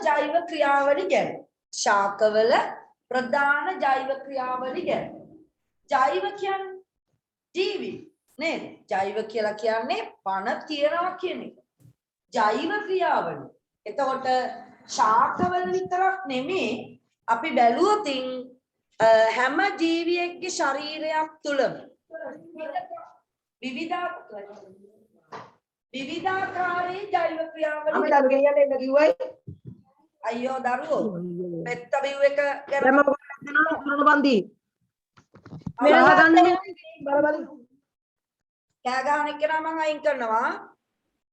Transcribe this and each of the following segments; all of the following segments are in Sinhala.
ජෛව ක්‍රියාවලි ගැන. ශාකවල ප්‍රධාන ජෛව ක්‍රියාවලි ගැන. ජෛව කියන්නේ ජීවි නේද? ජෛව කියලා කියන්නේ පණ තියනවා කියන එක. ජෛව ක්‍රියාවලි. එතකොට ශාකවල විතරක් නෙමෙයි අපි බැලුවොත් හැම ජීවියෙක්ගේ ශරීරයක් තුලම විවිධාකාරී ජෛව ක්‍රියාවලි අපි දරු ගෙනියන්න එන්න කිව්වයි අයියෝ දරුවෝ පෙත්ත බිව් එක ගැන කරන බන්දි මෙයා ගන්න බලබල කෑ ගහන එක්කෙනා මම අයින් කරනවා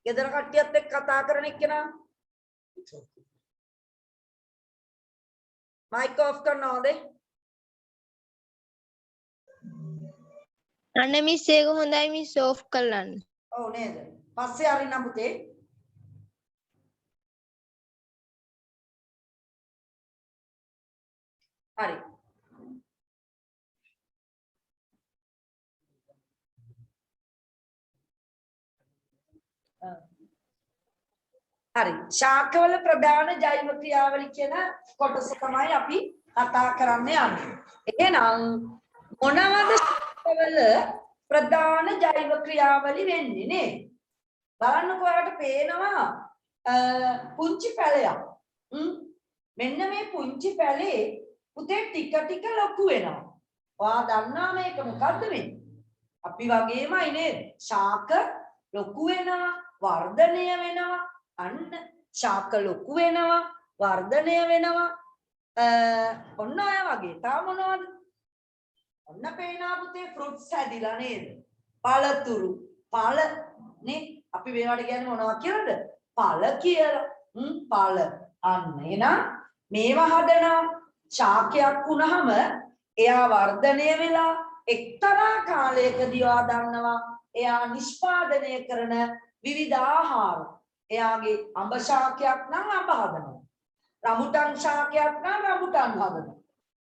ගෙදර කට්ටියත් එක්ක කතා කරන එක්කෙනා මයික් ඔෆ් කරනවද අනේ මිස් ඒක හොඳයි මිස් ඔෆ් කරන්න. ඔව් නේද? පස්සේ අරින්න පුතේ. හරි. හරි. ශාකවල ප්‍රධාන ජෛව ක්‍රියාවලි කියන කොටස තමයි අපි කතා කරන්න යන්නේ. එහෙනම් මොනවද ශාකවල ප්‍රධාන ජෛව ක්‍රියාවලි වෙන්නේ නේ? බලන්නකො ඔයාලට පේනවා පුංචි පැලයක්. මෙන්න මේ පුංචි පැලේ පුතේ ටික ටික ලොකු වෙනවා. ඔයා දන්නා මේක මොකද්ද වෙන්නේ? අපි වගේමයි නේද? ශාක ලොකු වෙනවා, වර්ධනය වෙනවා. අන්න ශාක ලොකු වෙනවා, වර්ධනය වෙනවා. ඔන්න ඔය වගේ. තා මොනවද? ඔන්න පේනවා පුතේ ෆෘට්ස් හැදිලා නේද? පළතුරු, පළ නේ අපි මේවට කියන්නේ මොනවා කියලාද? පළ කියලා. පළ. අන්න එහෙනම් මේවා හදනවා ශාකයක් වුණාම එයා වර්ධනය වෙලා එක්තරා කාලයකදී ආ දන්නවා එයා නිෂ්පාදනය කරන විවිධ ආහාර. එයාගේ අඹ ශාකයක් නම් අඹ හදනවා. රඹුටන් ශාකයක් නම් රඹුටන් හදනවා.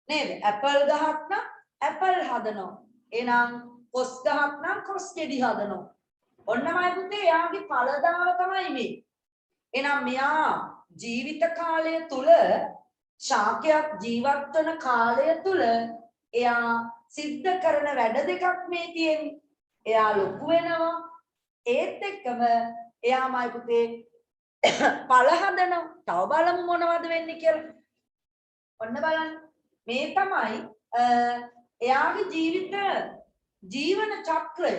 නේද? ඇපල් ගහක් නම් ඇපල් හදනවා. එහෙනම් කොස් ගහක් නම් කොස් ගෙඩි හදනවා. ඔන්නමයි පුතේ එයාගේ ඵලදාව තමයි මේ. එහෙනම් මෙයා ජීවිත කාලය තුල ශාකයක් ජීවත් වන කාලය තුල එයා සිද්ධ කරන වැඩ දෙකක් මේ තියෙන්නේ. එයා ලොකු වෙනවා. ඒත් එක්කම එයාමයි පුතේ ඵල හදනවා. තව බලමු මොනවද වෙන්නේ කියලා. ඔන්න බලන්න. මේ තමයි එයාගේ ජීවන චක්‍රය.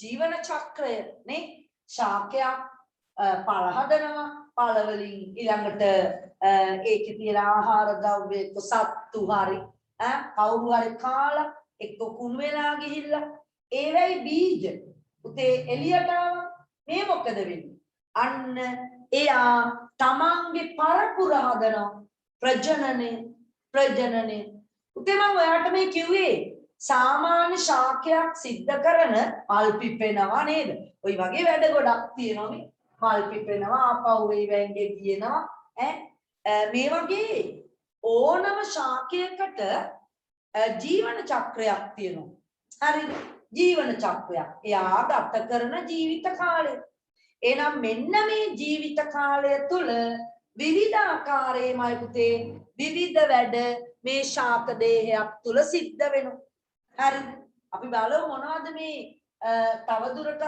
ජීවන චක්‍රය නේ ශාකයක් පළ හදනවා. පළ වලින් ඊළඟට ඒකේ තියෙන ආහාර ද්‍රව්‍ය සත්තු හරි කවුරු හරි කාලා එක්ක කුණු වෙලා ගිහිල්ලා ඒවයි බීජ උතේ එළියට මේ මොකද වෙන්නේ? අන්න එයා තමන්ගේ පරපුර හදනවා. ප්‍රජනනය උතේ මම ඔයාලට මේ කිව්වේ සාමාන්‍ය ශාකයක් සිද්ධ කරන මල් පිපෙනවා නේද? ওই වගේ වැඩ ගොඩක් තියෙනවා මේ. මල් පිපෙනවා ආපහු ඒ වැංගේ කියනවා මේ වගේ ඕනම ශාකයකට ජීවන චක්‍රයක් තියෙනවා. හරිද? ජීවන චක්‍රයක්. එයා ගත කරන ජීවිත කාලය. එහෙනම් මෙන්න මේ ජීවිත කාලය තුල විවිධාකාරයේමයි පුතේ විවිධ වැඩ මේ ශාක දේහයක් තුල සිද්ධ වෙනවා. හරිද? අපි බලමු මොනවද මේ තවදුරටත්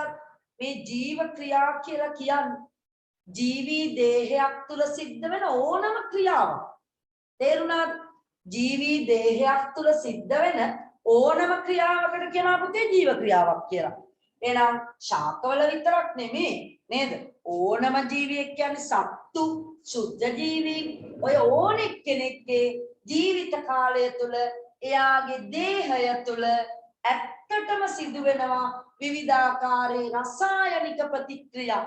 මේ ජීව ක්‍රියා කියලා කියන්නේ. ජීවී දේහයක් තුල සිද්ධ වෙන ඕනම ක්‍රියාවක්. තේරුණාද? ජීවී දේහයක් තුල සිද්ධ වෙන ඕනම ක්‍රියාවකට කියනවා පුතේ ජීව ක්‍රියාවක් කියලා. එහෙනම් ශාකවල විතරක් නෙමෙයි නේද? ඕනම ජීවියෙක් කියන්නේ සත්තු, ශුද්ධ ජීවී. ඔය ඕනෙක් කෙනෙක්ගේ ජීවිත කාලය තුල එයාගේ දේහය තුල ඇත්තටම සිදු වෙනවා විවිධාකාරයේ රසායනික ප්‍රතික්‍රියා.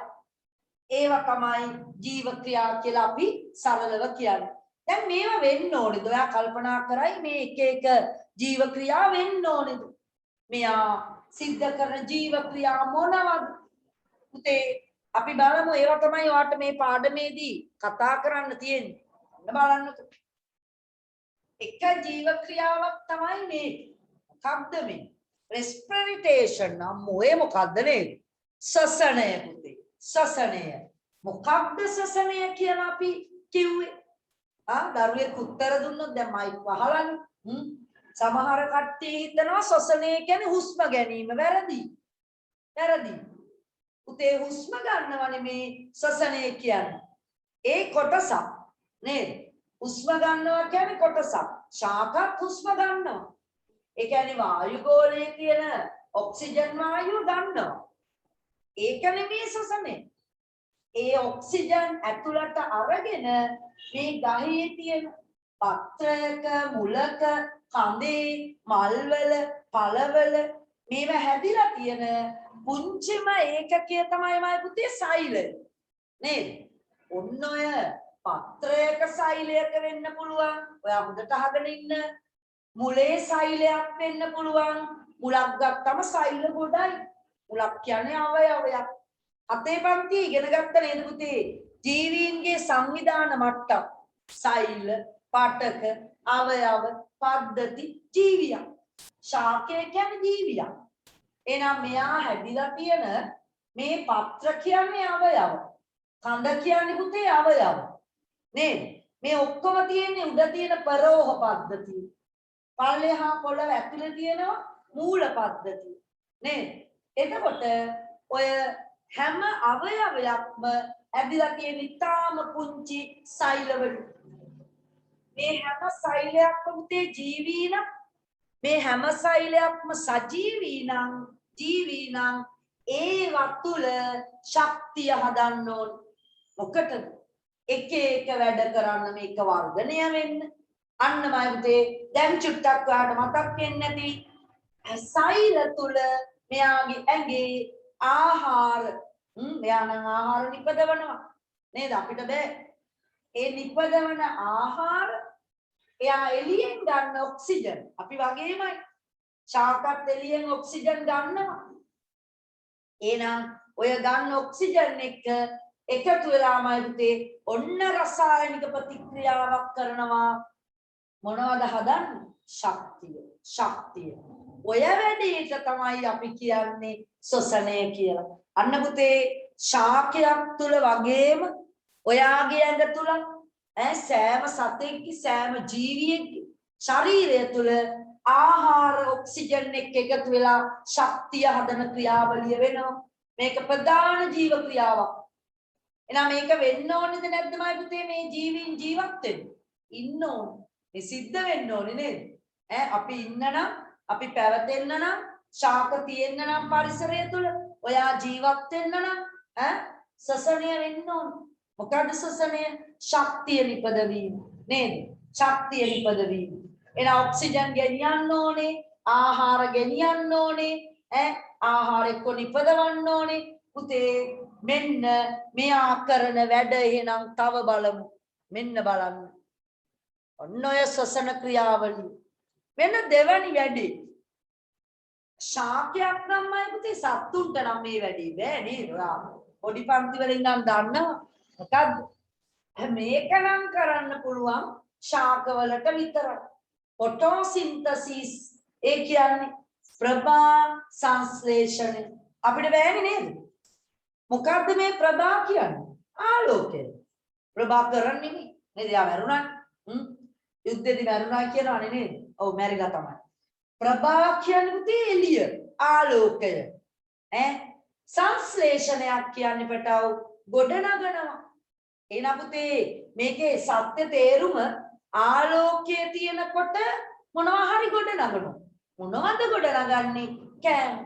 ඒවා තමයි ජීව ක්‍රියා කියලා අපි සරලව කියන්නේ. දැන් මේවා වෙන්න ඕනේද? ඔයා කල්පනා කරයි මේ එක එක ජීව ක්‍රියා වෙන්න ඕනේද? මෙයා සිද්ධ කරන ජීව ක්‍රියා මොනවද? පුතේ අපි බලමු ඒවා තමයි ඔයාලට මේ පාඩමේදී කතා කරන්න තියෙන්නේ. බලන්නකෝ. එක ජීව ක්‍රියාවක් තමයි මේ. මොකක්ද මේ? respiration නම් මොයේ මොකද්ද නේද? ශ්වසනය පුතේ. ශ්වසනය. මොකක්ද ශ්වසනය කියලා අපි දරුවෙක් උත්තර දුන්නොත් දැන් මයික් වහලානේ. සමහර කට්ටිය හිතනවා ශ්වසනය කියන්නේ හුස්ම ගැනීම. වැරදි. වැරදි. උතේ හුස්ම ගන්නවනේ මේ ශ්වසනය කියන්නේ. ඒ කොටසක් නේද? හුස්ම ගන්නවා කියන්නේ කොටසක්. ශාකත් හුස්ම ගන්නවා. ඒ කියන්නේ වායු ගෝලයේ තියෙන ඔක්සිජන් වායුව ගන්නවා. ඒක නෙමෙයි ශ්වසනය. ඒ ඔක්සිජන් ඇතුළට අරගෙන මේ ගහේ තියෙන පත්‍රයක මුලක කඳේ මල්වල පළවල මේව හැදිලා තියෙන පුංචිම ඒකකය තමයි මයි පුතේ සෛලය නේද? ඔන්න ඔය පත්‍රයක සෛලයක වෙන්න පුළුවන්. ඔයා හොඳට අහගෙන ඉන්න. මුලේ සෛලයක් වෙන්න පුළුවන්. මුලක් ගත්තම සෛල ගොඩයි. මුලක් කියන්නේ අවයවයක්. අතේ පන්ති ඉගෙන ගත්ත නේද පුතේ? ජීවීන්ගේ සංවිධාන මට්ටම්. සෛල, පාඨක, අවයව, පද්ධති, ජීවියක්. ශාකය කියන්නේ ජීවියක්. එහෙනම් මෙයා හැදිලා තියෙන මේ පත්‍ර කියන්නේ අවයව. කඳ කියන්නේ පුතේ අවයව. නේද? මේ ඔක්කොම තියෙන්නේ උඩ තියෙන පරෝහ පද්ධතිය. පල්ලෙහා පොළව ඇතුලේ තියෙනවා මූල පද්ධතිය. නේද? එතකොට ඔය හැම අවයවයක්ම ඇදිලා තියෙන ඉතාම පුංචි සෛලවල. මේ හැම සෛලයක්ම පුතේ ජීවී නම් මේ හැම සෛලයක්ම සජීවී නම් ජීවී නම් ඒ වතුල ශක්තිය හදන්න ඕන. මොකටද? එක එක වැඩ කරන්න මේක වර්ධනය වෙන්න. අන්නමයි පුතේ දැන් චුට්ටක් ඔයාලට මතක් වෙන්නේ නැති සෛල තුල මෙයාගේ ඇඟේ ආහාර මෙයා නම් ආහාර නිපදවනවා නේද? අපිට බෑ. ඒ නිපදවන ආහාර එයා එළියෙන් ගන්න ඔක්සිජන් අපි වගේමයි. ශාකත් එළියෙන් ඔක්සිජන් ගන්නවා. එහෙනම් ඔය ගන්න ඔක්සිජන් එක එකතු වෙලාමයි පුතේ ඔන්න රසායනික ප්‍රතික්‍රියාවක් කරනවා. මොනවද හදන්නේ? ශක්තිය. ශක්තිය. ඔය වැඩේට තමයි අපි කියන්නේ ශ්වසනය කියලා. අන්න පුතේ ශාකයක් තුල වගේම ඔයාගේ ඇඟ තුල සෑම සතෙක්ගේ සෑම ජීවියෙක්ගේ ශරීරය තුල ආහාර ඔක්සිජන් එක්ක එකතු වෙලා ශක්තිය හදන ක්‍රියාවලිය වෙනවා. මේක ප්‍රධාන ජීව ක්‍රියාවක්. එහෙනම් මේක වෙන්න ඕනේද නැද්ද මයි පුතේ මේ ජීවීන් ජීවත් වෙන්න? ඉන්න ඕනේ. මේ සිද්ධ වෙන්න ඕනේ නේද? අපි ඉන්න නම් අපි පැවතෙන්න නම් ශාක තියෙන්න නම් පරිසරය තුල ඔයා ජීවත් වෙන්න නම් ශ්වසනය වෙන්න ඕනේ. මොකද ශ්වසනය? ශක්තිය නිපදවීම නේද? ශක්තිය නිපදවීම. එහෙනම් ඔක්සිජන් ගෙනියන්න ඕනේ, ආහාර ගෙනියන්න ඕනේ, ආහාර එක්ක නිපදවන්න ඕනේ. පුතේ මෙන්න මෙයා කරන වැඩ එහෙනම් තව බලමු. මෙන්න බලන්න. ඔන්න ඔය ශ්වසන ක්‍රියාවලිය. වෙන දෙවනි වැඩේ. ශාකයක් නම්මයි පුතේ සත්තුන්ට නම් මේ වැඩේ බෑ නේද? පොඩි පන්ති වල ඉඳන් දන්නවා. මොකද්ද? මේක නම් කරන්න පුළුවන් ශාකවලට විතරයි. ෆොටෝසින්තසිස් ඒ කියන්නේ ප්‍රභා සංශ්ලේෂණය. අපිට බෑනේ නේද? මොකද්ද මේ ප්‍රභා කියන්නේ? ආලෝකය. ප්‍රභා කරන්නේ නේද? යා මරුණා. යුද්ධෙදි මරුණා කියනවනේ නේද? ඔව් මැරිලා තමයි. ප්‍රභා කියන්නේ පුතේ එළිය, ආලෝකය. සංශ්ලේෂණයක් කියන්නේ පැටව ගොඩනගනවා. එහෙනම් පුතේ මේකේ සත්‍ය තේරුම ආලෝකයේ තියෙනකොට මොනවා හරි ගොඩනගනවා. මොනවද ගොඩනගන්නේ? කෑම.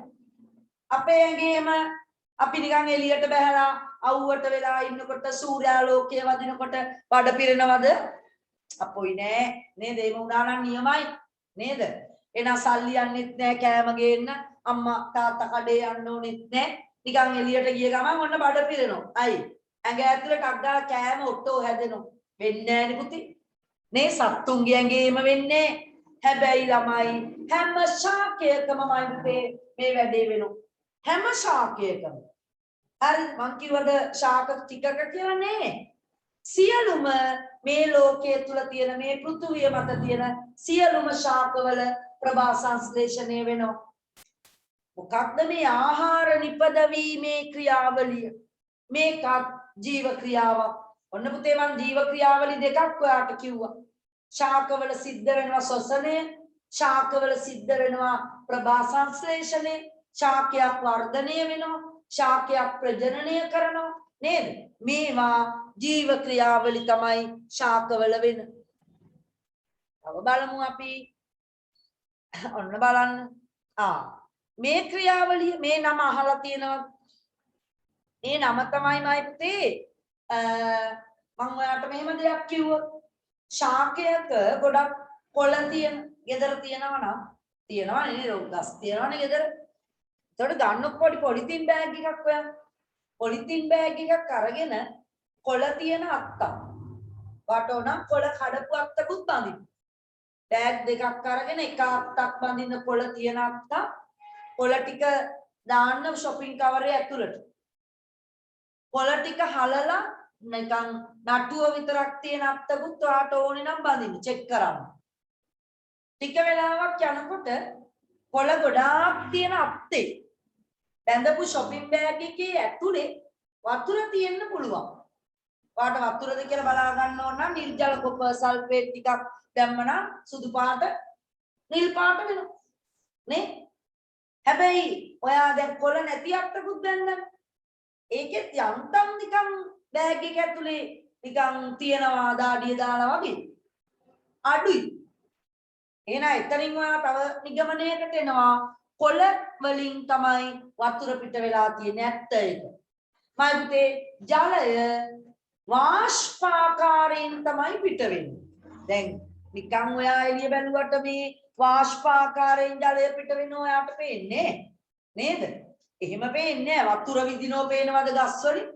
අපේ ඇඟේම අපි නිකන් එළියට බහැලා අවුවට වෙලා ඉන්නකොට සූර්යාලෝකය වදිනකොට බඩ පිරෙනවද? අපොයි නෑ නේද? එහෙම වුණා නම් නියමයි නේද? එහෙනම් සල්ලි යන්නෙත් නෑ කෑම ගේන්න. අම්මා තාත්තා කඩේ යන්න ඕනෙත් නෑ. නිකන් එළියට ගිය ගමන් ඔන්න බඩ පිරෙනවා. අයි ඇඟ ඇතුලට අග්ගා කෑම ඔට්ටෝ හැදෙනවා. වෙන්නේ නෑනේ පුතේ. නේ සත්තුන්ගේ ඇඟේම වෙන්නේ. හැබැයි ළමයි හැම ශාකයකම මයි පුතේ මේ වැඩේ වෙනවා. හැම ශාකයකම. හරි මං කිව්වද ශාක ටිකක කියලා නේ. සියලුම මේ ලෝකයේ තුල තියෙන මේ පෘථුවිය මත තියෙන සියලුම ශාකවල ප්‍රභා සංශ්ලේෂණය වෙනවා. මොකක්ද මේ ආහාර නිපදවීමේ ක්‍රියාවලිය? මේකත් ජීව ක්‍රියාවක්. ඔන්න පුතේ මං ජීව ක්‍රියාවලි දෙකක් ඔයාට කිව්වා. ශාකවල සිද්ධ වෙනවා ශ්වසනය, ශාකවල සිද්ධ වෙනවා ප්‍රභා සංශ්ලේෂණය, ශාකයක් වර්ධනය වෙනවා, ශාකයක් ප්‍රජනනය කරනවා නේද? මේවා ජීව ක්‍රියාවලි තමයි ශාකවල වෙන. තව බලමු අපි. ඔන්න බලන්න. මේ ක්‍රියාවලිය මේ නම අහලා තියෙනවා. මේ නම තමයි මයි පුතේ මම ඔයාලට මෙහෙම දෙයක් කිව්වොත් ශාකයක ගොඩක් කොළ තියෙන ගෙදර තියෙනවා නම් තියෙනවා නේද? ගස් තියෙනවනේ ගෙදර. ඒකට ගන්න පොලිතින් බෑග් එකක් ඔයා. පොලිතින් බෑග් එකක් අරගෙන කොළ තියෙන අත්තක්. වටෝන කොළ කඩපු අත්තකුත් බඳින්න. බෑග් දෙකක් අරගෙන එක අත්තක් බඳින්න කොළ තියෙන අත්ත. කොළ ටික දාන්න shopping කවරේ ඇතුළට. කොළ ටික හලලා නිකන් නටුව විතරක් තියෙන අත්තකුත් ඔයාට ඕනේ නම් බඳින්න චෙක් කරන්න. ටික වෙලාවක් යනකොට කොළ ගොඩාක් තියෙන අත්තේ බැඳපු shopping bag එකේ ඇතුලේ වතුර තියෙන්න පුළුවන්. ඔයාට වතුරද කියලා බලා ගන්න ඕන නම් නිර්ජල කොපර් සල්ෆේට් ටිකක් දැම්මනම් සුදු පාට නිල් පාට වෙනවා. නේ? හැබැයි ඔයා දැන් කොළ නැති අත්තකුත් දැන්නනේ. ඒකෙත් යන්තම් නිකන් බෑග් එක ඇතුලේ නිකන් තියනවා දාඩිය දාලා වගේ. අඩුයි. එහෙනම් එතනින් ඔයා තව නිගමනයකට එනවා කොළ වලින් තමයි වතුර පිට වෙලා තියෙන්නේ ඇත්ත ඒක. මයි පුතේ ජලය වාෂ්පාකාරයෙන් තමයි පිට වෙන්නේ. දැන් නිකන් ඔයා එළිය බැලුවට මේ වාෂ්පාකාරයෙන් ජලය පිට වෙනවා ඔයාට පේන්නේ නේද? එහෙම පේන්නේ නැහැ. වතුර විදිනෝ පේනවද ගස් වලින්?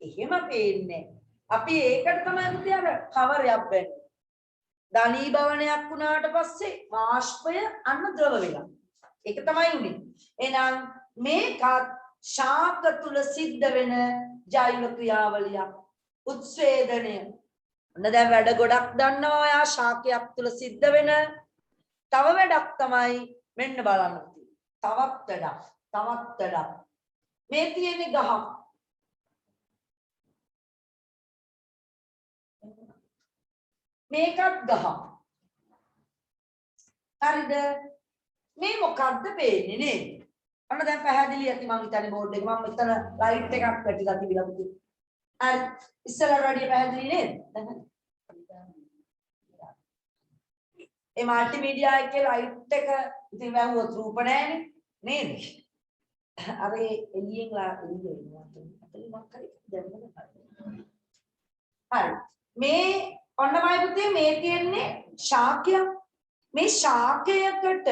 එහෙම පේන්නේ. අපි ඒකට තමයි පුතේ අර කවරයක් බැන්නේ. ධනීභවනයක් වුණාට පස්සේ වාෂ්පය අන්න ද්‍රව වෙලා. ඒක තමයි උනේ. එහෙනම් මේකත් ශාක තුල සිද්ධ වෙන ජෛව ක්‍රියාවලියක්. උත්සේදනය. ඔන්න දැන් වැඩ ගොඩක් දන්නවා ඔයා ශාකයක් තුල සිද්ධ වෙන. තව වැඩක් තමයි මෙන්න බලන්න. තවත් වැඩක්. මේ තියෙන්නේ ගහ. මේකත් ගහ. හරිද? මේ මොකද්ද පේන්නේ නේද? අන්න දැන් පැහැදිලි ඇති මම හිතන්නේ බෝඩ් එක මම මෙතන ලයිට් එකක් වැටිලා තිබිලා පුතේ. හරි ඉස්සෙල්ලා වැඩි පැහැදිලි නේද? ඒ මල්ටිමීඩියා එකේ ලයිට් එක ඉතින් වැහුවොත් රූප නැහැනේ නේද? අර එළියෙන් එළිය එනවා. අතේ මම කරේ දැන් හරි. මේ ඔන්නමයි පුතේ මේ තියෙන්නේ ශාකයක්. මේ ශාකයකට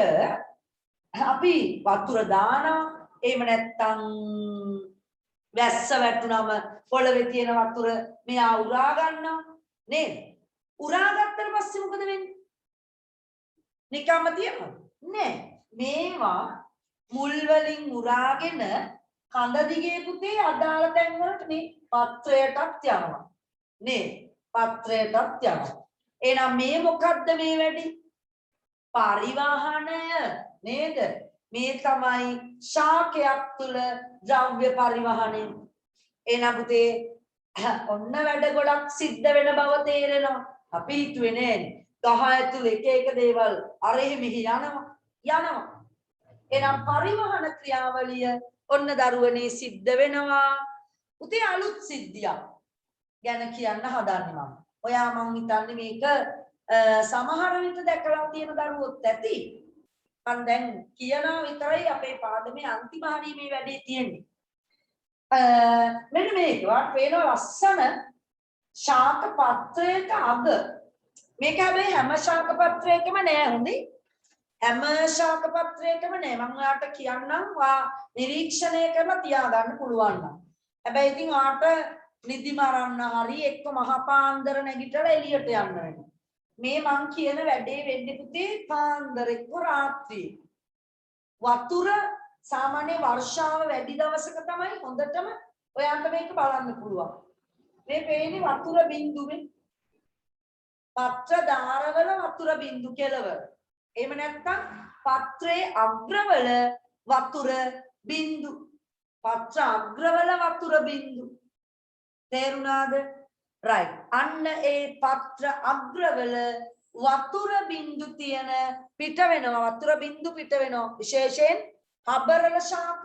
අපි වතුර දානවා. එහෙම නැත්නම් වැස්ස වැටුනම පොළවේ තියෙන වතුර මෙයා උරා ගන්නවා නේද? උරා ගත්තට පස්සේ මොකද වෙන්නේ? නිකම්ම තියනවද? නෑ. මේවා මුල් වලින් උරාගෙන කඳ දිගේ පුතේ අදාළ තැන් වලට මේ පත්‍රයටත් යනවා. නේද? පත්‍රයටත් යනවා. එහෙනම් මේ මොකද්ද මේ වැඩි? පරිවහනය නේද? මේ තමයි ශාකයක් තුල ද්‍රව්‍ය පරිවහනය. එහෙනම් පුතේ ඔන්න වැඩ ගොඩක් සිද්ධ වෙන බව තේරෙනවා. අපි හිතුවේ නෑනේ. ගහ ඇතුලේ එක දේවල් අරෙහි මෙහි යනවා. එහෙනම් පරිවහන ක්‍රියාවලිය ඔන්න දරුවනේ සිද්ධ වෙනවා. පුතේ අලුත් සිද්ධියක් ගැන කියන්න හදන්නේ මම. ඔයා මං හිතන්නේ මේක සමහර විට දැකලා තියෙන දරුවොත් ඇති. මම දැන් කියනවා විතරයි අපේ පාඩමේ අන්තිම හරිය මේ වැඩේ තියෙන්නේ. මෙන්න මේක වාට පේන ලස්සන ශාක පත්‍රයක අග. මේක හැබැයි හැම ශාක පත්‍රයකම නෑ හොඳේ. හැම ශාක පත්‍රයකම නෑ. මම ඔයාලට කියන්නම් වා නිරීක්ෂණය කරලා තියාගන්න පුළුවන් නම්. හැබැයි ඉතින් ඔයාලට නිදි මරන්න හරි එක්ක මහපාන්දර නැගිටලා එළියට යන්න වෙනවා. මේ මං කියන වැඩේ වෙන්නේ පුතේ පාන්දර එක්ක රාත්‍රියේ. වතුර සාමාන්‍ය වර්ෂාව වැඩි දවසක තමයි හොඳටම ඔයාලට මේක බලන්න පුළුවන්. මේ පේන්නේ වතුර බින්දුවේ පත්‍ර ධාරවල වතුර බින්දු කෙලවර. එහෙම නැත්නම් පත්‍රයේ අග්‍රවල වතුර බින්දු. පත්‍ර අග්‍රවල වතුර බින්දු. තේරුණාද? right අන්න ඒ පත්‍ර අග්‍රවල වතුර බින්දු තියෙන පිට වෙනවා වතුර බින්දු පිට වෙනවා විශේෂයෙන් හබරල ශාක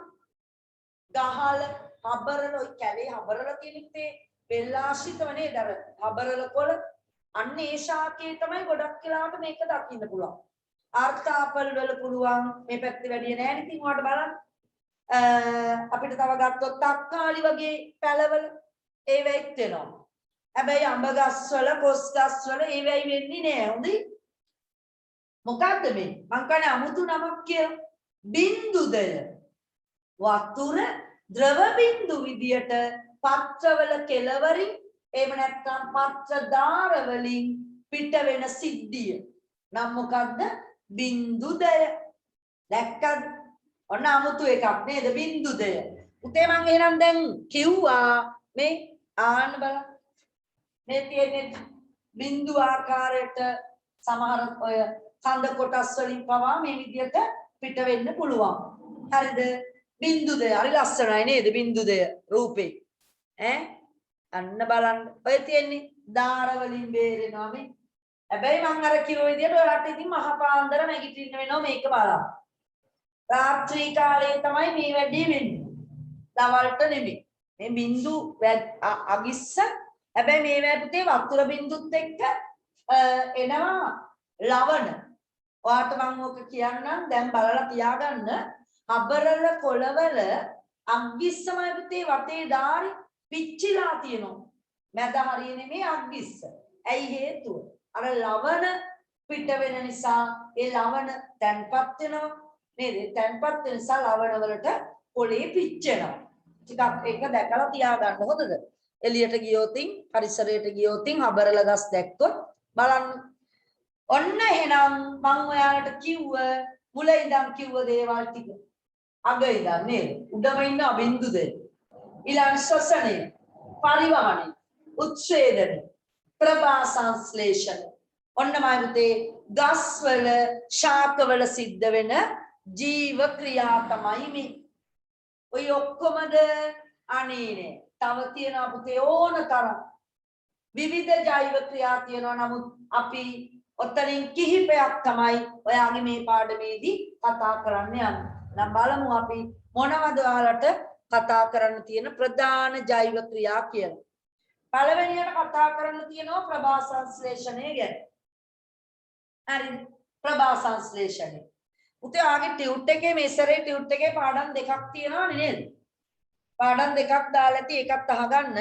ගහල හබරල ඔය කැලේ හබරල තියෙන්නේ වෙල්ලාශිතව නේද අර හබරල කොළ අන්න ඒ ශාකයේ තමයි ගොඩක් වෙලාවට මේක දකින්න පුළුවන් ආර්තාපල් වල පුළුවන් මේ පැත්තේ වැඩි නෑ නේ ඉතින් ඔයාලට බලන්න අපිට තව ගත්තොත් තක්කාලි වගේ පැලවල ඒ වෙයිත් වෙනවා හැබැයි අඹ ගස් වල කොස් ගස් වල ඒ වෙයි වෙන්නේ නෑ හොඳයි මොකද්ද මේ මං කියන්නේ අමුතු නමක් කියලා බින්දුදය වතුර ද්‍රව බින්දු විදියට පත්‍රවල කෙලවරින් එහෙම නැත්නම් පත්‍ර ධාර වලින් පිට වෙන සිද්ධිය නම් මොකද්ද බින්දුදය දැක්කද ඔන්න අමුතු එකක් නේද බින්දුදය උතේ මං එහෙනම් දැන් කිව්වා මේ ආන්න බලන්න මේ තියෙන්නේ බින්දු ආකාරයට සමහර ඔය කඳ කොටස් වලින් පවා මේ විදියට පිට වෙන්න පුළුවන් හරිද බින්දුදය හරි ලස්සනයි නේද බින්දුදය රූපේ ඈ අන්න බලන්න ඔය තියෙන්නේ ධාර වලින් බේරෙනවා මේ හැබැයි මං අර කිව්ව විදියට ඔයාලට ඉතින් මහ පාන්දර නැගිටින්න වෙනවා මේක බලන්න රාත්‍රී කාලේ තමයි මේ වැඩේ වෙන්නේ දවල්ට නෙමෙයි මේ බින්දු අගිස්ස හැබැයි මේ වැටුතේ වතුර බින්දුත් එක්ක එනවා ලවණ ඔයාට මම ඔක කියන්නම් දැන් බලලා තියාගන්න හබරල කොළවල අග්ගිස්සමයි පුතේ වටේ ධාරි පිච්චිලා තියෙනවා මැද හරිය නෙමෙයි අග්ගිස්ස ඇයි හේතුව අර ලවණ පිට වෙන නිසා ඒ ලවණ තැන්පත් වෙනවා නේද තැන්පත් වෙන නිසා ලවණ වලට කොළේ පිච්චෙනවා ටිකක් ඒක දැකලා තියාගන්න හොඳද එළියට ගියොතින් පරිසරයට ගියොතින් හබරල ගස් දැක්කොත් බලන්න ඔන්න එහෙනම් මම ඔයාලට කිව්ව මුල ඉඳන් කිව්ව දේවල් ටික අග ඉඳන් නේද උඩම ඉන්න බින්දුද ඊළඟ ශ්වසනය පරිවහනය උච්ඡේදනය ප්‍රභා සංශ්ලේෂණ ඔන්න මාරුතේ ගස් වල ශාක වල සිද්ධ වෙන ජීව ක්‍රියා තමයි මේ ඔය ඔක්කොමද අනේ නේ තව තියෙනවා පුතේ ඕන තරම් විවිධ ජෛව ක්‍රියා තියෙනවා නමුත් අපි ඔතනින් කිහිපයක් තමයි ඔයාගේ මේ පාඩමේදී කතා කරන්න යන්නේ. නම් බලමු අපි මොනවද ඔයාලට කතා කරන්න තියෙන ප්‍රධාන ජෛව ක්‍රියා කියලා. පළවෙනියට කතා කරන්න තියෙනවා ප්‍රභා සංශ්ලේෂණය ගැන. හරි ප්‍රභා සංශ්ලේෂණය. පුතේ ආගේ ටියුට් එකේ මේ සැරේ ටියුට් එකේ පාඩම් දෙකක් තියෙනවා නේද? පාඩම් දෙකක් දාලා ඇති එකක් අහගන්න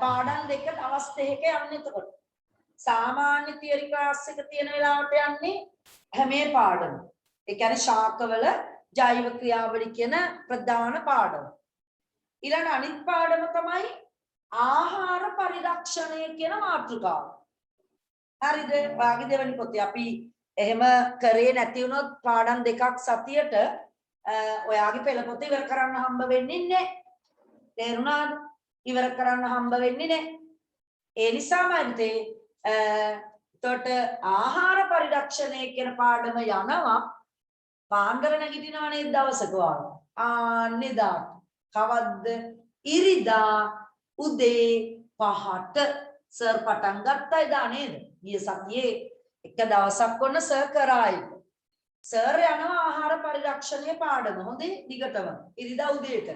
පාඩම් දෙක දවස් දෙකක යන්නේ එතකොට සාමාන්‍ය තියරි ක්ලාස් එක තියෙන වෙලාවට යන්නේ හැම පාඩම ඒ කියන්නේ ශාකවල ජෛව ක්‍රියාවලි කියන ප්‍රධාන පාඩම ඊළඟ අනිත් පාඩම තමයි ආහාර පරිරක්ෂණය කියන මාතෘකාව හරිද වාගේ දෙවනි පොතේ අපි එහෙම කරේ නැති වුණොත් පාඩම් දෙකක් සතියට ඔයාගේ පෙළ පොත ඉවර කරන්න හම්බ වෙන්නේ නැහැ. තේරුණාද? ඉවර කරන්න හම්බ වෙන්නේ නැහැ. ඒ නිසාමයි එතකොට ආහාර පරිරක්ෂණය කියන පාඩම යනවා පාන්දර නැගිටිනව නේද දවසක වාගේ. ආන්නේදා කවද්ද? ඉරිදා උදේ 5ට සර් පටන් ගත්තා එදා නේද? ගිය සතියේ එක දවසක් ඔන්න සර් කරායි. සර් යනවා ආහාර පරිරක්ෂණයේ පාඩම හොඳේ දිගටම ඉරිදා උදේට.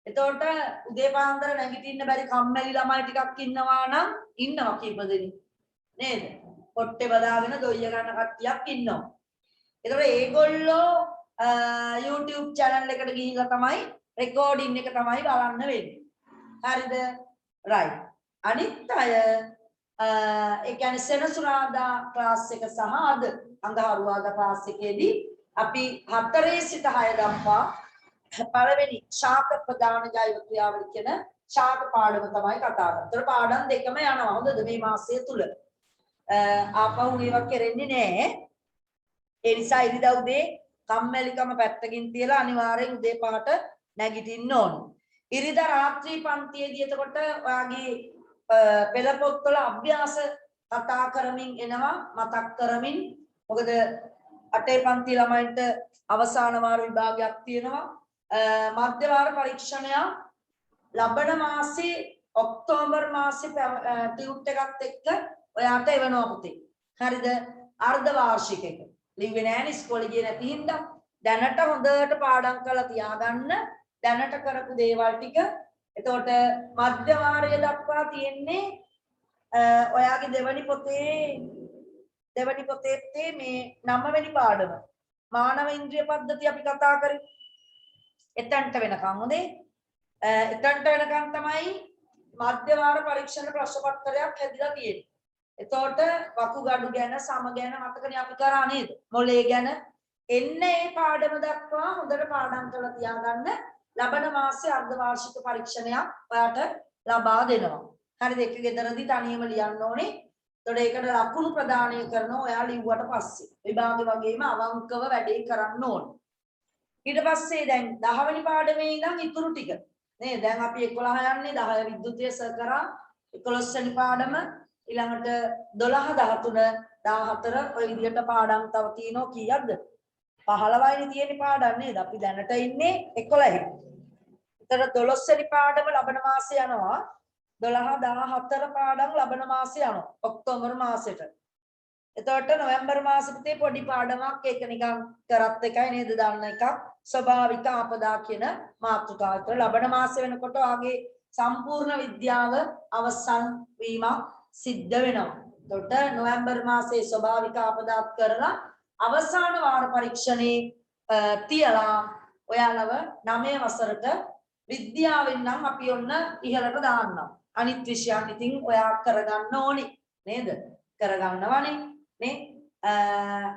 එතකොට උදේ පාන්දර නැගිටින්න බැරි කම්මැලි ළමයි ටිකක් ඉන්නවා නම් ඉන්නවා කීප දෙනෙක් නේද? පොට්ටේ බදාගෙන දොయ్య ගන්න කට්ටියක් ඉන්නවා. එතකොට ඒගොල්ලෝ YouTube channel එකට ගිහිල්ලා තමයි රෙකෝඩින් එක තමයි බලන්න වෙන්නේ. හරිද? right. අනිත් අය ඒ කියන්නේ සෙනසුරාදා ක්ලාස් එක සහ අද අඟහරුවාදා ක්ලාස් එකේදී අපි 4 සිට 6 දක්වා පළවෙනි ශාක ප්‍රධාන ජෛව ක්‍රියාවලිය කියන ශාක පාඩම තමයි කතා කරන්නේ. ඒතර පාඩම් දෙකම යනවා. හොඳද මේ මාසය තුල. ආපහු ඒවක් කරෙන්නේ නැහැ. ඒ නිසා ඉරිදා උදේ කම්මැලිකම පැත්තකින් තියලා අනිවාර්යෙන් උදේ 5ට නැගිටින්න ඕන. ඉරිදා රාත්‍රී පන්තියේදී එතකොට ඔයාගේ පෙළ පොත්වල අභ්‍යාස කතා කරමින් එනවා මතක් කරමින්. මොකද 8 පන්ති ළමයින්ට අවසාන වාර විභාගයක් තියෙනවා. මධ්‍ය වාර පරීක්ෂණය ලබන මාසේ ඔක්තෝබර් මාසේ ටියුට් එකත් එක්ක ඔයාට එවනවා පුතේ. හරිද? අර්ධ වාර්ෂික එක. ලිව්වේ නෑනේ ඉස්කෝලේ ගියේ නැති හින්දා. දැනට හොඳට පාඩම් කරලා තියාගන්න. දැනට කරපු දේවල් ටික. එතකොට මධ්‍ය වාරය දක්වා තියෙන්නේ ඔයාගේ දෙවනි පොතේ මේ 9 වෙනි පාඩම. මානව ඉන්ද්‍රිය පද්ධතිය අපි කතා කරේ. එතනට වෙනකන් හොඳේ. එතනට වෙනකන් තමයි මධ්‍ය වාර පරීක්ෂණ ප්‍රශ්න පත්‍රයක් හැදිලා තියෙන්නේ. එතකොට වකුගඩු ගැන සම ගැන මතකනේ අපි කරා නේද? මොලේ ගැන එන්නේ මේ පාඩම දක්වා හොඳට පාඩම් කරලා තියාගන්න. ලබන මාසයේ අර්ධ වාර්ෂික පරීක්ෂණයක් ඔයාට ලබා දෙනවා. හරිද? ඒක ගෙදරදී තනියම ලියන්න ඕනේ. එතකොට ඒකට ලකුණු ප්‍රදානය කරනවා ඔයා ලිව්වට පස්සේ. විභාගෙ වගේම අවංකව වැඩේ කරන්න ඕනේ. ඊට පස්සේ දැන් 10 වෙනි පාඩමේ ඉඳන් ඉතුරු ටික නේ දැන් අපි 11 යන්නේ 10 විද්‍යුතය සර් කරා 11 වෙනි පාඩම ඊළඟට 12 13 14 ඔය විදිහට පාඩම් තව තියෙනවා කීයක්ද 15යිනේ තියෙන්නේ පාඩම් නේද අපි දැනට ඉන්නේ 11. ඒතර 12 වෙනි පාඩම ලබන මාසේ යනවා 12 14 පාඩම් ලබන මාසේ යනවා ඔක්තෝබර් මාසෙට. එතකොට නොවැම්බර් මාසෙත් පොඩි පාඩමක් ඒක නිකන් කරත් එකයි නේද දාන්න එකක් ස්වභාවික ආපදා කියන මාතෘකාව. ඒතර ලබන මාසෙ වෙනකොට ආගේ සම්පූර්ණ විද්‍යාව අවසන් වීමක් සිද්ධ වෙනවා. එතකොට නොවැම්බර් මාසයේ ස්වභාවික ආපදාත් කරලා අවසාන වාර පරීක්ෂණේ තියලා ඔයාලව 9 වසරට විද්‍යාවෙන් නම් අපි ඔන්න ඉහළට දාන්නවා. අනිත් විෂයන් ඉතින් ඔයා කරගන්න ඕනේ නේද? කරගන්නවනේ නේ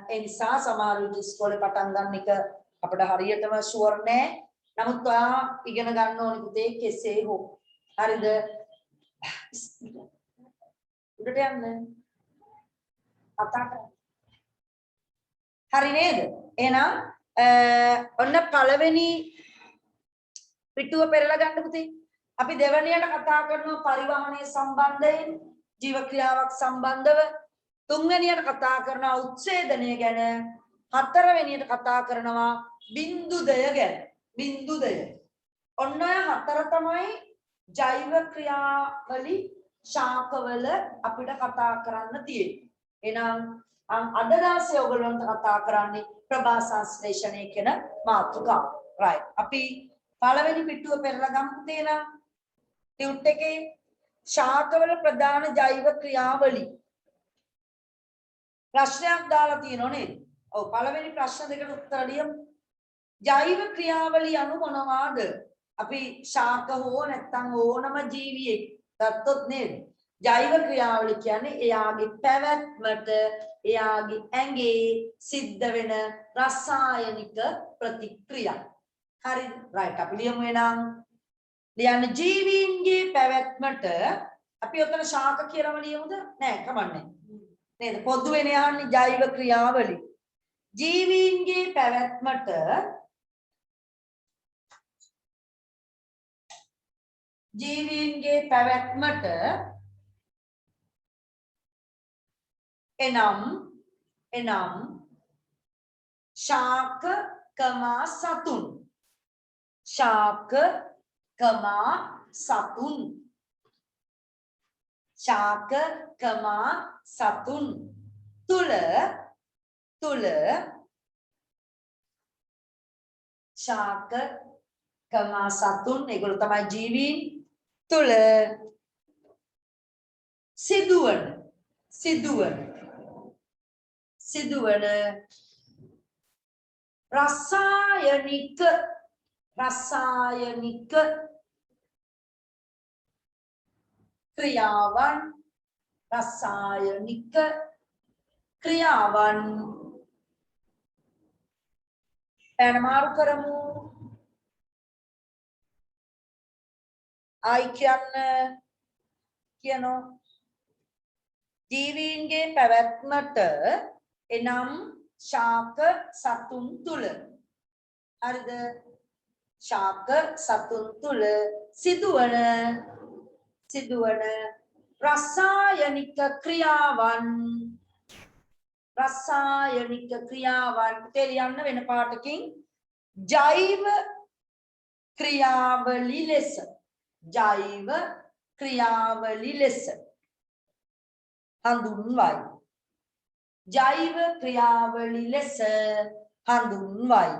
ඒ නිසා සමහර විට ඉස්කෝලේ පටන් ගන්න එක අපිට හරියටම ෂුවර් නෑ. නමුත් ඔයා ඉගෙන ගන්න ඕනේ පුතේ කෙසේ හෝ. හරිද? උඩට යන්න. අතට. හරි නේද? එහෙනම් ඔන්න පළවෙනි පිටුව පෙරලා ගන්න පුතේ. අපි දෙවැනියට කතා කරනවා පරිවහනය සම්බන්ධයෙන් ජීව ක්‍රියාවක් සම්බන්ධව. තුන්වෙනියට කතා කරනවා උච්ඡේදනය ගැන. හතරවෙනියට කතා කරනවා බින්දුදය ගැන. බින්දුදය. ඔන්න ඔය හතර තමයි ජෛව ක්‍රියාවලි ශාකවල අපිට කතා කරන්න තියෙන්නේ. එහෙනම් අද දවසේ ඔයගොල්ලන්ට කතා කරන්නේ ප්‍රභා සංශ්ලේෂණය කියන මාතෘකාව. right. අපි පළවෙනි පිටුව පෙරලා ගමු තේනා. ටියුට් එකේ ශාකවල ප්‍රධාන ජෛව ක්‍රියාවලි ප්‍රශ්නයක් දාලා තියෙනව නේද? ඔව් පළවෙනි ප්‍රශ්න දෙකට උත්තර ලියමු. ජෛව ක්‍රියාවලි anu මොනවාද? අපි ශාක හෝ නැත්නම් ඕනම ජීවියෙක් ගත්තොත් නේද? ජෛව ක්‍රියාවලි කියන්නේ එයාගේ පැවැත්මට එයාගේ ඇඟේ සිද්ධ වෙන රසායනික ප්‍රතික්‍රියා. හරිද? right. අපි ලියමු එනම් ලියන්න ජීවීන්ගේ පැවැත්මට අපි ඔතන ශාක කියලාම ලියමුද? නෑ කමන්නේ. නේද? පොදුවෙන් යන්නේ ජෛව ක්‍රියාවලි. ජීවීන්ගේ පැවැත්මට එනම් ශාක කමා සතුන් තුල ශාක කමා සතුන් ඒගොල්ලෝ තමයි ජීවීන් තුල සිදුවන රසායනික ක්‍රියාවන් පැනමාරු කරමු. ආයි කියනවා ජීවීන්ගේ පැවැත්මට එනම් ශාක සතුන් තුල හරිද? ශාක සතුන් තුල සිදුවන රසායනික ක්‍රියාවන් තේලියන්න වෙන පාටකින් ජෛව ක්‍රියාවලි ලෙස ක්‍රියාවලි ලෙස හඳුන්වයි. ජෛව ක්‍රියාවලි ලෙස හඳුන්වයි.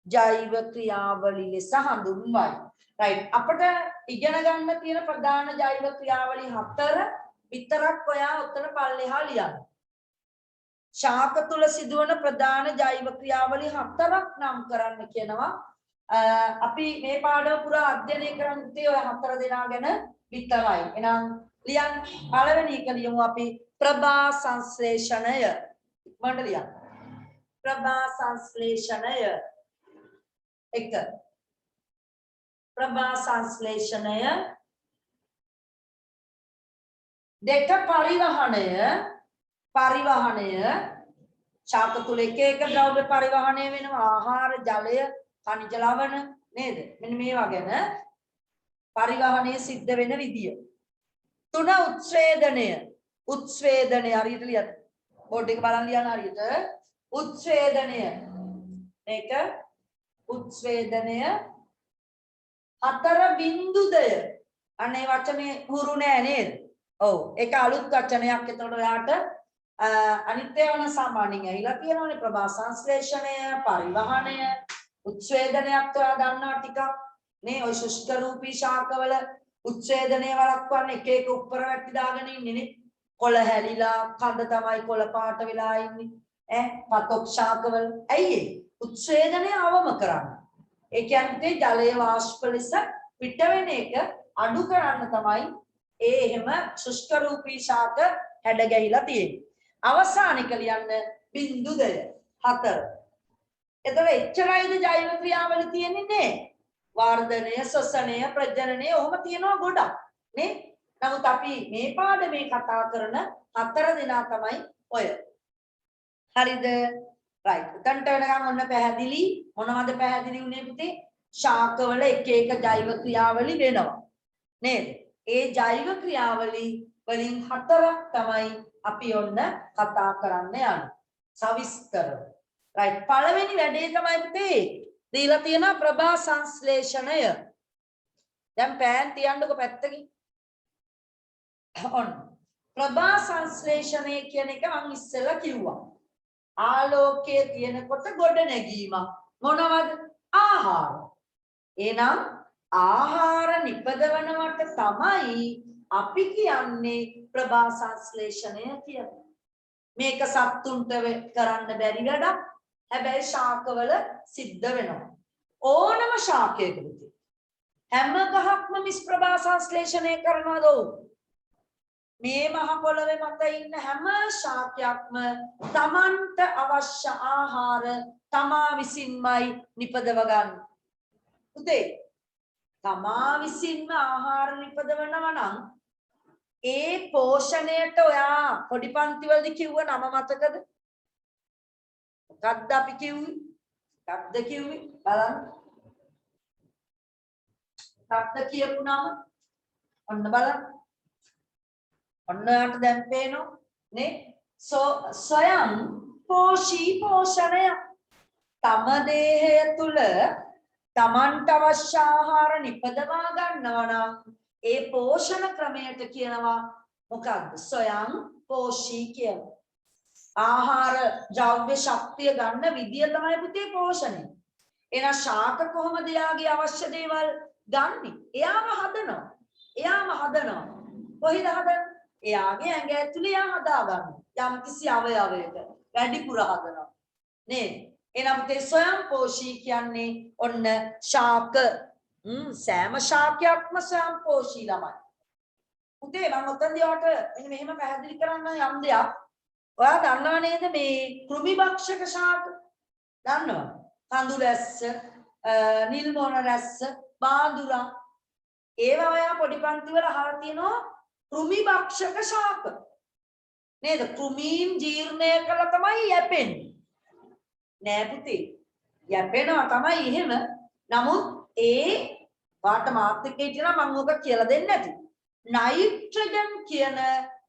ජෛව ක්‍රියාවලි ලෙස හඳුන්වයි. right අපිට ඉගෙන ගන්න තියෙන ප්‍රධාන ජෛව ක්‍රියාවලි 4 විතරක් ඔයා උතන පල්ලෙහා ලියන්න. ශාක තුල සිදුවන ප්‍රධාන ජෛව ක්‍රියාවලි 4ක් නම් කරන්න කියනවා. අපි මේ පාඩම පුරා අධ්‍යයනය කරන්නේ ඔය 4 දෙනා ගැන විතරයි. එහෙනම් ලියන්න පළවෙනි එක ලියමු අපි ප්‍රභා සංශ්ලේෂණය. ඉක්මනට ලියන්න. ප්‍රභා සංශ්ලේෂණය 1 ප්‍රභා සංශ්ලේෂණය 2 පරිවහනය ශාක තුල එක එක ද්‍රව්‍ය පරිවහනය වෙනවා. ආහාර ජලය खनिज लवण නේද? මෙන්න මේවා ගැන පරිවහනය සිද්ධ වෙන විදිය. 3 උත්ස්වේදනය හරියට ලියන්න. බෝඩ් එක බලන් ලියන්න හරියට. උත්ස්වේදනය මේක උත්ස්වේදනය 4 බින්දුදය. අනේ වචනේ හුරු නෑ නේද? ඔව් ඒක අලුත් වචනයක්. එතකොට ඔයාට අනිත් ඒවා නම් සාමාන්‍යයෙන් ඇහිලා තියෙනවානේ. ප්‍රභා සංශ්ලේෂණය, පරිවහනය, උත්ස්වේදනයත් ඔයා දන්නවා ටිකක් නේ. ඔය ශුෂ්ක රූපී ශාකවල උත්ස්වේදනය වළක්වන්න එක එක උඩර වැටි දාගෙන ඉන්නේ නේ. කොළ හැලිලා කඳ තමයි කොළ පාට වෙලා ඉන්නේ. පතොක් ශාකවල ඇයි ඒ උත්ස්වේදනය අවම කරන්න. ඒ කියන්නේ ජලයේ වාෂ්ප ලෙස පිට වෙන එක අඩු කරන්න තමයි එහෙම ශුෂ්ක රූපී ශාක හැඩ ගැහිලා තියෙන්නේ. අවසානික ලියන්න බින්දුදය 4. එතකොට එච්චරයිද ජෛව ක්‍රියාවල තියෙන්නේ නේ. වර්ධනය, ශ්වසනය, ප්‍රජනනය ඔහොම තියෙනවා ගොඩක් නේ. නමුත් අපි මේ පාඩමේ කතා කරන 4 දෙනා තමයි ඔය. හරිද? right. උතන්ට වෙනකන් ඔන්න පැහැදිලි. මොනවද පැහැදිලි වුනේ පුතේ? ශාකවල එක එක ජෛව ක්‍රියාවලි වෙනවා නේද? ඒ ජෛව ක්‍රියාවලි වලින් 4ක් තමයි අපි ඔන්න කතා කරන්න යන්නේ. සවිස්තරව. right පළවෙනි වැඩේ තමයි පුතේ දීලා තියෙන ප්‍රභා සංශ්ලේෂණය. දැන් පෑන් තියන්නකො පැත්තකින්. ඔන්න ප්‍රභා සංශ්ලේෂණය කියන එක මම ඉස්සෙල්ලා කිව්වා. ආලෝකයේ තියෙනකොට ගොඩ නැගීම මොනවද? ආහාර. එහෙනම් ආහාර නිපදවනවට තමයි අපි කියන්නේ ප්‍රභා සංශ්ලේෂණය කියලා. මේක සත්තුන්ට කරන්න බැරි වැඩක්. හැබැයි ශාකවල සිද්ධ වෙනවා. ඕනම ශාකයකදී හැම ගහක්ම මිස් ප්‍රභා සංශ්ලේෂණය කරනවද? මේ මහ පොළවේ මත ඉන්න හැම ශාකයක්ම තමන්ට අවශ්‍ය ආහාර තමා විසින්මයි නිපදව ගන්න. උදේ තමා විසින්ම ආහාර නිපදවනවා නම් ඒ පෝෂණයට ඔයා පොඩි පන්ති වලදී කිව්ව නම මතකද? මොකක්ද අපි කිව්වේ? මොකක්ද කිව්වේ? බලන්න. මොකක්ද කියපු නම? ඔන්න බලන්න. ඔන්න යාට දැන් පේනවා නේ? ස්වයං පෝෂී පෝෂණය. තම දේහය තුල තමන්ට අවශ්‍ය ආහාර නිපදවා ගන්නවා නම් ඒ පෝෂණ ක්‍රමයට කියනවා මොකක්ද? ස්වයං පෝෂී කියලා. ආහාර ද්‍රව්‍ය ශක්තිය ගන්න විදිය තමයි පුතේ පෝෂණය. එහෙනම් ශාක කොහොමද යාගේ අවශ්‍ය දේවල් ගන්නෙ? එයාම හදනවා. කොහෙද හදන්නේ? එයාගේ ඇඟ ඇතුලේ යා හදා ගන්න. යම් කිසි අවයවයක වැඩිපුර හදනවා. නේද? එහෙනම් පුතේ ස්වයං පෝෂී කියන්නේ ඔන්න ශාක. සෑම ශාකයක්ම ස්වයං පෝෂී ළමයි. පුතේ මම ඔතනදී ඔයාලට මෙන්න මෙහෙම පැහැදිලි කරන්න යම් දෙයක්. ඔයා දන්නව නේද මේ කෘමි භක්ෂක ශාක? දන්නවද? කඳු රැස්ස, නිල් මොන රැස්ස, බාඳුරා. ඒවා ඔයා පොඩි පන්ති වල අහලා තියෙනවා කෘමි භක්ෂක ශාක. නේද? කෘමීන් ජීර්ණය කළා තමයි යැපෙන්නේ. නෑ පුතේ. යැපෙනවා තමයි එහෙම. නමුත් ඒ වාට මාත්‍රිකේ කියන මම ඔක කියලා දෙන්නේ නැති. නයිට්‍රජන් කියන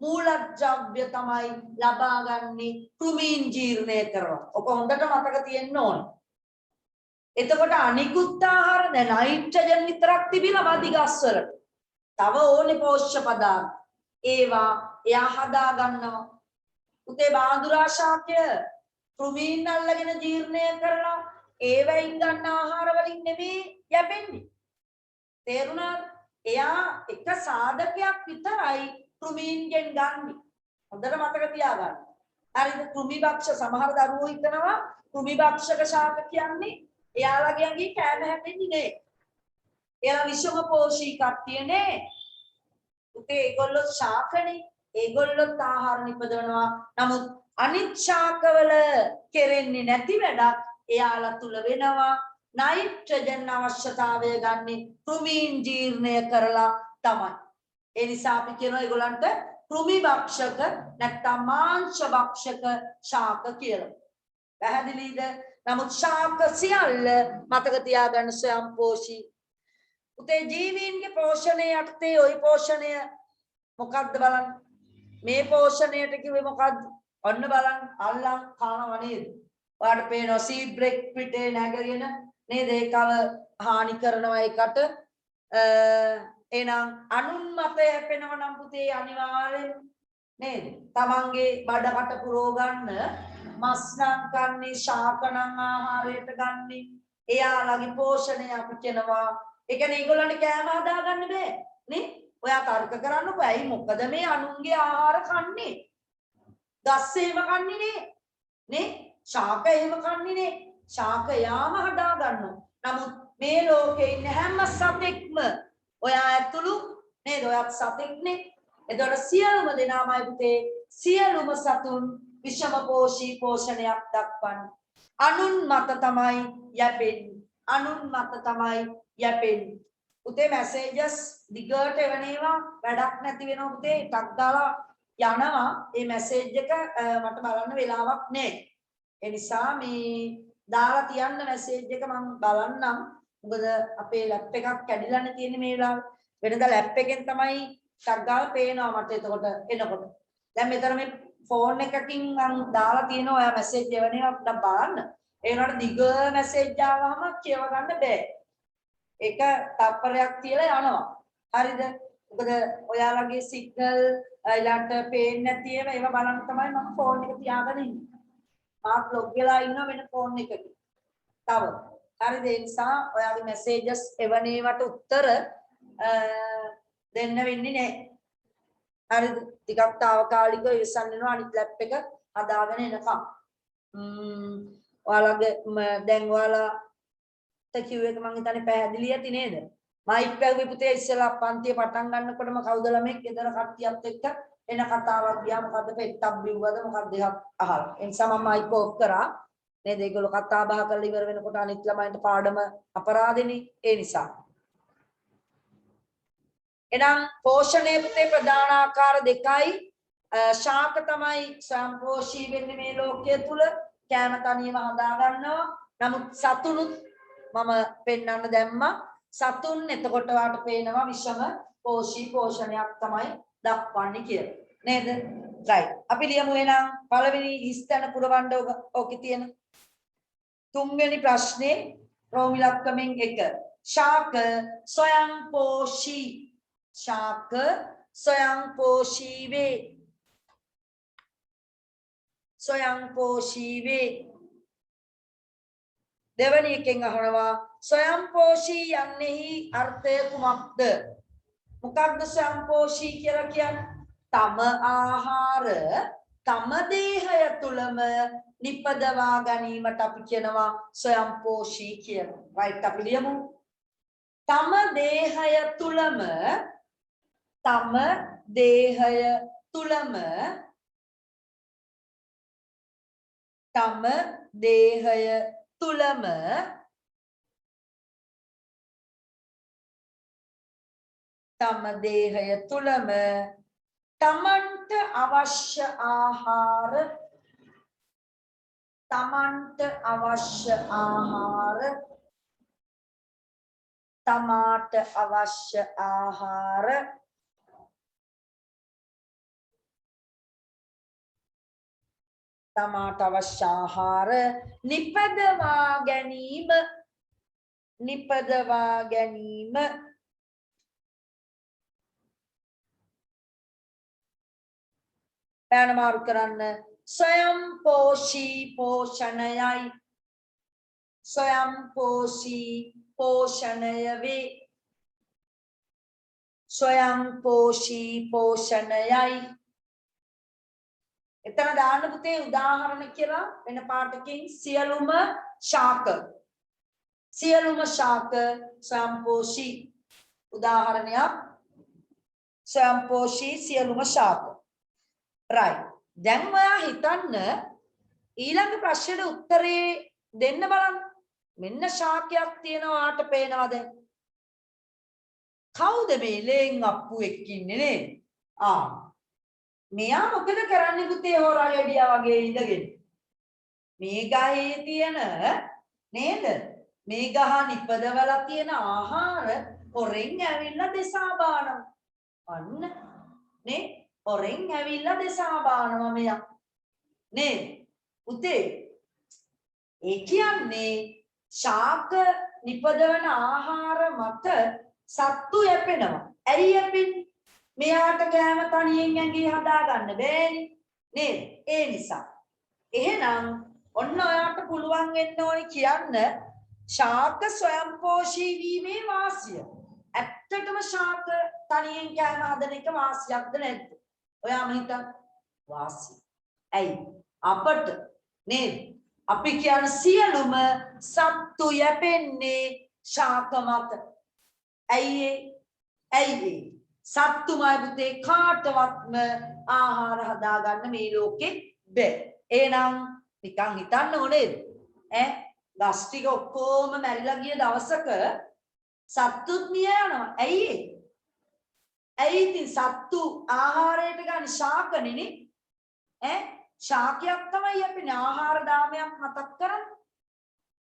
මූලද්‍රව්‍ය තමයි ලබා ගන්නේ කෘමීන් ජීර්ණය කරනවා. ඔක හොඳට මතක තියෙන්න ඕන. එතකොට අනිකුත් ආහාර දැන් නයිට්‍රජන් විතරක් තිබිලා මදි ගස්වලට. තව ඕනේ පෝෂ්‍ය පදාර්ථ. ඒවා එයා හදා ගන්නවා. උතේ බාඳුරා ශාකය කෘමීන් අල්ලගෙන ජීර්ණය කරලා ඒවෙන් ගන්න ආහාර වලින් නෙමෙයි යැපෙන්නේ. තේරුණාද? එයා එක සාධකයක් විතරයි කෘමීන්ගෙන් ගන්නෙ. හොඳට මතක තියාගන්න. හරිද? කෘමිභක්ෂ සමහර දරුවෝ හිතනවා කෘමිභක්ෂක ශාක කියන්නේ එයාලගේ අඟේ කෑම හැදෙන්නේ නේ. එයාලා විෂම පෝෂී කට්ටිය නේ. උතේ ඒගොල්ලෝ ශාකනේ. ඒගොල්ලොත් ආහාර නිපදවනවා. නමුත් අනිත් ශාකවල කෙරෙන්නේ නැති වැඩක් එයාලා තුල වෙනවා. නයිට්‍රජන් අවශ්‍යතාවය ගන්නේ කෘමීන් ජීර්ණය කරලා තමයි. ඒ නිසා අපි කියනවා ඒගොල්ලන්ට කෘමි භක්ෂක නැත්නම් මාංශ භක්ෂක ශාක කියලා. පැහැදිලිද? නමුත් ශාක සියල්ල මතක තියාගන්න ස්වයංපෝෂී. උතේ ජීවීන්ගේ පෝෂණය යටතේ ওই පෝෂණය මොකක්ද බලන්න. මේ පෝෂණයට කිව්වේ මොකක්ද? ඔන්න බලන්න අල්ලන් කනවා නේද? ඔයාලට පේනවා සීඩ් බ්‍රෙක් පිටේ නැගගෙන නේද? ඒකව හානි කරනවා ඒකට. එහෙනම් අනුන් මත යැපෙනව නම් පුතේ අනිවාර්යෙන් නේද? තමන්ගේ බඩකට පුරව ගන්න මස් නම් කන්නේ ශාක නම් ආහාරයට ගන්නේ. එයාලගේ පෝෂණය අපි කියනවා. ඒ කියන්නේ ඒගොල්ලන්ට කෑම හදා ගන්න බෑ නේ? ඔයා තර්ක කරන්නකෝ ඇයි මොකද මේ අනුන්ගේ ආහාර කන්නේ? ගස් එහෙම කන්නේ නේ? ශාක එහෙම කන්නේ නේ? ශාක යාම හදා ගන්නවා. නමුත් මේ ලෝකේ ඉන්න හැම සතෙක්ම ඔයා ඇතුළු නේද? ඔයත් සතෙක්නේ. එතකොට සියලුම දෙනාමයි පුතේ සියලුම සතුන් විෂම පෝෂී පෝෂණයක් දක්වන්නේ. අනුන් මත තමයි යැපෙන්නේ. අනුන් මත තමයි යැපෙන්නේ. උතේ මැසේජස් දිගට එවනේවා වැඩක් නැති වෙනවා පුතේ ටක් දාලා යනවා. මේ මැසේජ් එක මට බලන්න වෙලාවක් නැහැ. ඒ නිසා මේ දාලා තියන්න මැසේජ් එක මම බලන්නම්. මොකද අපේ ලැප් එකක් කැඩිලානේ තියෙන්නේ මේ වෙලාවේ. වෙනදා ලැප් එකෙන් තමයි ටක් ගාලා පේනවා මට එතකොට එනකොට. දැන් මෙතන මේ ෆෝන් එකකින් මම දාලා තියෙනවා ඔයා මැසේජ් එවනේවා පොඩ්ඩක් බලන්න. ඒ වුණාට දිග මැසේජ් ආවම කියව ගන්න බෑ. ඒක තප්පරයක් තියලා යනවා. හරිද? මොකද ඔයාලගේ සිග්නල් ඊළඟට පේන්නේ නැති ඒවා බලන්න තමයි මම ෆෝන් එක තියාගෙන ඉන්නේ. මාත් ලොග් වෙලා ඉන්නවා වෙන ෆෝන් එකකින්. තව. හරිද? ඒ නිසා ඔයාගේ මැසේජස් එවනේවට උත්තර දෙන්න වෙන්නේ නැහැ. හරිද? ටිකක් తాවකාලිකව ඉවසන්න වෙනවා අනිත් ලැප් එක හදාගෙන එනකම්. ඔයාලගේ දැන් ඔයාලා කිව් එක මං හිතන්නේ පැහැදිලි ඇති නේද? මයික් පැවුවේ පුතේ ඉස්සෙල්ලා පන්තිය පටන් ගන්නකොටම කවුද ළමෙක් ගෙදර කට්ටියත් එක්ක එන කතාවක් ගියා මොකද්ද පෙත්තක් බිව්වද මොකක්ද එකක් අහලා. ඒ නිසා මම මයික් ඕෆ් කරා. නේද? ඒගොල්ලෝ කතා බහ කරලා ඉවර වෙනකොට අනිත් ළමයින්ට පාඩම අපරාධෙනේ. ඒ නිසා. එහෙනම් පෝෂණයේ පුතේ ප්‍රධාන ආකාර දෙකයි. ශාක තමයි සම්පෝෂී වෙන්නේ මේ ලෝකයේ තුල. කෑම තනියම හදා ගන්නවා. නමුත් සතුනුත් මම පෙන්වන්න දැම්මා. සතුන් එතකොට වාට පේනවා විෂම පෝෂී පෝෂණයක් තමයි දක්වන්නේ කියලා. නේද? right. අපි ලියමු එහෙනම් පළවෙනි හිස්තැන පුරවන්න ඕකේ තියෙන තුන්වෙනි ප්‍රශ්නේ රෝමි ලක්කමෙන් 1. ශාක ස්වයංපෝෂී. ශාක ස්වයංපෝෂී වේ. ස්වයංපෝෂී වේ. දෙවැනි එකෙන් අහනවා ස්වයංපෝෂී යන්නේහි අර්ථය කුමක්ද? මොකක්ද ස්වයංපෝෂී කියලා කියන්නේ? තම ආහාර තම දේහය තුලම නිපදවා ගැනීමට අපි කියනවා ස්වයංපෝෂී කියලා. right අපි ලියමු. තම දේහය තුලම තම දේහය තුලම තම දේහය තුලම තම දේහය තුලම තමන්ට අවශ්‍ය ආහාර තමන්ට අවශ්‍ය ආහාර තමාට අවශ්‍ය ආහාර තමාට අවශ්‍ය ආහාර නිපදවා ගැනීම නිපදවා ගැනීම පැන මාරු කරන්න ස්වයංපෝෂී පෝෂණයයි ස්වයංපෝෂී පෝෂණය වේ ස්වයංපෝෂී පෝෂණයයි එතන දාන්න පුතේ උදාහරණ කියලා වෙන පාඩකින් සියලුම ශාක ස්වයංපෝෂී උදාහරණයක් ස්වයංපෝෂී සියලුම ශාක right දැන් ඔයා හිතන්න ඊළඟ ප්‍රශ්නෙට උත්තරේ දෙන්න බලන්න මෙන්න ශාකයක් තියෙනවා ආට පේනවද කවුද මේ ලේන් අප්පු එක්ක ඉන්නේ නේද මෙයා මොකද කරන්නේ පුතේ හොරාගෙඩියා වගේ ඉඳගෙන මේ ගහේ තියෙන නේද මේ ගහ නිපදවලා තියෙන ආහාර හොරෙන් ඇවිල්ලා දෙසා බානවා අන්න නේ හොරෙන් ඇවිල්ලා දෙසා බානවා මෙයා නේද පුතේ ඒ කියන්නේ ශාක නිපදවන ආහාර මත සත්තු යැපෙනවා ඇයි යැපෙන්නේ මෙයාට ගෑම තනියෙන් ඇඟේ හදාගන්න බෑනේ නේද ඒ නිසා එහෙනම් ඔන්න ඔයාට පුළුවන් වෙන්න ඕනේ කියන්න ශාක ස්වයංපෝෂී වීමේ වාසිය ඇත්තටම ශාක තනියෙන් කෑම හදන එක වාසියක්ද නැද්ද ඔයාම හිතන්න වාසිය ඇයි අපට නේද අපි කියන සියලුම සත්තු යැපෙන්නේ ශාක මත ඇයි සත්තුමයි පුතේ කාටවත්ම ආහාර හදාගන්න මේ ලෝකෙ බෑ එහෙනම් නිකන් හිතන්න ඕනේද ගස් ටික ඔක්කොම මැරිලා ගිය දවසක සත්තුත් මිය යනවා ඇයි ඉතින් සත්තු ආහාරයට ගන්න ශාකනේ ශාකයක් තමයි යැපෙන්නේ ආහාර දාමයක් මතක් කරන්න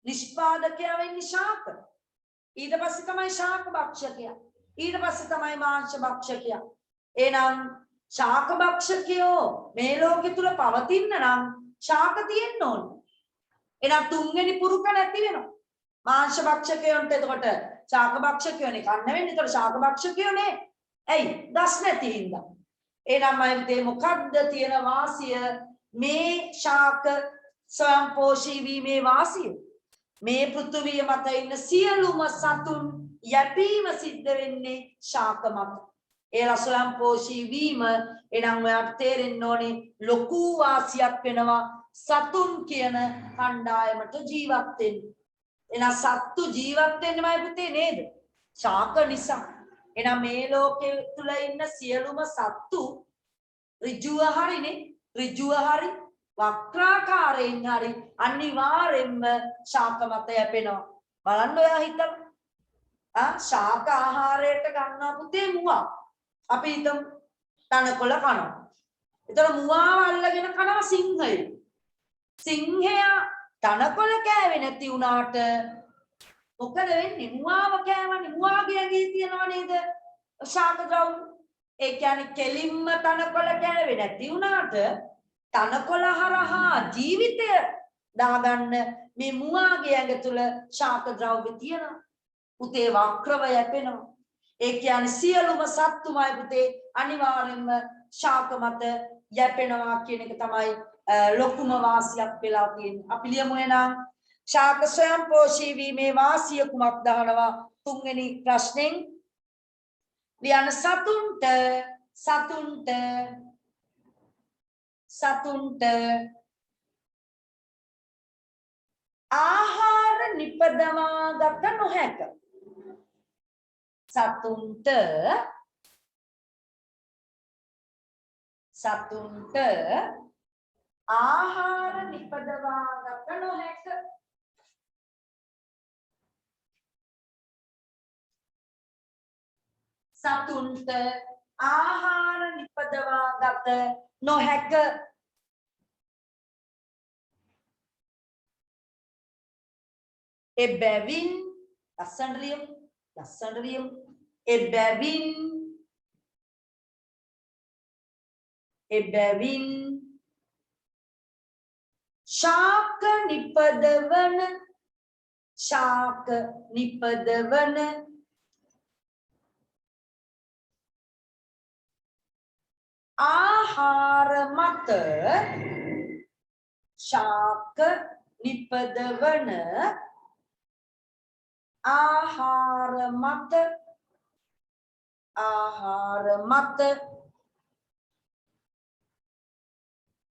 නිෂ්පාදකයා වෙන්නේ ශාක ඊට පස්සේ තමයි ශාක භක්ෂකයා ඊට පස්සේ තමයි මාංශ භක්ෂකයා එහෙනම් ශාක භක්ෂකයෝ මේ ලෝකෙ තුල පවතින්න නම් ශාක තියෙන්න ඕනේ එහෙනම් තුන්වෙනි පුරුක නැති වෙනවා මාංශ භක්ෂකයන්ට එතකොට ශාක භක්ෂකයෝනේ කන්න වෙන්නේ එතකොට ශාක භක්ෂකයෝනේ ඇයි දස් නැති හින්දා එහෙනම් මයින්තේ මොකද්ද තියෙන වාසිය මේ ශාක ස්වයංපෝෂී වීමේ වාසිය මේ පෘථුවිය මත ඉන්න සියලුම සතුන් යැපීම සිද්ධ වෙන්නේ ශාක මත ඒලා ස්වයංපෝෂී වීම එනම් ඔයාට තේරෙන්න ඕනේ ලොකු වාසියක් වෙනවා සතුන් කියන කණ්ඩායමට ජීවත් වෙන්න එහෙනම් සත්තු ජීවත් වෙන්නමයි පුතේ නේද ශාක නිසා එහෙනම් මේ ලෝකෙ තුල ඉන්න සියලුම සත්තු ඍජුව හරි වක්‍රාකාරයෙන් හරි අනිවාර්යෙන්ම ශාක මත යැපෙනවා බලන්න ඔයා හිතලා ශාක ආහාරයට ගන්නවා පුතේ මුවා අපි හිතමු තනකොළ කනවා එතන මුවාව අල්ලගෙන කනවා සිංහයා තනකොළ කෑවේ නැති වුණාට මොකද වෙන්නේ මුවාව කෑවනේ මුවාගේ ඇඟේ තියනවා නේද ශාක ද්‍රව්‍ය ඒ කියන්නේ කෙලින්ම තනකොළ කෑවේ නැති වුණාට තනකොළ හරහා ජීවිතය දාගන්න මේ මුවාගේ ඇඟ තුල ශාක ද්‍රව්‍ය තියෙනවා පුතේ වක්‍රව යැපෙනවා ඒ කියන්නේ සියලුම සත්තුමයි පුතේ අනිවාර්යෙන්ම ශාක මත යැපෙනවා කියන එක තමයි ලොකුම වාසියක් වෙලා තියෙන්නේ අපි ලියමු එනම් ශාක ස්වයංපෝෂී වීමේ වාසිය කුමක්ද අහනවා තුන්වෙනි ප්‍රශ්නෙන් ලියන්න සතුන්ට ආහාර නිපදවා ගත නොහැක සතුන්ට ආහාර නිපදවා ගත නොහැක සතුන්ට ආහාර නිපදවා ගත නොහැක එබැවින් ලස්සනට ලියමු එබැවින් ශාක නිපදවන ශාක නිපදවන ආහාර මත ශාක නිපදවන ආහාර මත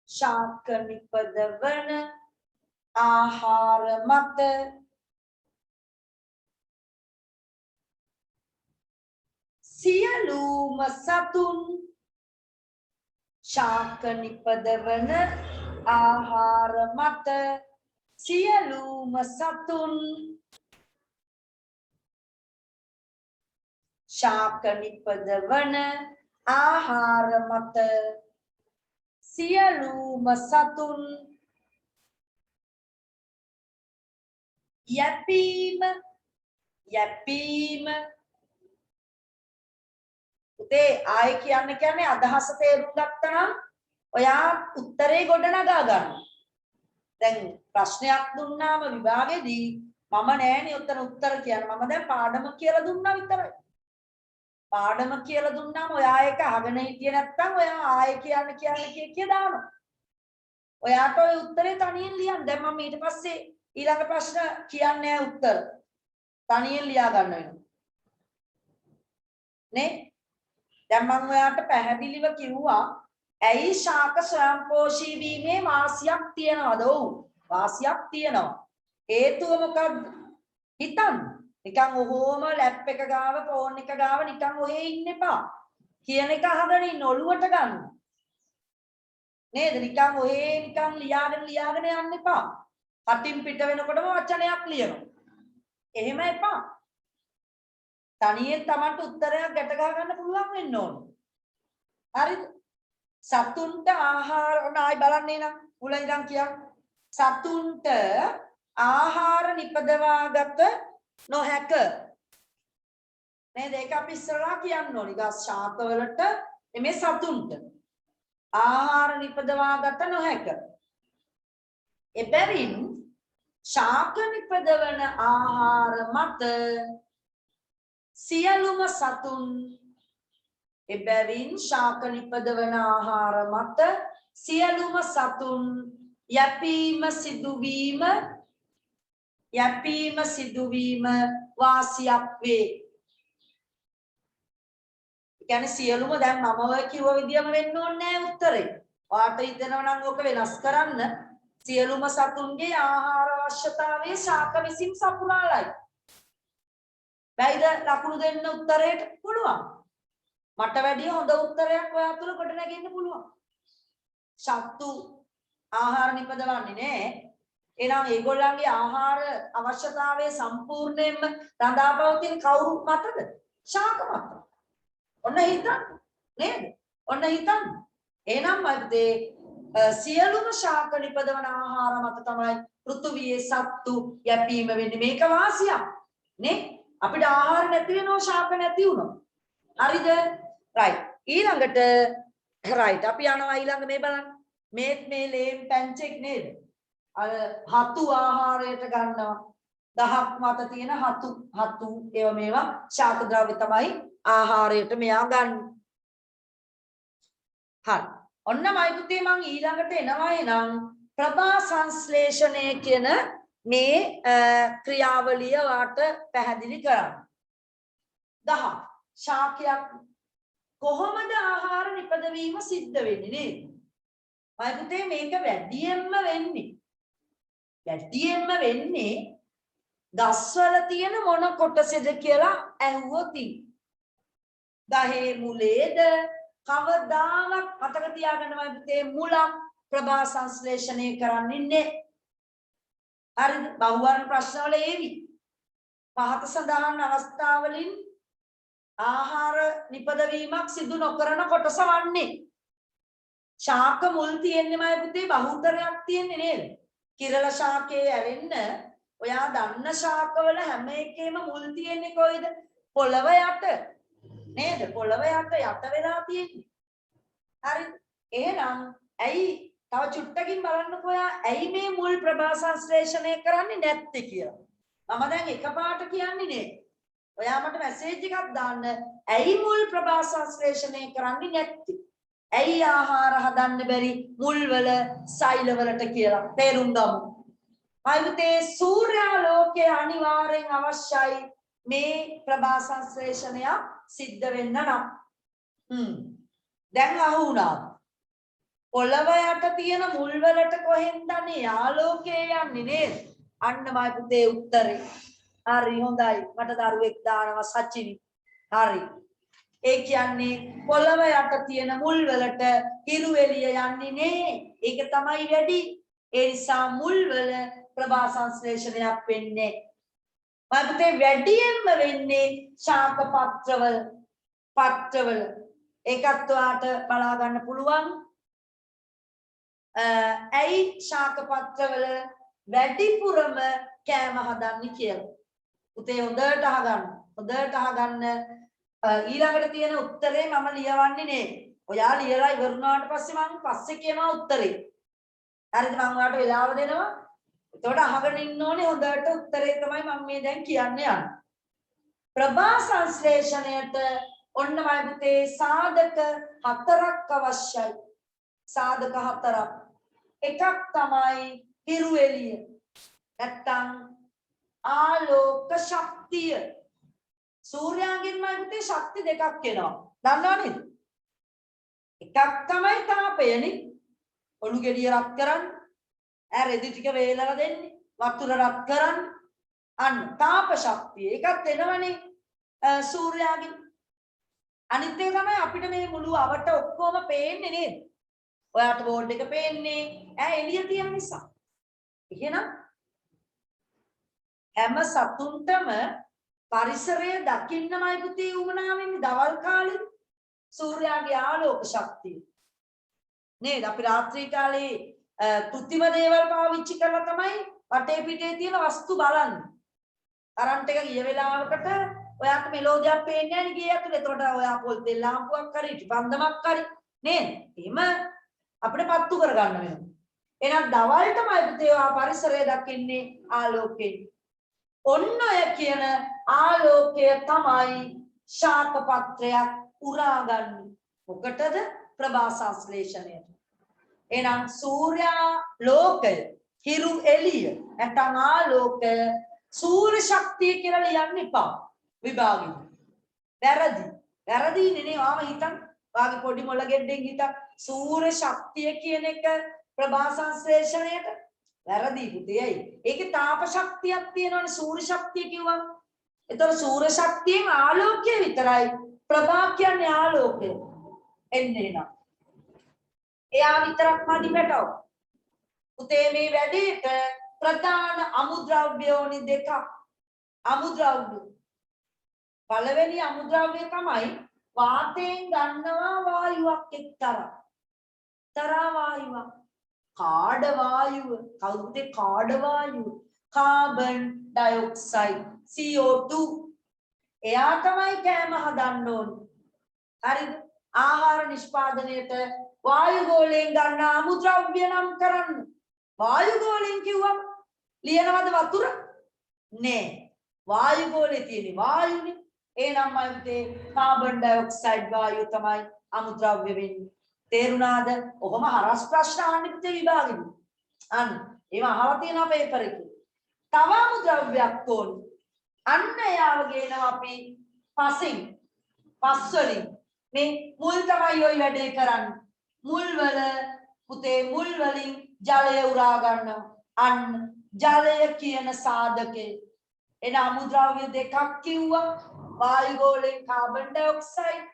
ශාක නිපදවන ආහාර මත සියලුම සතුන් ශාක නිපදවන ආහාර මත සියලුම සතුන් ශාක නිපදවන ආහාර මත සියලුම සතුන් යැපීම උදේ ආයෙ කියන්නේ අදහස තේරුම් ගත්තා නම් ඔයා උත්තරේ ගොඩනගා ගන්න. දැන් ප්‍රශ්නයක් දුන්නාම විභාගෙදී මම නෑනේ උත්තර කියන්න. මම දැන් පාඩම කියලා දුන්නා විතරයි. පාඩම කියලා දුන්නාම ඔයා ඒක අහගෙන හිටියේ නැත්නම් ඔයා ආයෙ කියන්න දානවා. ඔයාට ඔය උත්තරේ තනියෙන් ලියන්න. දැන් මම ඊට පස්සේ ඊළඟ ප්‍රශ්න කියන්නේ උත්තර. තනියෙන් ලියා ගන්න වෙනවා. නේ? දැන් මම ඔයාට පැහැදිලිව කිව්වා ඇයි ශාක ස්වයංපෝෂී වීමේ වාසියක් තියනවද? ඔව් වාසියක් තියෙනවා. හේතුව මොකද්ද? හිතන්න. නිකන් ඔහොම ලැප් එක ගාව ෆෝන් එක ගාව නිකන් ඔහේ ඉන්න එපා. කියන එක අහගෙන ඉන්න ඔළුවට ගන්න. නේද? නිකන් ඔහේ නිකන් ලියාගෙන යන්න එපා. කටින් පිට වෙනකොටම වචනයක් ලියනවා. එහෙම එපා. තනියෙන් Tamanට උත්තරයක් ගැට ගහ ගන්න පුළුවන් වෙන්න ඕන. හරිද? සතුන්ට ආහාර ඔන්නයි බලන්නේ නම් මුල ඉඳන් කියන්න. සතුන්ට ආහාර නිපදවාගත නොහැක. නේද? ඒක අපි ඉස්සරහා කියන්න ඕනි. ගස් ශාක වලට මේ සතුන්ට ආහාර නිපදවාගත නොහැක. එබැවින් ශාක නිපදවන ආහාර මත සියලුම සතුන් එබැවින් ශාක නිපදවන ආහාර මත සියලුම සතුන් යැපීම සිදුවීම වාසියක් වේ. කියන්නේ සියලුම දැන් මම ඔය කිව්ව විදියම වෙන්න ඕනේ නැහැ උත්තරේ. ඔයාට හිතෙනවා නම් ඕක වෙනස් කරන්න. සියලුම සතුන්ගේ ආහාර අවශ්‍යතාවය ශාක විසින් සපුරාලයි. බැයිද ලකුණු දෙන්න උත්තරේට? පුළුවන්. මට වැඩිය හොඳ උත්තරයක් ඔයා තුල කොට නැගෙන්න පුළුවන්. සත්තු ආහාර නිපදවන්නේ නැහැ. එහෙනම් ඒගොල්ලන්ගේ ආහාර අවශ්‍යතාවය සම්පූර්ණයෙන්ම රඳාපවතින කවුරු මතද? ශාක මත. ඔන්න හිතන්න. නේද? ඔන්න හිතන්න. එහෙනම් මයිදේ සියලුම ශාක නිපදවන ආහාර මත තමයි පෘථුවියේ සත්තු යැපීම වෙන්නේ. මේක වාසියක්. නේ? අපිට ආහාර නැති වෙනවා ශාක නැති වුණොත්. හරිද? right. ඊළඟට right. අපි යනවා ඊළඟ මේ බලන්න. මේ ලේම් පැංචෙක් නේද? හතු ආහාරයට ගන්නවා. දහක් මත තියෙන හතු මේවා ශාක ද්‍රව්‍ය තමයි ආහාරයට මෙයා ගන්න. හරි. ඔන්නමයි පුතේ මම ඊළඟට එනවා එනම් ප්‍රභා සංශ්ලේෂණය කියන මේ ක්‍රියාවලිය වාට පැහැදිලි කරන්න. 10 ශාකයක් කොහොමද ආහාර නිපදවීම සිද්ධ වෙන්නේ නේද? මයි පුතේ මේක වැඩියෙන්ම වෙන්නේ ගස්වල තියෙන මොන කොටසද කියලා ඇහුවොත් ගහේ මුලේද කවදාවත් මතක තියාගන්න මයි පුතේ මුලක් ප්‍රභා සංශ්ලේෂණය කරන්නේ හරිද? බහුවර්ණ ප්‍රශ්නවල ඒවි. පහත සඳහන් අවස්ථාවලින් ආහාර නිපදවීමක් සිදු නොකරන කොටස වන්නේ. ශාක මුල් තියෙන්නේ මයි පුතේ බහුතරයක් තියෙන්නේ නේද? කිරල ශාකයේ ඇරෙන්න ඔයා දන්න ශාකවල හැම එකේම මුල් තියෙන්නේ කොයිද? පොළව යට. නේද? පොළව යට වෙලා තියෙන්නේ. හරිද? එහෙනම් ඇයි තව චුට්ටකින් බලන්නකෝ ඔයා ඇයි මේ මුල් ප්‍රභා සංශ්ලේෂණය කරන්නේ නැත්තේ කියලා. මම දැන් එකපාරට කියන්නේ නේ. ඔයා මට මැසේජ් එකක් දාන්න. ඇයි මුල් ප්‍රභා සංශ්ලේෂණය කරන්නේ නැත්තේ? ඇයි ආහාර හදන්න බැරි මුල්වල සෛලවලට කියලා තේරුම් ගමු. අයිතේ සූර්යාලෝකයේ අනිවාර්යෙන් අවශ්‍යයි මේ ප්‍රභා සංශ්ලේෂණය සිද්ධ වෙන්න නම්. දැන් අහුණා. පොළව යට තියෙන මුල් වලට කොහෙන්දනේ ආලෝකය යන්නේ නේද? අන්නමයි පුතේ උත්තරේ. හරි හොඳයි. මට දරුවෙක් දානවා සචිනි. හරි. ඒ කියන්නේ පොළව යට තියෙන මුල් වලට හිරු එළිය යන්නේ නේ. ඒක තමයි වැඩි. ඒ නිසා මුල් වල ප්‍රභා සංශ්ලේෂණයක් වෙන්නේ. මතේ වැඩියෙන්ම වෙන්නේ ශාක පත්‍රවල. ඒකත් ඔයාට බලා ගන්න පුළුවන්. ඇයි ශාක පත්‍රවල වැඩිපුරම කෑම හදන්නේ කියලා. පුතේ හොඳට අහගන්න. හොඳට අහගන්න. ඊළඟට තියෙන උත්තරේ මම ලියවන්නේ නේ. ඔයා ලියලා ඉවරුනාට පස්සේ මම පස්සේ කියනවා උත්තරේ. හරිද? මම ඔයාලට වෙලාව දෙනවා. එතකොට අහගෙන ඉන්න ඕනේ හොඳට උත්තරේ තමයි මම මේ දැන් කියන්න යන්නේ. ප්‍රභා සංශ්ලේෂණයට ඔන්නමයි පුතේ සාධක 4ක් අවශ්‍යයි. සාධක 4ක්. එකක් තමයි හිරු එළිය. නැත්තම් ආලෝක ශක්තිය. සූර්යාගෙන්මයි පුතේ ශක්ති දෙකක් එනවා. දන්නව නේද? එකක් තමයි තාපයනේ. ඔලු ගෙඩිය රත් කරන්න. රෙදි ටික වේලලා දෙන්නේ. වතුර රත් කරන්න. අන්න තාප ශක්තිය. ඒකත් එනවනේ සූර්යාගෙන්. අනිත් එක තමයි අපිට මේ මුළු අවට ඔක්කොම පේන්නේ නේද? ඔයාට බෝඩ් එක පේන්නේ එළිය තියෙන නිසා. එහෙනම් හැම සතුන්ටම පරිසරය දකින්නමයි පුතේ උමනා වෙන්නේ දවල් කාලේ සූර්යාගේ ආලෝක ශක්තිය. නේද? අපි රාත්‍රී කාලේ කෘත්‍රිම දේවල් පාවිච්චි කරලා තමයි වටේ පිටේ තියෙන වස්තු බලන්නේ. කරන්ට් එක ගිය වෙලාවකට ඔයාට මෙලෝදියක් පේන්නේ නැහැ නේ ගියේ ඇතුලේ. එතකොට ඔයා පොල් තෙල් ලාම්පුවක් හරි ටිපන්දමක් හරි නේද? එහෙම අපිට පත්තු කරගන්න වෙනවා. එහෙනම් දවල්ටමයි පුතේ ඔයා පරිසරය දකින්නේ ආලෝකයෙන්. ඔන්න ඔය කියන ආලෝකය තමයි ශාක පත්‍රයක් උරාගන්නේ. මොකටද? ප්‍රභා සංශ්ලේෂණයට. එහෙනම් සූර්යා ලෝකය, හිරු එළිය, නැත්නම් ආලෝකය සූර්ය ශක්තිය කියලා ලියන්න එපා විභාගෙ. වැරදි. වැරදිනේ නේ ආව හිතන්න. වාගේ පොඩි මොළ ගෙඩෙන් හිතන්න සූර්ය ශක්තිය කියන එක ප්‍රභා සංශ්ලේෂණයට වැරදි පුතේයි. ඒකේ තාප ශක්තියක් තියෙනවනේ සූර්ය ශක්තිය කිව්වම. ඒතර සූර්ය ශක්තියෙන් ආලෝකය විතරයි. ප්‍රභා කියන්නේ ආලෝකය. එන්නේ නේද? එයා විතරක් මදි පැටව. පුතේ මේ වැඩේට ප්‍රධාන අමුද්‍රව්‍ය ඕනි දෙකක්. අමුද්‍රව්‍ය. පළවෙනි අමුද්‍රව්‍ය තමයි වාතයෙන් ගන්නවා වායුවක් එක්තරා. තරා වායුවක්. කාඩ වායුව. කවුද කාඩ වායුව? Carbon dioxide CO2. එයා තමයි කෑම හදන්න ඕනේ. හරිද? ආහාර නිෂ්පාදනයේට වායු ගෝලයෙන් ගන්න අමුද්‍රව්‍ය නම් කරන්න. වායු ගෝලයෙන් කිව්වම ලියනවද වතුර? නෑ. වායු ගෝලේ තියෙන වායුනේ. එනම්ම හිතේ කාබන් ඩයොක්සයිඩ් වායුව තමයි අමුද්‍රව්‍ය වෙන්නේ. තේරුණාද? ඔහොම හරස් ප්‍රශ්න අහන්න පුතේ විභාගෙදි. අන්න ඒව අහලා තියෙනවා පේපර් එකේ. තව අමුද්‍රව්‍යයක් ඕනේ. අන්න යාව ගේනවා අපි පසින්. පස් වලින් මේ මුල් තමයි ඔය වැඩේ කරන්නේ. මුල් වල පුතේ මුල් වලින් ජලය උරා ගන්නවා. අන්න ජලය කියන සාධකේ එන අමුද්‍රව්‍ය දෙකක් කිව්වා. වායු ගෝලයෙන් කාබන් ඩයොක්සයිඩ්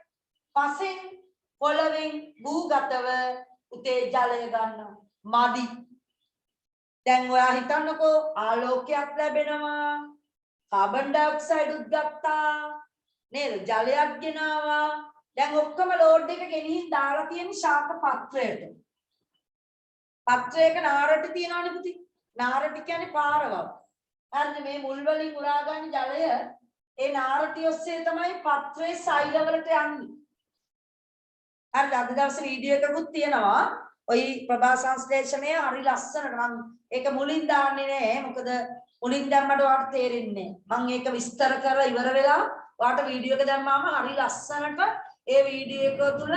පසෙන් පොළවෙන් භූගතව පුතේ ජලය ගන්නවා. මදි. දැන් ඔයා හිතන්නකෝ ආලෝකයක් ලැබෙනවා. කාබන් ඩයොක්සයිඩ් උද්ගත්තා. නේද? ජලයක් ගෙනාවා. දැන් ඔක්කොම ලෝඩ් එක ගෙනිහින් දාලා තියෙන ශාක පත්‍රයට. පත්‍රයක නාරටි තියනවනේ පුතේ. නාරටි කියන්නේ පාරවල්. හරිද? මේ මුල් වලින් උරා ගන්න ජලය ඒ නාරටි ඔස්සේ තමයි පත්‍රයේ සෛල වලට යන්නේ. හරිද? අද දවසේ වීඩියෝ එකකුත් තියෙනවා. ඔයි ප්‍රභා සංශ්ලේෂණය හරි ලස්සනට මම ඒක මුලින් දාන්නේ නෑ මොකද මුලින් දැම්මට ඔයාලට තේරෙන්නේ නෑ මම ඒක විස්තර කරලා ඉවර වෙලා ඔයාලට වීඩියෝ එක දැම්මාම හරි ලස්සනට ඒ වීඩියෝ එක තුල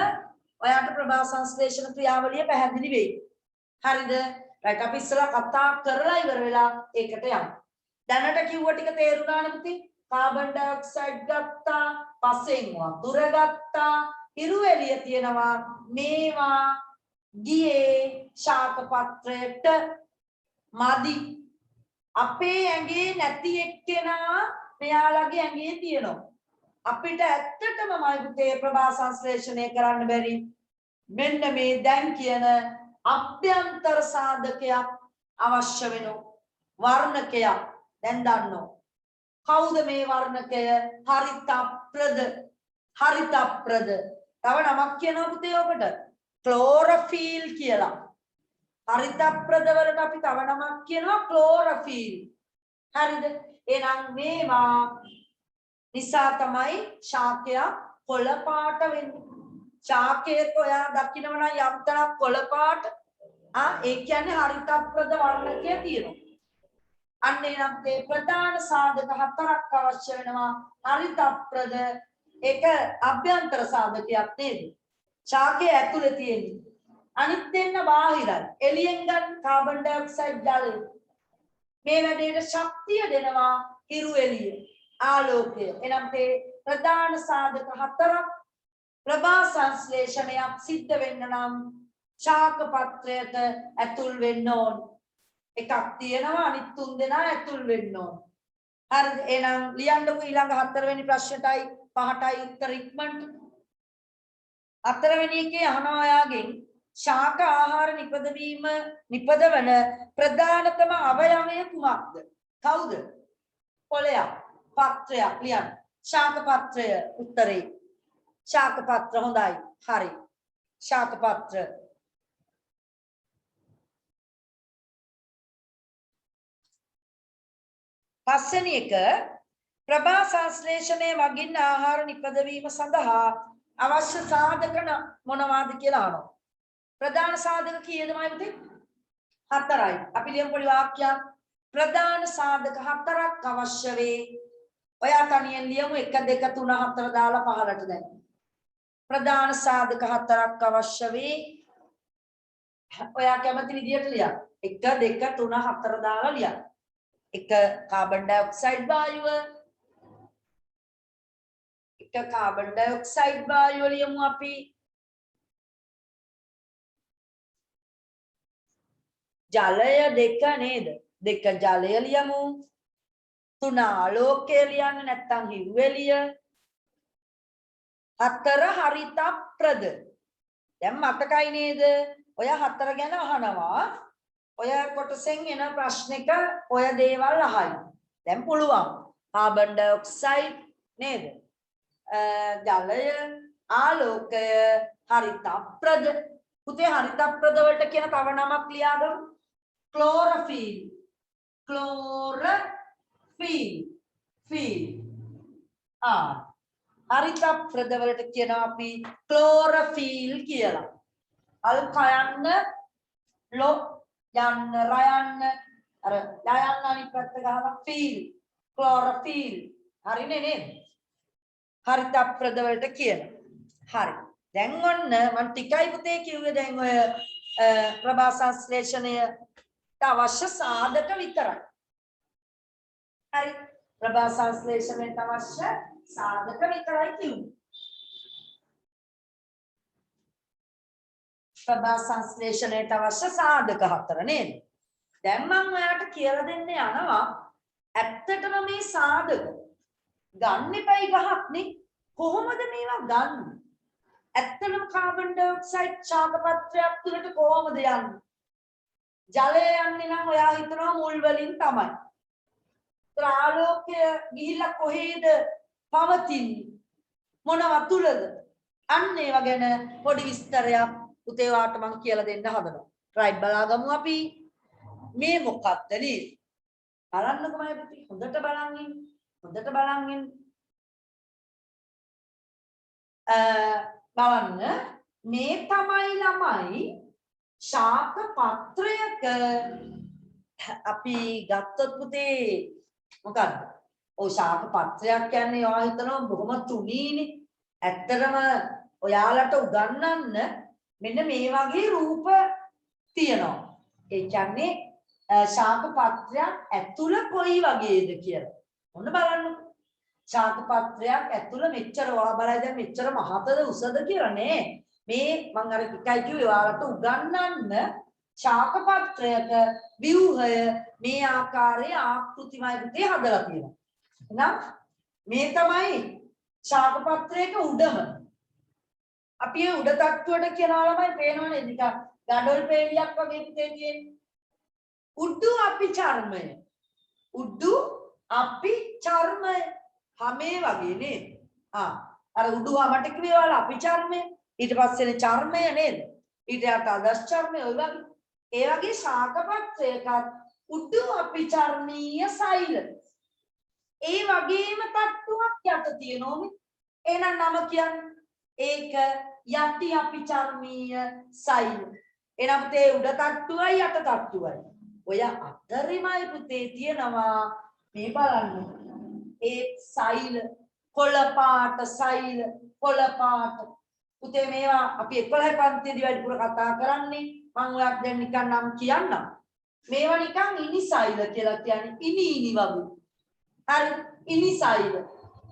ඔයාලට ප්‍රභා සංශ්ලේෂණ ක්‍රියාවලිය පැහැදිලි වෙයි හරිද රයිට් අපි ඉස්සලා කතා කරලා ඉවර වෙලා ඒකට යමු දැනට කිව්ව ටික තේරුණානේ පුතේ කාබන් ඩයොක්සයිඩ් ගත්තා පස්සෙන් වතුර ගත්තා හිරු එළිය තියෙනවා මේවා ගියේ ශාක පත්‍රයට මදි අපේ ඇඟේ නැති එක්කෙනා මෙයාලගේ ඇඟේ තියෙනවා අපිට ඇත්තටම මයි පුතේ ප්‍රභා සංශ්ලේෂණය කරන්න බැරි මෙන්න මේ දැන් කියන අභ්‍යන්තර සාධකයක් අවශ්‍ය වෙනවා වර්ණකයක් දැන් දන්නෝ කවුද මේ වර්ණකය හරිතප්‍රද තව නමක් කියනවා පුතේ ඔකට ක්ලෝරොෆිල් කියලා හරිතප්‍රද වලට අපි තව නමක් කියනවා ක්ලෝරොෆිල් හරිද එහෙනම් මේවා නිසා තමයි ශාකය කොළ පාට වෙන්නේ ශාකයක ඔයා දකින්නව නම් යම් තරම් කොළ පාට ඒ කියන්නේ හරිතප්‍රද වර්ණකය තියෙනවා අන්න එනම් මේ ප්‍රධාන සාධක හතරක් අවශ්‍ය වෙනවා හරිතප්‍රද ඒක අභ්‍යන්තර සාධකයක් නේද ශාකයේ ඇතුලේ තියෙන්නේ අනිත් දෙන්න බාහිරයි එළියෙන් ගන්න කාබන් ඩයොක්සයිඩ් ජලය මේ වැඩේට ශක්තිය දෙනවා හිරු එළිය ආලෝකය එනම් මේ ප්‍රධාන සාධක හතරක් ප්‍රභා සංශ්ලේෂණයක් සිද්ධ වෙන්න නම් ශාක පත්‍රයට ඇතුල් වෙන්න ඕන එකක් තියෙනවා අනිත් තුන් දෙනා ඇතුල් වෙන්න ඕන හරිද එහෙනම් ලියන්නකෝ ඊළඟ හතරවෙනි ප්‍රශ්නටයි පහටයි උත්තර ඉක්මනට හතරවෙනි එකේ අහනවා ඔයාගෙන් ශාක ආහාර නිපදවන ප්‍රධානතම අවයවය කුමක්ද කවුද කොළයක් පත්‍රයක් ලියන්න ශාක පත්‍රය උත්තරේ ශාක පත්‍ර හොඳයි හරි ශාක පත්‍ර පස්වෙනි එක ප්‍රභා සංශ්ලේෂණය මගින් ආහාර නිපදවීම සඳහා අවශ්‍ය සාධක මොනවාද කියලා අහනවා. ප්‍රධාන සාධක කීයදමයි පුතේ? 4යි. අපි ලියමු පොඩි වාක්‍යයක්. ප්‍රධාන සාධක 4ක් අවශ්‍ය වේ. ඔයා තනියෙන් ලියමු 1 2 3 4 දාලා පහලට දැන්. ප්‍රධාන සාධක 4ක් අවශ්‍ය වේ. ඔයා කැමති විදියට ලියන්න. 1 2 3 4 දාලා ලියන්න. එක කාබන් ඩයොක්සයිඩ් වායුව කාබන් ඩයොක්සයිඩ් වායුව ලියමු අපි ජලය 2 නේද 2 ජලය ලියමු 3 ආලෝකය ලියන්න නැත්නම් හිරු එළිය 4 හරිතප්‍රද දැන් මතකයි නේද ඔය 4 ගැන අහනවා ඔය කොටසෙන් එන ප්‍රශ්නික ඔය දේවල් අහයි. දැන් පුළුවන්. කාබන් ඩයොක්සයිඩ් නේද? ජලය, ආලෝකය, හරිතප්‍රද. පුතේ හරිතප්‍රද වලට කියන තව නමක් ලියාගමු. ක්ලෝරොෆිල්. ක්ලෝරොෆිල්. හරිතප්‍රද වලට කියනවා අපි ක්ලෝරොෆිල් කියලා. අල් කයන්න ලො යන්න රයන්න අර යයන් අනිත් පැත්ත ගහලා ෆීල් ක්ලෝරොෆිල් හරිනේ නේද හරිතප්‍රද වලට කියන හරි දැන් ඔන්න මම ටිකයි පුතේ කිව්වේ දැන් ඔය ප්‍රභා සංශ්ලේෂණයට අවශ්‍ය සාධක විතරයි හරි ප්‍රභා සංශ්ලේෂණයට අවශ්‍ය සාධක විතරයි කිව්වේ ප්‍රභා සංශ්ලේෂණයට අවශ්‍ය සාධක 4 නේද? දැන් මම ඔයාලට කියලා දෙන්න යනවා ඇත්තටම මේ සාධක ගන්න එපයි ගහක් නේ කොහොමද මේවා ගන්න? ඇත්තටම කාබන් ඩයොක්සයිඩ් ශාක පත්‍රයක් තුලට කොහොමද යන්නේ? ජලය යන්නේ නම් ඔයා හිතනවා මුල් වලින් තමයි. ඒතර ආලෝකය ගිහිල්ලා කොහේද පවතින්නේ? මොන වතුරද? අන්න ඒවා ගැන පොඩි විස්තරයක් පුතේ වාට මම කියලා දෙන්න හදනවා. රයිට් බලාගමු අපි. මේ මොකක්ද නේද? බලන්නකො මම පුතේ හොඳට බලන් ඉන්න. හොඳට බලන් ඉන්න. බලන්න මේ තමයි ළමයි ශාක පත්‍රයක අපි ගත්තොත් පුතේ මොකද්ද? ඔය ශාක පත්‍රයක් කියන්නේ ඔයා හිතනවා බොහොම තුනීනේ. ඇත්තටම ඔයාලට උගන්වන්න මෙන්න මේ වගේ රූප තියෙනවා. ඒ කියන්නේ ශාක පත්‍රයක් ඇතුළ කොයි වගේද කියලා. ඔන්න බලන්න. ශාක පත්‍රයක් ඇතුළ මෙච්චර ඔයා බලයි දැන් මෙච්චර මහතද උසද කියලා නේ. මේ මම අර එකයි කිව්වේ ඔයාලට උගන්වන්න ශාක පත්‍රයක ව්‍යුහය මේ ආකාරයේ ආකෘතිමය පුතේ හදලා තියෙනවා. එහෙනම් මේ තමයි ශාක පත්‍රයක උඩම. අපි ඒ උඩ තට්ටුවට කියනවා ළමයි පේනවනේ නිකන් ගඩොල් පේලියක් වගේ පුතේ තියෙන්නේ. උඩු අපි චර්මය. උඩු අපි චර්මය. හැමේ වගේ නේද? අර උඩු හමට කිව්වේ ඔයාලා අපි චර්මය. ඊට පස්සේනේ චර්මය නේද? ඊට යට අදස් චර්මය ඔය වගේ. ඒ වගේ ශාක පත්‍රයක උඩු අපි චර්මීය සෛල. ඒ වගේම තට්ටුවක් යට තියෙනෝනේ. එහෙනම් නම කියන්නේ ඒක යටි අපි චර්මීය සෛල. එහෙනම් පුතේ උඩ තට්ටුවයි යට තට්ටුවයි. ඔය අතරිමයි පුතේ තියෙනවා මේ බලන්න. ඒ සෛල කොළ පාට සෛල කොළ පාට. පුතේ මේවා අපි 11 පන්තියේදී වැඩිපුර කතා කරන්නේ. මම ඔයාලට දැන් නිකන් නම් කියන්නම්. මේවා නිකන් ඉනි සෛල කියලා කියන්නේ ඉනි වගේ. හරි ඉනි සෛල.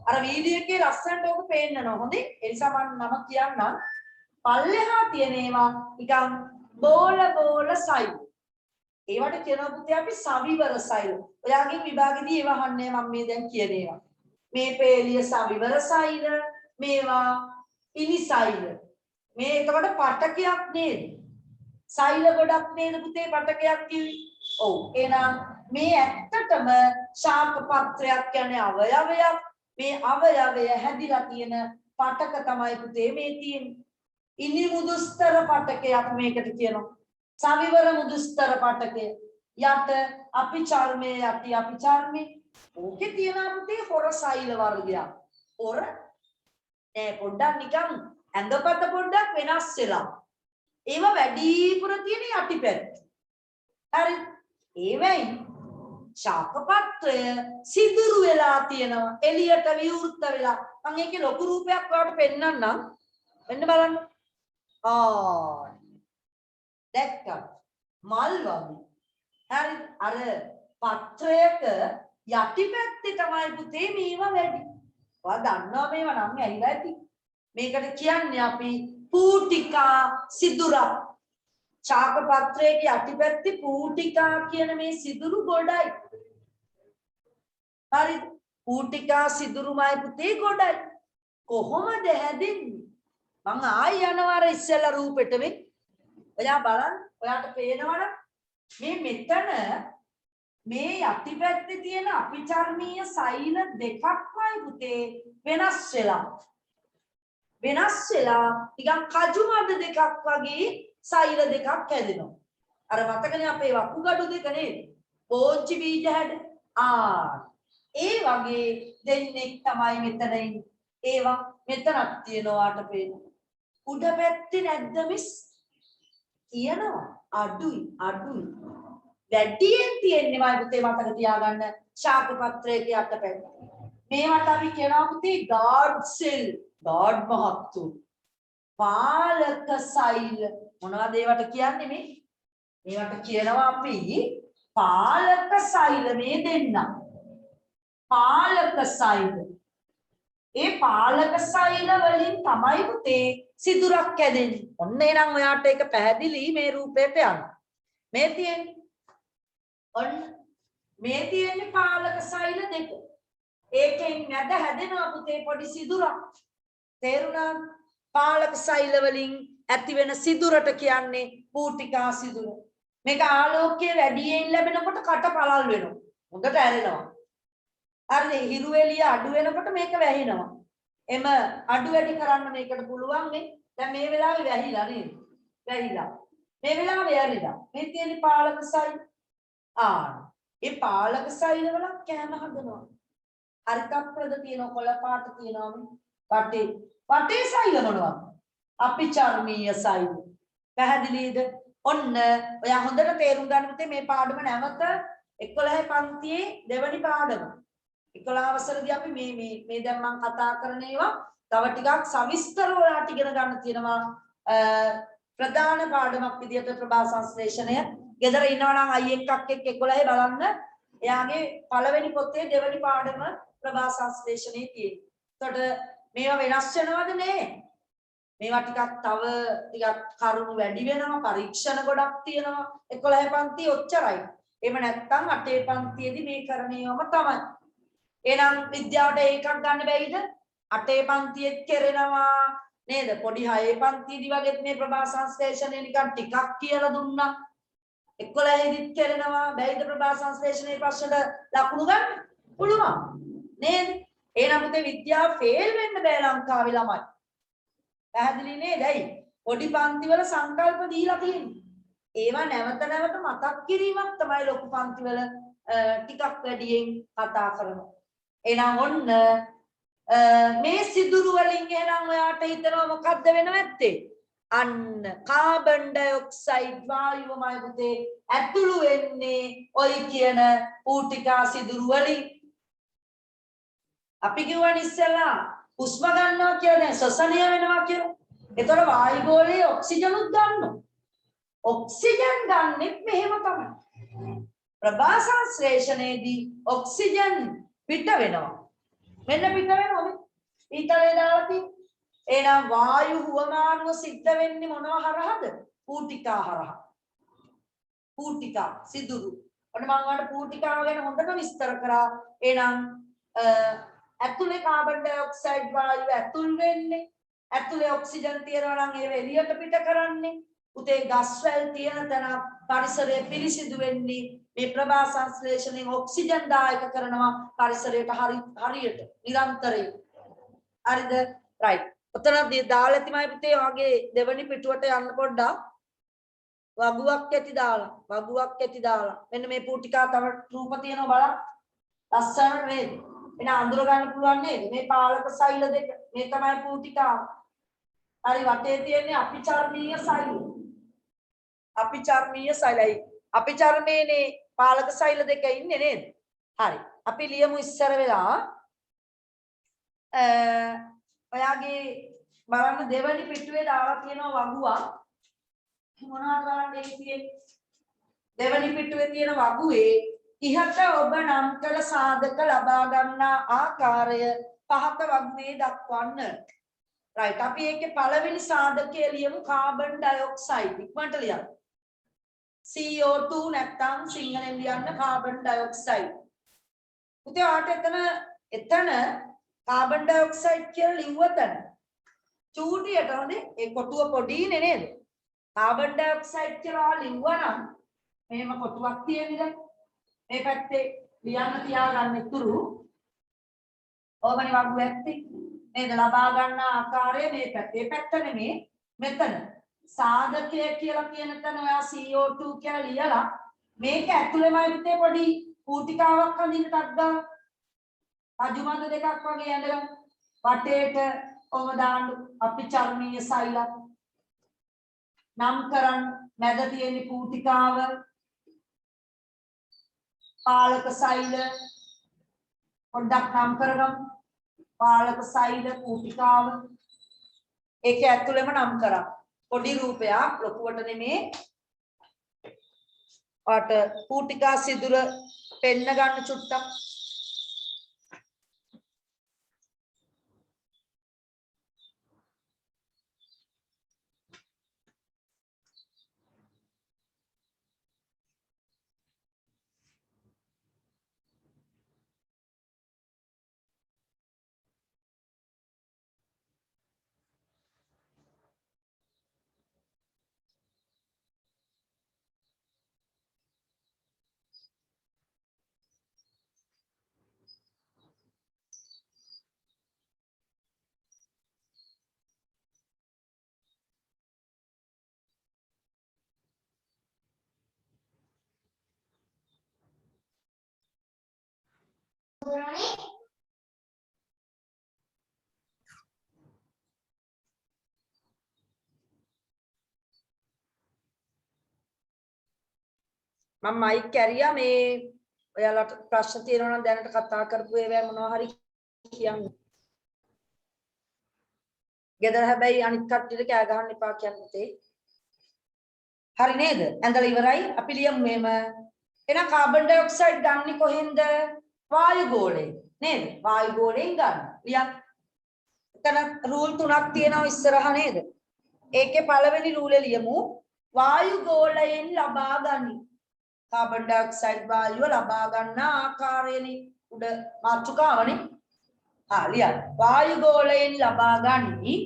අර වීඩියෝ එකේ ලස්සනට ඔක පේන්නනවා හොඳේ. ඒ නිසා මම නම කියන්නම්. පල්ලෙහා තියෙන ඒවා නිකන් බෝල සෛල. ඒවට කියනවා පුතේ අපි සවිවර සෛල. ඔයාගෙන් විභාගෙදී ඒවා අහන්නේ මම මේ දැන් කියන ඒවා. මේ පේලිය සවිවර සෛල, මේවා ඉනි සෛල. මේ එතකොට පටකයක් නේද? සෛල ගොඩක් නේද පුතේ පටකයක් කිව්වේ? ඔව්. එහෙනම් මේ ඇත්තටම ශාක පත්‍රයක් කියන්නේ අවයවයක්. මේ අවයවය හැදිලා තියෙන පටක තමයි පුතේ මේ තියෙන්නේ. ඉනි මුදුස්තර පටකය අපි මේකට කියනවා. සවිවර මුදුස්තර පටකය. යට අපි චර්මයේ යටි අපි චර්මේ. ඕකේ තියෙනවා පුතේ හොර සෛල වර්ගයක්. හොර නෑ පොඩ්ඩක් නිකන් ඇඟපත පොඩ්ඩක් වෙනස් වෙලා. ඒව වැඩිපුර තියෙන යටිපැත්ත. හරි. ඒවයි ශාක පත්‍රය සිදුරු වෙලා තියෙනවා. එළියට විවෘත වෙලා. මම ඒකේ ලොකු රූපයක් ඔයාලට පෙන්නන්නම්. මෙන්න බලන්න. දැක්කා. මල් වගේ. හරි. අර පත්‍රයක යටිපැත්තේ තමයි පුතේ මේවා වැඩි. ඔයා දන්නවා මේවා නම් ඇහිලා ඇති. මේකට කියන්නේ අපි පූටිකා සිදුරක්. ශාක පත්‍රයේ යටිපැත්තේ පූටිකා කියන මේ සිදුරු ගොඩයි. හරි. පූටිකා සිදුරුමයි පුතේ ගොඩයි. කොහොමද හැදෙන්නේ? මං ආයි යනවා අර ඉස්සෙල්ලා රූපෙට මේ. ඔයා බලන්න. ඔයාට පේනවද? මේ මෙතන මේ යටිපැත්තේ තියෙන අපිචර්මීය සෛල දෙකක්මයි පුතේ වෙනස් වෙලා. වෙනස් වෙලා නිකන් කජුමඩ දෙකක් වගේ සෛල දෙකක් හැදෙනවා. අර මතකනේ අපේ වකුගඩු දෙක නේද? පෝච්චි බීජ හැද. ඒ වගේ දෙන්නෙක් තමයි මෙතන ඉන්නේ. ඒවා මෙතනක් තියෙනවාට පේනවා. උඩ පැත්තේ නැද්ද මිස්? කියනවා අඩුයි. වැඩියෙන් තියෙන්නේ මම පුතේ මතක තියාගන්න ශාක පත්‍රයක යටපැත්ත. මේවට අපි කියනවා පුතේ ගාඩ් සෙල්. ගාඩ් මහත්තු. පාලක සෛල. මොනවද ඒවට කියන්නේ මේ? මේවට කියනවා අපි පාලක සෛල මේ දෙන්න. පාලක සෛල. ඒ පාලක සෛල වලින් තමයි පුතේ සිදුරක් හැදෙන්නේ. ඔන්න එනං ඔයාට ඒක පැහැදිලි මේ රූපයට යන්න. මේ තියෙන්නේ ඔන්න මේ තියෙන්නේ පාලක සෛල දෙක. ඒකෙන් නැද හැදෙනවා පුතේ පොඩි සිදුරක්. තේරුණා? පාලක සෛල වලින් ඇති වෙන සිදුරට කියන්නේ පූටිකා සිදුර. මේක ආලෝකයේ වැඩියෙන් ලැබෙනකොට කට පළල් වෙනවා. හොඳට ඇරෙනවා. හරිද? හිරු එළිය අඩු වෙනකොට මේක වැහිනවා. එම අඩු වැඩි කරන්න මේකට පුළුවන් නේ. දැන් මේ වෙලාවේ වැහිලා නේද? වැහිලා. මේ වෙලාවේ ඇරිලා. මේ තියෙන පාලක සෛල. ඒ පාලක සෛල වල කැම හදනවා. හරිත ප්‍රද තියෙනවා, කොළ පාට තියෙනවා. වටේ සෛල මොනවද? අපි චර්මීය සෛල. පැහැදිලිද? ඔන්න ඔයා හොඳට තේරුම් ගන්න පුතේ මේ පාඩම නැවත 11 පන්තියේ දෙවැනි පාඩම 11 වසරේදී අපි මේ දැන් මම කතා කරන ඒවා තව ටිකක් සවිස්තරව ඔයාලට ඉගෙන ගන්න තියෙනවා ප්‍රධාන පාඩමක් විදිහට ප්‍රභා සංශ්ලේෂණය ගෙදර ඉන්නවා නම් අයියෙක් අක්කෙක් 11 බලන්න එයාගේ පළවෙනි පොතේ දෙවැනි පාඩම ප්‍රභා සංශ්ලේෂණයේ තියෙනවා. එතකොට මේවා වෙනස් වෙනවද නේ? මේවා ටිකක් තව ටිකක් කරුණු වැඩි වෙනවා පරීක්ෂණ ගොඩක් තියෙනවා 11 පන්තියේ ඔච්චරයි. එහෙම නැත්නම් 8 පන්තියේදී මේ කරණේවම තමයි. එහෙනම් විද්‍යාවට ඒකක් ගන්න බැයිද? 8 පන්තියෙත් කරනවා නේද? පොඩි 6 පන්තියේදී වගේත් මේ ප්‍රභා සංශ්ලේෂණය නිකන් ටිකක් කියලා දුන්නා. 11 දිත් කරනවා බැයිද ප්‍රභා සංශ්ලේෂණයේ ප්‍රශ්නට ලකුණු ගන්න? පුළුවන්. නේද? එහෙනම් පුතේ විද්‍යාව ෆේල් වෙන්න බෑ ලංකාවේ ළමයි. පැහැදිලි නේද? ඇයි? පොඩි පන්තිවල සංකල්ප දීලා තියෙන්නේ. ඒවා නැවත නැවත මතක් කිරීමක් තමයි ලොකු පන්තිවල ටිකක් වැඩියෙන් කතා කරනවා. එහෙනම් ඔන්න මේ සිදුරු වලින් එහෙනම් ඔයාට හිතනවා මොකද්ද වෙනව ඇත්තේ? අන්න කාබන් ඩයොක්සයිඩ් වායුවමයි පුතේ ඇතුළු වෙන්නේ ඔය කියන ඌටිකා සිදුරු වලින්. අපි කියවනේ ඉස්සෙල්ලා හුස්ම ගන්නවා කියලා දැන් ශ්වසනය වෙනවා කියලා. ඒතර වායු ගෝලයේ ඔක්සිජනුත් ගන්නවා. ඔක්සිජන් ගන්නෙත් මෙහෙම තමයි. ප්‍රභා සංශ්ලේෂණයේදී ඔක්සිජන් පිට වෙනවා. මෙන්න පිට වෙනවා මේ. ඊතලේ දාලා තියෙන්නේ. එහෙනම් වායු හුවමාරුව සිද්ධ වෙන්නේ මොනවා හරහාද? පූටිකා හරහා. පූටිකා සිදුරු. ඔන්න මම ඔයාලට පූටිකාව ගැන හොඳට විස්තර කරා. එහෙනම් ඇතුලේ කාබන් ඩයොක්සයිඩ් වායුව ඇතුල් වෙන්නේ. ඇතුලේ ඔක්සිජන් තියනවා නම් ඒව එළියට පිට කරන්නේ. උතේ ගස්වැල් තියෙන තැන පරිසරය පිරිසිදු වෙන්නේ මේ ප්‍රභා සංශ්ලේෂණයෙන් ඔක්සිජන් දායක කරනවා පරිසරයට හරියට නිරන්තරයෙන්. හරිද? රයිට්. ඔතන දාලා තමයි පුතේ ඔයගේ දෙවනි පිටුවට යන්න පොඩ්ඩක්. වගුවක් ඇති දාලා. වගුවක් ඇති දාලා. මෙන්න මේ පූටිකා තව රූප තියෙනවා බලන්න. ලස්සනට නේද? එන අඳුර ගන්න පුළුවන් නේද? මේ පාලක සෛල දෙක. මේ තමයි පූටිකාව. හරි වටේ තියෙන්නේ අපිචර්මීය සෛල. අපිචර්මීය සෛලයි. අපිචර්මයේනේ පාලක සෛල දෙක ඉන්නේ නේද? හරි. අපි ලියමු ඉස්සර වෙලා ඔයාගේ බලන්න දෙවනි පිටුවේ දාලා තියෙනවා වගුවක්. මොනවද බලන්න ඒක තියෙන්නේ? දෙවනි පිටුවේ තියෙන වගුවේ ඉහත ඔබ නම් කළ සාධක ලබා ගන්නා ආකාරය පහත වගුවේ දක්වන්න. රයිට්. අපි ඒකේ පළවෙනි සාධකය ලියමු කාබන් ඩයොක්සයිඩ්. ඉක්මනට ලියන්න. CO2 නැත්නම් සිංහලෙන් ලියන්න කාබන් ඩයොක්සයිඩ්. පුතේ ආට එතන කාබන් ඩයොක්සයිඩ් කියලා ලිව්වතන. චූටියට හොඳේ ඒ කොටුව පොඩිනේ නේද? කාබන් ඩයොක්සයිඩ් කියලා ලිව්වනම් මෙහෙම කොටුවක් තියෙන්නේ දැන්. මේ පැත්තේ ලියන්න තියාගන්න ඉතුරු ඕමනි වගුව ඇත්තේ නේද? ලබා ගන්න ආකාරය මේ පැත්තේ. මේ පැත්ත නෙමේ මෙතන. සාධකය කියලා කියන තැන ඔයා CO2 කියලා ලියලා මේක ඇතුළේමයි පුතේ පොඩි කූටිකාවක් අඳින්න ටක් ගන්න. අජුමන්ද දෙකක් වගේ ඇඳගෙන වටේට ඔම දාන්න අපිචර්මීය සෛල නම් කරන් මැද තියෙන කූටිකාව පාලක සෛල පොඩ්ඩක් නම් කරගමු. පාලක සෛල කූටිකාව ඒක ඇතුළේම නම් කරා. පොඩි රූපයක් ලොකුවට නෙමේ. ඔයාට කූටිකා සිදුර පෙන්න ගන්න චුට්ටක්. මම මයික් කැරියා මේ ඔයාලට ප්‍රශ්න තියෙනවා නම් දැනට කතා කරපු ඒවා මොනවා හරි කියන්න. ගෙදර හැබැයි අනිත් කට්ටියට කෑ ගහන්න එපා කියන්නේ. හරි නේද? ඇඳලා ඉවරයි. අපි ලියමු මෙහෙම. එහෙනම් කාබන් ඩයොක්සයිඩ් ගන්නේ කොහෙන්ද? වායු ගෝලයෙන්. නේද? වායු ගෝලයෙන් ගන්න. ලියන්න. එතන රූල් තුනක් තියෙනවා ඉස්සරහා නේද? ඒකේ පළවෙනි රූලේ ලියමු. වායු ගෝලයෙන් ලබා ගනි. කාබන් ඩයොක්සයිඩ් වායුව ලබා ගන්න ආකාරයනේ උඩ මාතෘකාවනේ. ලියන්න. වායු ගෝලයෙන් ලබා ගනි.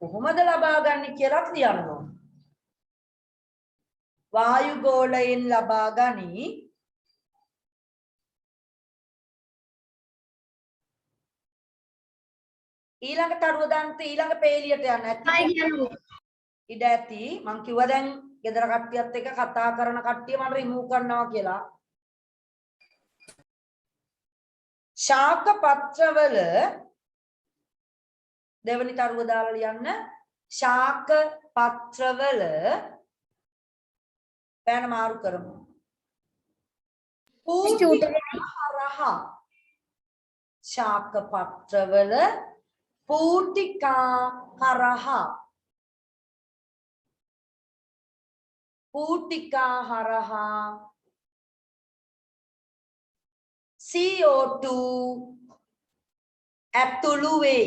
කොහොමද ලබා ගන්න කියලා කියන්න ඕන. වායු ගෝලයෙන් ලබා ගනි. ඊළඟට අරුව දාන්න ඊළඟ පේලියට යන්න ඇති. ඉඩ ඇති. මං කිව්වා දැන් ගෙදර කට්ටියත් එක්ක කතා කරන කට්ටිය මම රිමූව් කරනවා කියලා. ශාක පත්‍රවල දෙවනි තරුව දාලා ලියන්න. ශාක පත්‍රවල පැන මාරු කරමු. හරහා ශාක පත්‍රවල පූටිකා හරහා CO2 ඇතුළු වේ.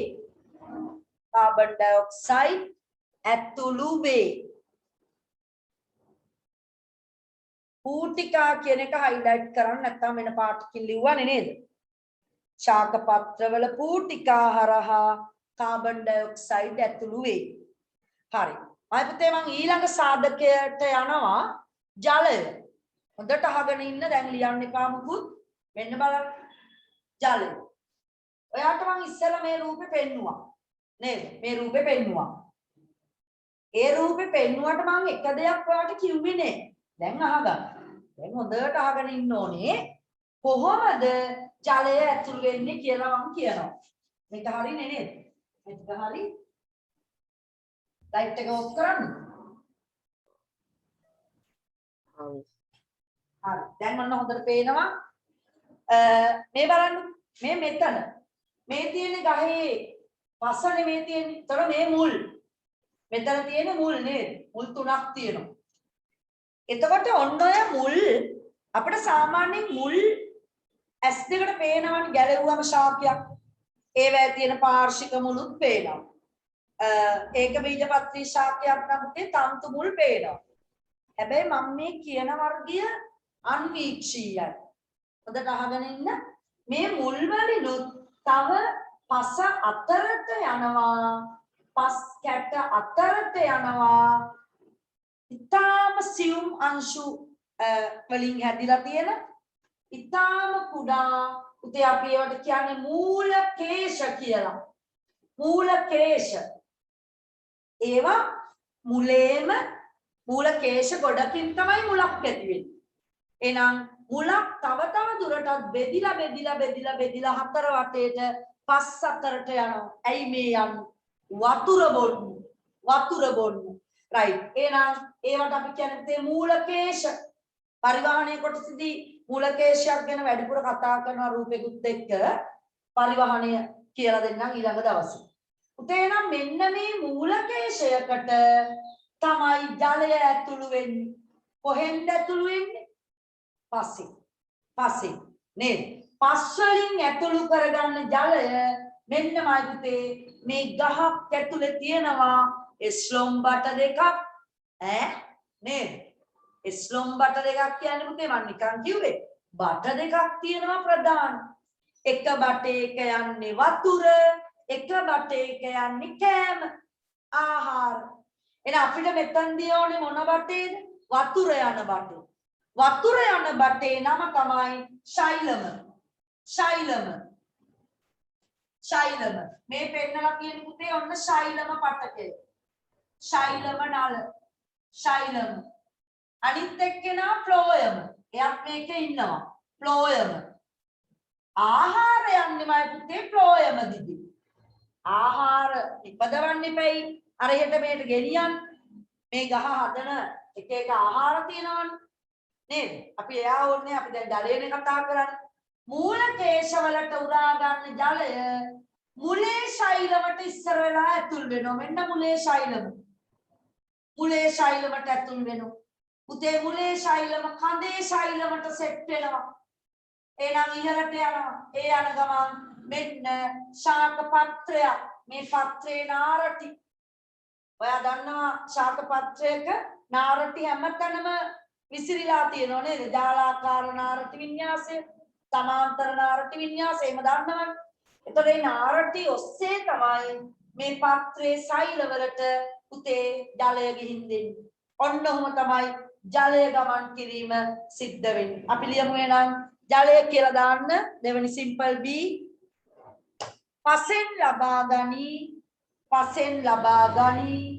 කාබන් ඩයොක්සයිඩ් ඇතුළු වේ. පූටිකා කියන එක හයිලයිට් කරන්න නැත්නම් වෙන පාටකින් ලිව්වනේ නේද? ශාක පත්‍රවල පූටිකා හරහා කාබන් ඩයොක්සයිඩ් ඇතුළු වේ. හරි. මම පුතේ මම ඊළඟ සාධකයට යනවා ජලය. හොඳට අහගෙන ඉන්න දැන් ලියන්න එපා මුකුත්. මෙන්න බලන්න. ජලය. ඔයාට මම ඉස්සෙල්ලා මේ රූපේ පෙන්නුවා. නේද? මේ රූපේ පෙන්නුවා. ඒ රූපේ පෙන්නුවට මම එක දෙයක් ඔයාට කිව්වේ නෑ. දැන් අහගන්න. දැන් හොඳට අහගෙන ඉන්න ඕනේ. කොහොමද ජලය ඇතුළු වෙන්නේ කියලා මම කියනවා. මේක හරිනේ නේද? මේක හරි. ලයිට් එක ඔෆ් කරන්න. හරි. දැන් මම හොඳට පේනවා. මේ බලන්න. මේ මෙතන. මේ තියෙන ගහේ පසනේ මේ තියෙන්නේ. ඒතර මේ මුල්. මෙතන තියෙන මුල් නේද? මුල් තුනක් තියෙනවා. එතකොට ඔන්න ඔය මුල් අපිට සාමාන්‍යයෙන් මුල් S දෙකට පේනවනේ ගැලෙව්වම ශාකයක්. ඒවැය තියෙන පාර්ශ්වික මුලුත් පේනවා. ඒක බීජපත්‍රී ශාකයක් නම් තන්තු මුල් පේනවා. හැබැයි මම මේ කියන වර්ගය අන්වීක්ෂීයයි. හොඳට අහගෙන ඉන්න. මේ මුල් වලිනුත් තව පස අතරට යනවා. පස් කැට අතරට යනවා. ඉතාම සියුම් අංශු වලින් හැදිලා තියෙන ඉතාම කුඩා උතේ අපි ඒවට කියන්නේ මූලකේශ කියලා. මූලකේශ. ඒවා මුලේම මූලකේශ ගොඩකින් තමයි මුලක් ඇති වෙන්නේ. එහෙනම් මුලක් තව දුරටත් බෙදිලා හතර වටේට පස් අතරට යනවා. ඇයි මේ යන්නේ? වතුර බොන්න. right. එහෙනම් ඒවට අපි කියන්නේ මූලකේශ. පරිවහනයේ කොටසදී මූලකේශයක් ගැන වැඩිපුර කතා කරන රූපෙකුත් එක්ක පරිවහනය කියලා දෙන්නම් ඊළඟ දවසේ. උතේ නම් මෙන්න මේ මූලකේශයකට තමයි ජලය ඇතුළු වෙන්නේ. කොහෙන්ද ඇතුළු වෙන්නේ? පස්සේ නේද? පස් වලින් ඇතුළු කරගන්න ජලය මෙන්නමයි පුතේ මේ ගහක් ඇතුලේ තියෙනවා ස්ලොම් බට දෙකක් නේද? ස්ලොම් බට දෙකක් කියන්නේ පුතේ මම නිකන් කිව්වේ බට දෙකක් තියෙනවා ප්‍රධාන. එක බටේක යන්නේ වතුර, එක බටේක යන්නේ කෑම ආහාර. එහෙනම් අපිට මෙතනදී ඕනේ මොන බටේද? වතුර යන බටේ. වතුර යන බටේ නම තමයි ශෛලම. මේ පෙන්නලා කියන පුතේ ඔන්න ශෛලම පටකය. ශෛලම නල. ශෛලම. අනිත් එක්කෙනා ෆ්ලෝයම. එයත් මේකේ ඉන්නවා. ෆ්ලෝයම. ආහාර යන්නේමයි පුතේ ෆ්ලෝයම දිදී. ආහාර ඉපදවන්න එපැයි. අරහෙට මේට ගෙනියන්න. මේ ගහ හදන එක ආහාර තියෙනවනේ නේද? අපි එයා ඕනේ අපි දැන් ජලයනේ කතා කරන්නේ. මූලකේශ වලට උරා ගන්න ජලය මුලේ ශෛලවට ඉස්සර වෙලා ඇතුල් වෙනවා. මෙන්න මුලේ ශෛලම. මුලේ ශෛලවට ඇතුල් වෙනවා. උතේ මුලේ ශෛලම කඳේ ශෛලමට සෙට් වෙනවා. එහෙනම් ඉහළට යනවා. ඒ යන ගමන් මෙන්න ශාක පත්‍රයක්. මේ පත්‍රේ නාරටි. ඔයා දන්නවා ශාක පත්‍රයක නාරටි හැමතැනම විසිරීලා තියෙනව නේද? ජාලාකාර නාරටි වින්‍යාසය, සමාන්තර නාරටි වින්‍යාසය එහෙම දන්නවනේ. එතකොට මේ නාරටි ඔස්සේ තමයි මේ පත්‍රයේ සෛලවලට උතේ ජලය ගිහින් දෙන්නේ. ඔන්න ඔහොම තමයි ජලය ගමන් කිරීම සිද්ධ වෙන්නේ. අපි ලියමු එහෙනම් ජලය කියලා දාන්න දෙවෙනි සිම්පල් B. පසෙන් ලබා ගනි, පසෙන් ලබා ගනි,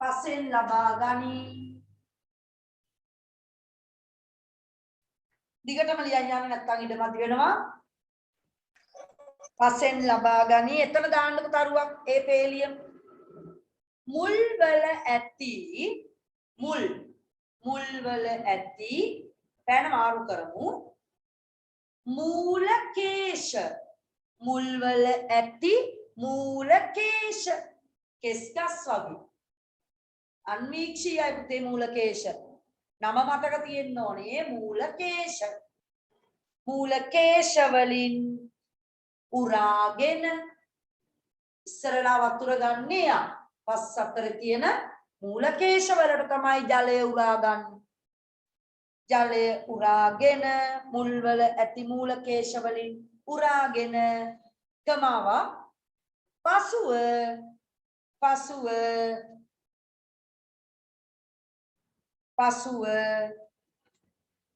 පසෙන් ලබා ගනි. දිගටම ලියන්න යන්න නැත්නම් ඉඩ මදි වෙනවා. පසෙන් ලබා ගනි. එතන දාන්නක තරුවක් ඒ පේලියම. මුල් වල ඇති මුල් වල ඇති පැන මාරු කරමු. මූලකේශ මුල් වල ඇති මූලකේශ කෙස්කස් වගේ අන්වීක්ෂීයයි පුතේ මූලකේශ නම මතක තියෙන්න ඕනේ. මූලකේශ වලින් උරාගෙන ඉස්සරලා වතුර ගන්නේ යා පස් අතර තියෙන මූලකේශ වලට තමයි ජලය උරා ගන්න. ජලය උරාගෙන මුල් වල ඇති මූලකේශ වලින් උරාගෙන කමාව පසුව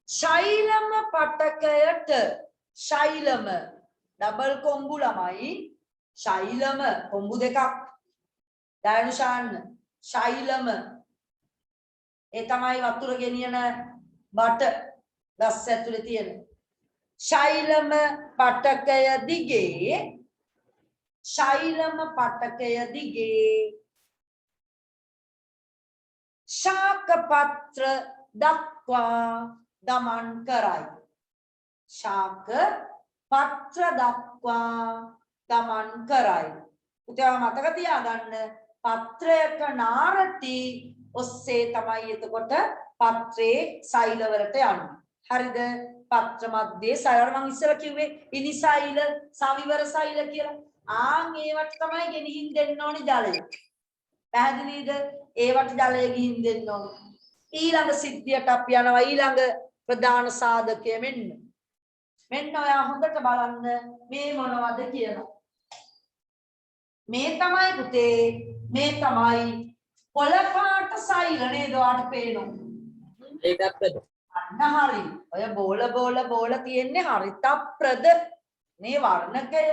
ශෛලම පටකයට ශෛලම ඩබල් කොම්බු ළමයි ශෛලම කොම්බු දෙකක් දයනුෂාන්න ශෛලම ඒ තමයි වතුර ගෙනියන බට ගස් ඇතුලේ තියෙන ශෛලම පටකය දිගේ ශාක පත්‍ර දක්වා ගමන් කරයි. ශාක පත්‍ර දක්වා ගමන් කරයි. උතේ මතක තියාගන්න පත්‍රයක නාරටි ඔස්සේ තමයි එතකොට පත්‍රේ සෛල වලට යන්නේ. හරිද? පත්‍ර මැදේ සෛල මම ඉස්සර කිව්වේ ඉනි සෛල, සවිවර සෛල කියලා. ආන් ඒවට තමයි ගෙනිහින් දෙන්න ඕනේ ජලය. පැහැදිලිද? ඒවට ජලය ගිහින් දෙන්න ඕනේ. ඊළඟ සිද්ධියට අපි යනවා ඊළඟ ප්‍රධාන සාධකය මෙන්න ඔයා හොඳට බලන්න මේ මොනවද කියලා. මේ තමයි පුතේ මේ තමයි පොළ පාට සෛල නේද? ඔයාට පේනවා. ඒකත් අන්න හරි. ඔය බෝල තියෙන්නේ හරිතප්‍රද මේ වර්ණකය.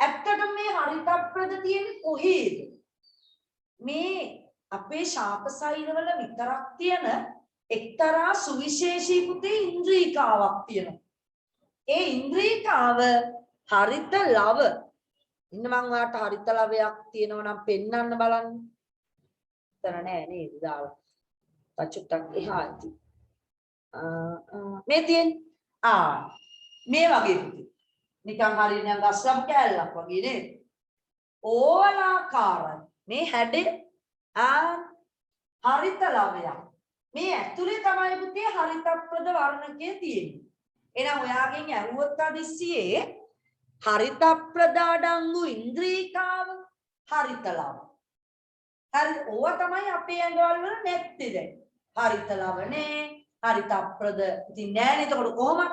ඇත්තටම මේ හරිතප්‍රද තියෙන්නේ කොහේද? මේ අපේ ශාක සෛලවල විතරක් තියෙන එක්තරා සුවිශේෂී පුතේ ඉන්ද්‍රිකාවක් තියෙනවා. ඒ ඉන්ද්‍රිකාව හරිත ලව. ඉන්න මම ඔයාලට හරිත ලවයක් තියෙනවා නම් පෙන්වන්න බලන්න. තන නෑ නේද දාලා. පච්චුට්ටක් එහාට. මේ තියෙන්නේ මේ වගේ පුතේ. නිකන් හරිය නිකන් ගස්ලම් කෑල්ලක් වගේ නේද? ඕලාකාරයි. මේ හැඩේ හරිත ලවයක්. මේ ඇතුලේ තමයි පුතේ හරිතප්‍රද වර්ණකය තියෙන්නේ. එහෙනම් ඔයාගෙන් අහුවොත් අදිස්සියේ හරිතප්‍රද අඩංගු ඉන්ද්‍රිකාව හරිත ලව. හරි ඕවා තමයි අපේ ඇඟවල වල නැත්තේ දැන්. හරිත ලවනේ හරිතප්‍රද ඉතින් නෑනේ. එතකොට කොහොමද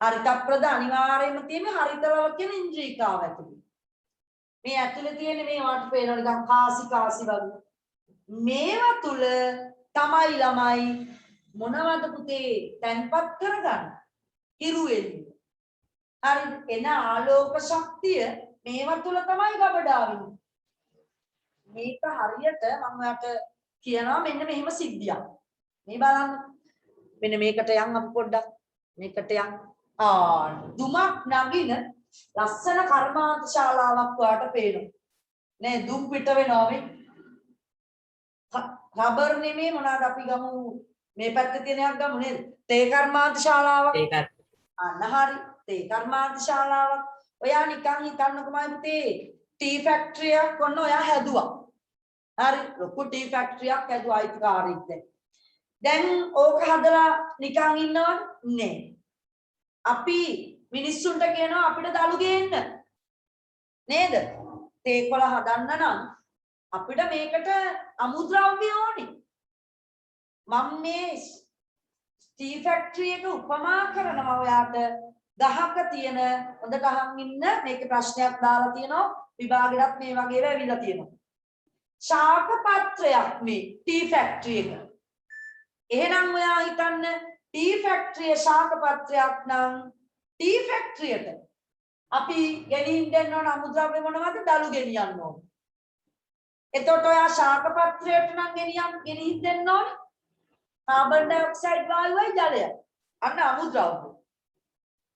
හරිතප්‍රද අනිවාර්යයෙන්ම තියෙන්නේ හරිත ලව කියන ඉන්ද්‍රිකාව ඇතුලේ. මේ ඇතුලේ තියෙන මේ වට පේනවා නිකන් කාසි වගේ. මේවා තුල තමයි ළමයි මොනවද පුතේ තැන්පත් කරගන්න? හිරු එළිය. හරි එන ආලෝක ශක්තිය මේවා තුල තමයි ගබඩා වෙන්නේ. මේක හරියට මම ඔයාලට කියනවා මෙන්න මෙහෙම සිද්ධියක්. මේ බලන්න. මෙන්න මේකට යන් අපි පොඩ්ඩක්. මේකට යන්. දුමක් නගින ලස්සන කර්මාන්ත ශාලාවක් ඔයාලට පේනවා. නේ දුම් පිට වෙනවා මේ රබර් නෙමෙයි මොනවාද අපි ගමු මේ පැත්තේ තියෙන එකක් ගමු නේද තේ කර්මාන්ත ශාලාවක් ඒක අන්න හරි තේ කර්මාන්ත ශාලාවක් ඔයා නිකන් හිතන්නකෝ මම පුතේ ටී ෆැක්ටරි එකක් ඔන්න ඔයා හැදුවා හරි ලොකු ටී ෆැක්ටරි එකක් හැදුවා අයිතිකාරීත් දැන් ඕක හදලා නිකන් ඉන්නවද නේ අපි මිනිස්සුන්ට කියනවා අපිට දලු ගේන්න නේද තේ කොළ හදන්න නම් අපිට මේකට අමුද්‍රව්‍ය ඕනේ මම මේ ටී ෆැක්ටරි එක උපමා කරනවා ඔයාට ගහක තියෙන හොඳට අහන් ඉන්න මේකේ ප්‍රශ්නයක් දාලා තියෙනවා විභාගෙටත් මේ වගේ වෙවිලා තියෙනවා ශාක පත්‍රයක් මේ ටී ෆැක්ටරි එක එහෙනම් ඔයා හිතන්න ටී ෆැක්ටරිය ශාක පත්‍රයක් නම් ටී ෆැක්ටරියට අපි ගෙනින් දෙන්න ඕන අමුද්‍රව්‍ය මොනවද දලු ගෙනියන්න ඕන එතකොට ඔයා ශාක පත්‍රයට නම් ගෙනින් දෙන්න ඕන කාබන් ඩයොක්සයිඩ් වායුවයි ජලය අන්න අමුද්‍රව්‍ය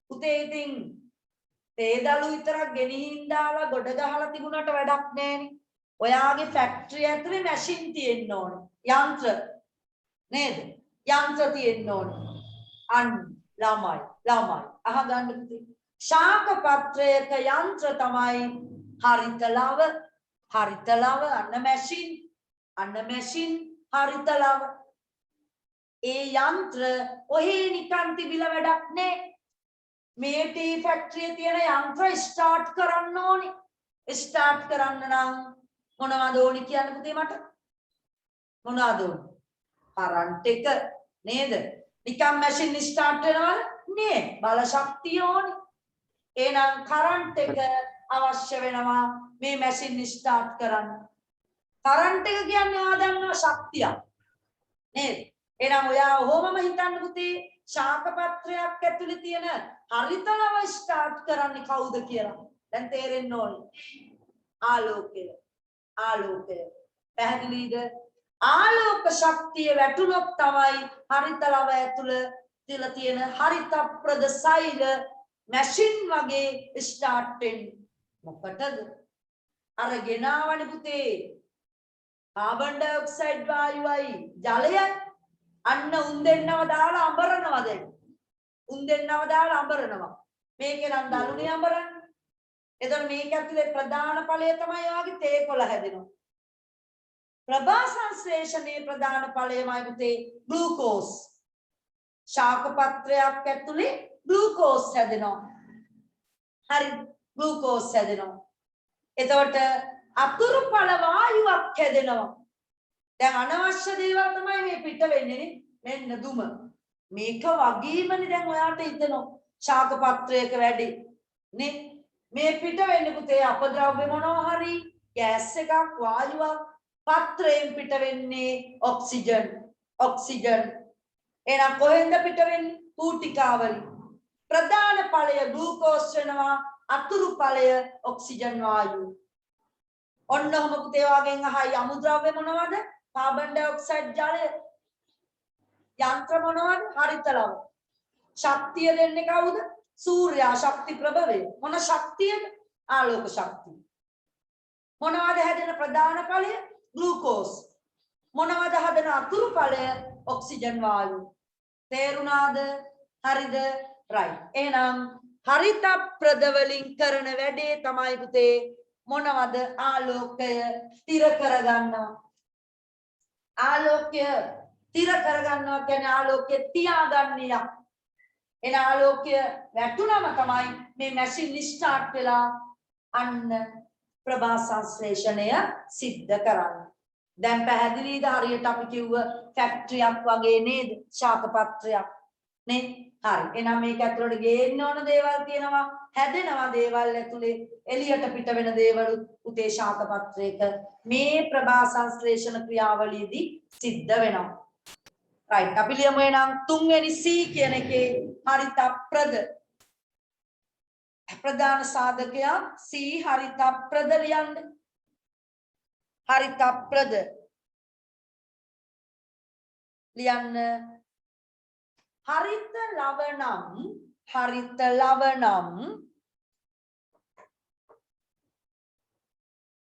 පුතේ ඉතින් තේ දලු විතරක් ගෙනින් දාලා ගොඩ ගහලා තිබුණාට වැඩක් නැහැනේ ඔයාගේ ෆැක්ටරි ඇතුලේ මැෂින් තියෙන්න ඕන යන්ත්‍ර නේද යන්ත්‍ර තියෙන්න ඕන අන්න ළමයි අහගන්න පුතේ ශාක පත්‍රයක යන්ත්‍ර තමයි හරිත ලව අන්න මැෂින් හරිත ලව ඒ යන්ත්‍ර ඔහේ නිකන් තිබිලා වැඩක් නෑ මේ ටී ෆැක්ටරියේ තියෙන යන්ත්‍ර ස්ටාර්ට් කරන්න ඕනේ ස්ටාර්ට් කරන්න නම් මොනවද ඕනේ කියන්න පුතේ මට මොනවද ඕනේ කරන්ට් එක නේද නිකන් මැෂින් ස්ටාර්ට් වෙනවද නේ බල ශක්තිය ඕනේ එහෙනම් කරන්ට් එක අවශ්‍ය වෙනවා මේ මැෂින් ස්ටාර්ට් කරන්න කරන්ට් එක කියන්නේ ඔයා දන්නවා ශක්තියක් නේද එහෙනම් ඔයා ඔහොමම හිතන්න පුතේ ශාක පත්‍රයක් ඇතුලේ තියෙන හරිත ලව ස්ටාර්ට් කරන්නේ කවුද කියලා දැන් තේරෙන්න ඕනේ ආලෝකය පැහැදිලිද ආලෝක ශක්තිය වැටුනොත් තමයි හරිත ලව ඇතුළ තියලා තියෙන හරිත ප්‍රදසයිල මැෂින් වගේ ස්ටාර්ට් වෙන්නේ මොකටද අර ගෙනාවනේ පුතේ කාබන් ඩයොක්සයිඩ් වායුවයි ජලයයි අන්න උන් දෙන්නව දාලා අඹරනවා දැන් උන් දෙන්නව දාලා අඹරනවා මේකේ නම් දලුනේ අඹරන්නේ එතකොට මේක ඇතුලේ ප්‍රධාන ඵලය තමයි ඔයාගේ තේ කොළ හැදෙනවා ප්‍රභා සංශ්ලේෂණයේ ප්‍රධාන ඵලයමයි පුතේ ග්ලූකෝස් ශාක පත්‍රයක් ඇතුලේ ග්ලූකෝස් හැදෙනවා හරි ග්ලූකෝස් හැදෙනවා එතකොට අතුරු ඵල වායුවක් හැදෙනවා දැන් අනවශ්‍ය දේවල් තමයි මේ පිට වෙන්නේ මෙන්න දුම මේක වගේමනේ දැන් ඔයාට හිතෙනවා ශාක පත්‍රයක වැඩි නේ මේ පිට වෙන්නේ පුතේ අපද්‍රව්‍ය මොනවා හරි ගෑස් එකක් වායුවක් පත්‍රයෙන් පිට වෙන්නේ ඔක්සිජන් එහෙනම් කොහෙන්ද පිට වෙන්නේ කූටිකාවලින් ප්‍රධාන ඵලය ග්ලූකෝස් වෙනවා අතුරු ඵලය ඔක්සිජන් වායුව ඔන්න ඔහම පුතේ වාගෙන් අහයි අමුද්‍රව්‍ය මොනවද කාබන් ඩයොක්සයිඩ් ජලය යන්ත්‍ර මොනවද හරිත ලව ශක්තිය දෙන්නේ කවුද සූර්යා ශක්ති ප්‍රභවය මොන ශක්තියද ආලෝක ශක්තිය මොනවද හැදෙන ප්‍රධාන ඵලය ග්ලූකෝස් මොනවද හදන අතුරු ඵලය ඔක්සිජන් වායුව තේරුණාද හරිද රයිට් එහෙනම් හරිත ප්‍රදවලින් කරන වැඩේ තමයි පුතේ මොනවද ආලෝකය ස්ථිර කරගන්නවා ආලෝකය ස්ථිර කරගන්නවා කියන්නේ ආලෝකය තියාගන්න යක් එන ආලෝකය වැටුනම තමයි මේ මැෂින් ස්ටාර්ට් වෙලා අන්න ප්‍රභා සංශ්ලේෂණය සිද්ධ කරන්නේ දැන් පැහැදිලිද හරියට අපි කිව්ව ෆැක්ටරියක් වගේ නේද ශාක පත්‍රයක් නේ හරි එහෙනම් මේක ඇතුළට ගේන්න ඕන දේවල් තියෙනවා හැදෙනවා දේවල් ඇතුලේ එළියට පිට වෙන දේවල් උතේ ශාක පත්‍රයක මේ ප්‍රභා සංශ්ලේෂණ ක්‍රියාවලියේදී සිද්ධ වෙනවා right අපි ලියමු එහෙනම් තුන්වෙනි C කියන එකේ හරිත ප්‍රධාන සාධකයා C හරිත ප්‍රද ලියන්න හරිත ප්‍රද ලියන්න හරිත ලවණම්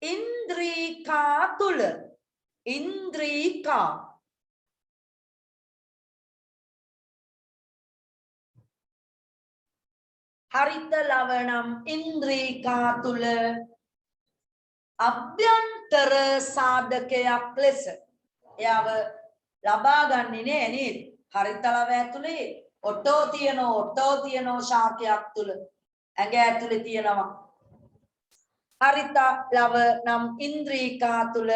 ඉන්ද්‍රීකා තුල ඉන්ද්‍රීකා හරිත ලවණම් ඉන්ද්‍රීකා තුල අභ්‍යන්තර සාධකයක් ලෙස එයාව ලබා ගන්නේ නේද? හරිත ලව ඇතුලේ ඔටෝ තියෙනවා ශාකයක් තුල ඇඟ ඇතුලේ තියෙනවා. හරිත ලව නම් ඉන්ද්‍රීකා තුල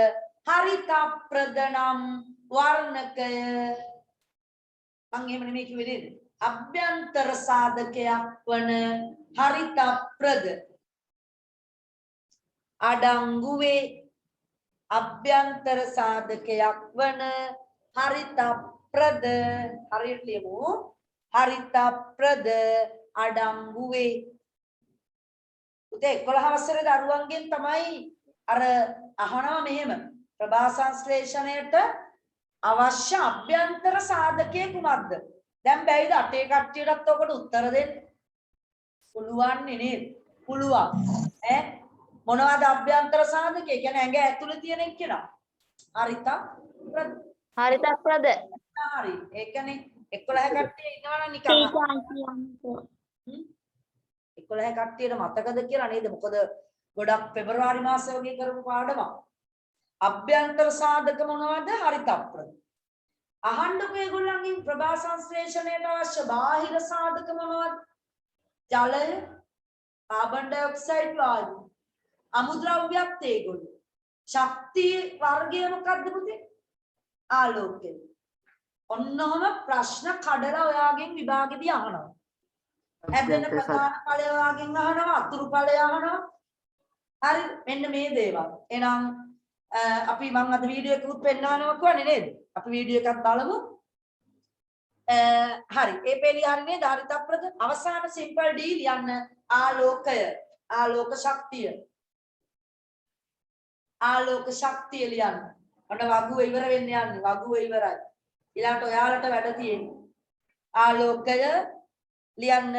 හරිත ප්‍රදනම් වර්ණකය මම එහෙම නෙමෙයි කිව්වේ නේද? අභ්‍යන්තර සාධකයක් වන හරිත ප්‍රද අඩංගුවේ අභ්‍යන්තර සාධකයක් වන හරිත ප්‍රද හරියට ලියමු හරිත ප්‍රද අඩංගුවේ උදේ 11 වසරේ දරුවන්ගෙන් තමයි අර අහනවා මෙහෙම ප්‍රභා සංශ්ලේෂණයට අවශ්‍ය අභ්‍යන්තර සාධකයේ කුමක්ද? දැන් බැයිද අටේ කට්ටියටත් ඔකට උත්තර දෙන්න? පුළුවන් නේද? පුළුවන්. මොනවද අභ්‍යන්තර සාධකය? කියන්නේ ඇඟ ඇතුලේ තියෙන එක කියලා. හරිත ප්‍රද. හරිත ප්‍රද. හරි. ඒ කියන්නේ 11 කට්ටිය ඉන්නවනම් නිකන් 11 කට්ටියට මතකද කියලා නේද? මොකද ගොඩක් පෙබරවාරි මාසෙ වගේ කරපු පාඩමක්. අභ්‍යන්තර සාධක මොනවද? හරිත ප්‍රද. අහන්නකෝ ඒගොල්ලන්ගෙන් ප්‍රභා සංශ්ලේෂණයට අවශ්‍ය බාහිර සාධක මොනවද? ජලය, කාබන් ඩයොක්සයිඩ් වායු, අමුද්‍රව්‍යත් ඒගොල්ලෝ. ශක්තිය වර්ගය මොකක්ද පුතේ? ආලෝකය. ඔන්නෝම ප්‍රශ්න කඩලා ඔයාගෙන් විභාගෙදී අහනවා. හැදෙන ප්‍රධාන ඵලය ඔයාගෙන් අහනවා, අතුරු ඵලය අහනවා. හරි මෙන්න මේ දේවල්. එහෙනම් අපි මම අද වීඩියෝ එකකුත් පෙන්නනවා කියන්නේ නේද? අපි වීඩියෝ එකක් බලමු. හරි. ඒ පෙළිය හරි නේද? හරිත ප්‍රද අවසාන සිම්පල් ඩී ලියන්න ආලෝකය. ආලෝක ශක්තිය. ආලෝක ශක්තිය ලියන්න. ඔන්න වගුව ඉවර වෙන්න යන්නේ. වගුව ඉවරයි. ඊළඟට ඔයාලට වැඩ තියෙන්නේ. ආලෝකය ලියන්න.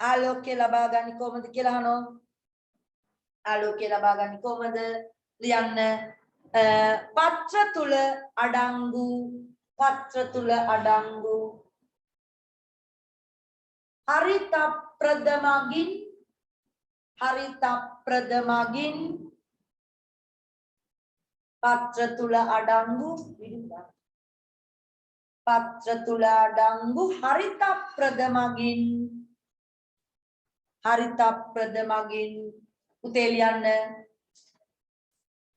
ආලෝකය ලබා ගන්න කොහොමද කියලා අහනවා. ආලෝකය ලබා ගන්න කොහොමද? ලියන්න. පත්‍ර තුල අඩංගු පත්‍ර තුල අඩංගු හරිත ප්‍රද මගින් හරිත ප්‍රද මගින් පත්‍ර තුල අඩංගු පත්‍ර තුල අඩංගු හරිත ප්‍රද මගින් හරිත ප්‍රද මගින් උතේ ලියන්න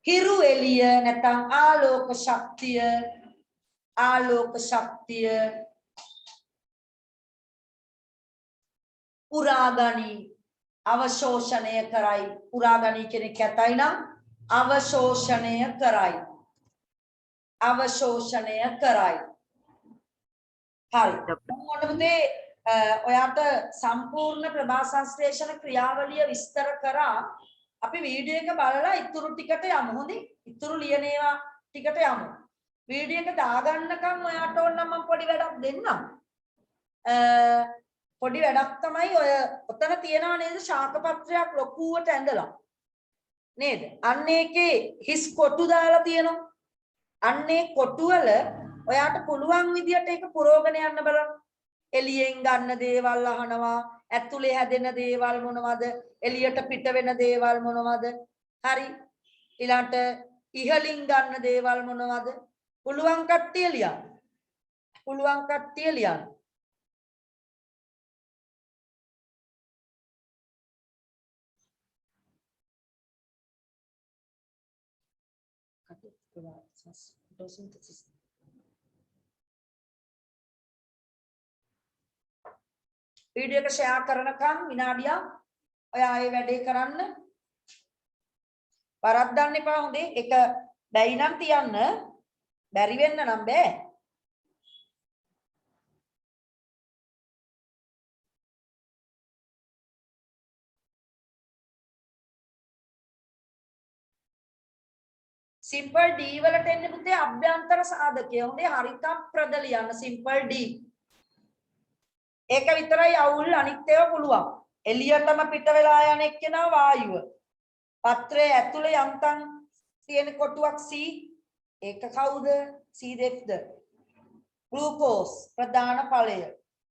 හිරු එළිය නැත්නම් ආලෝක ශක්තිය පුරාගනි අවශෝෂණය කරයි පුරාගනි කෙනෙක් ඇතයි නම් අවශෝෂණය කරයි හරි මොනවද ඔයාට සම්පූර්ණ ප්‍රභා සංශ්ලේෂණ ක්‍රියාවලිය විස්තර කරා අපි වීඩියෝ එක බලලා ඉතුරු ටිකට යමු හොඳේ ඉතුරු ලියන ඒවා ටිකට යමු වීඩියෝ එක දාගන්නකම් ඔයාට ඕන නම් මම පොඩි වැඩක් දෙන්නම් පොඩි වැඩක් තමයි ඔය ඔතන තියනවා නේද ශාක පත්‍රයක් ලොකුවට ඇඳලා නේද අන්න ඒකේ හිස් කොටු දාලා තියෙනවා අන්නේ කොටු වල ඔයාට පුළුවන් විදියට ඒක පුරවගෙන යන්න බලන්න එළියෙන් ගන්න දේවල් අහනවා ඇතුලේ හැදෙන දේවල් මොනවද එළියට පිට වෙන දේවල් මොනවද හරි ඊළාට ඉහලින් ගන්න දේවල් මොනවද පුළුවන් කට්ටිය ලියන්න වීඩියෝ එක ෂෙයා කරනකම් විනාඩියක් ඔයා ඒ වැඩේ කරන්න වරද්දන්න එපා හොඳේ ඒක බැයි නම් තියන්න බැරි වෙන්න නම් බෑ සිම්පල් ඩී වලට එන්නේ පුතේ අභ්‍යන්තර සාධකය හොඳේ හරිත ප්‍රද ලියන්න සිම්පල් ඩී ඒක විතරයි අවුල් අනිත් ඒවා පුළුවන් එළියටම පිට වෙලා යන එක්කෙනා වායුව පත්‍රයේ ඇතුලේ යන්තම් තියෙන කොටුවක් C ඒක කවුද? C-Def ද? ග්ලූකෝස් ප්‍රධාන ඵලය.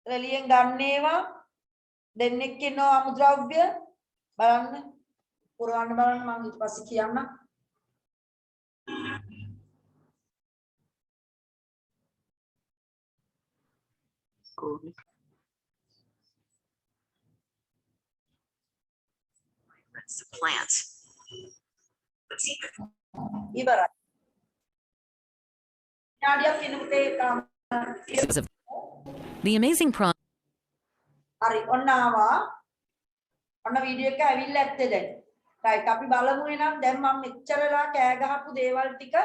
එළියෙන් ගන්නේවා දෙන්නෙක් ඉන්නවා අමුද්‍රව්‍ය බලන්න පුරවන්න බලන්න මම ඊට පස්සේ කියන්න. plants. ඉවරයි. ඥාඩියක් ඉන්නකොට The amazing process. හරි ඔන්න ආවා. ඔන්න වීඩියෝ එක ඇවිල්ලා ඇත්තේ දැන්. රයිට් අපි බලමු එහෙනම් දැන් මම මෙච්චරලා කෑ ගහපු දේවල් ටික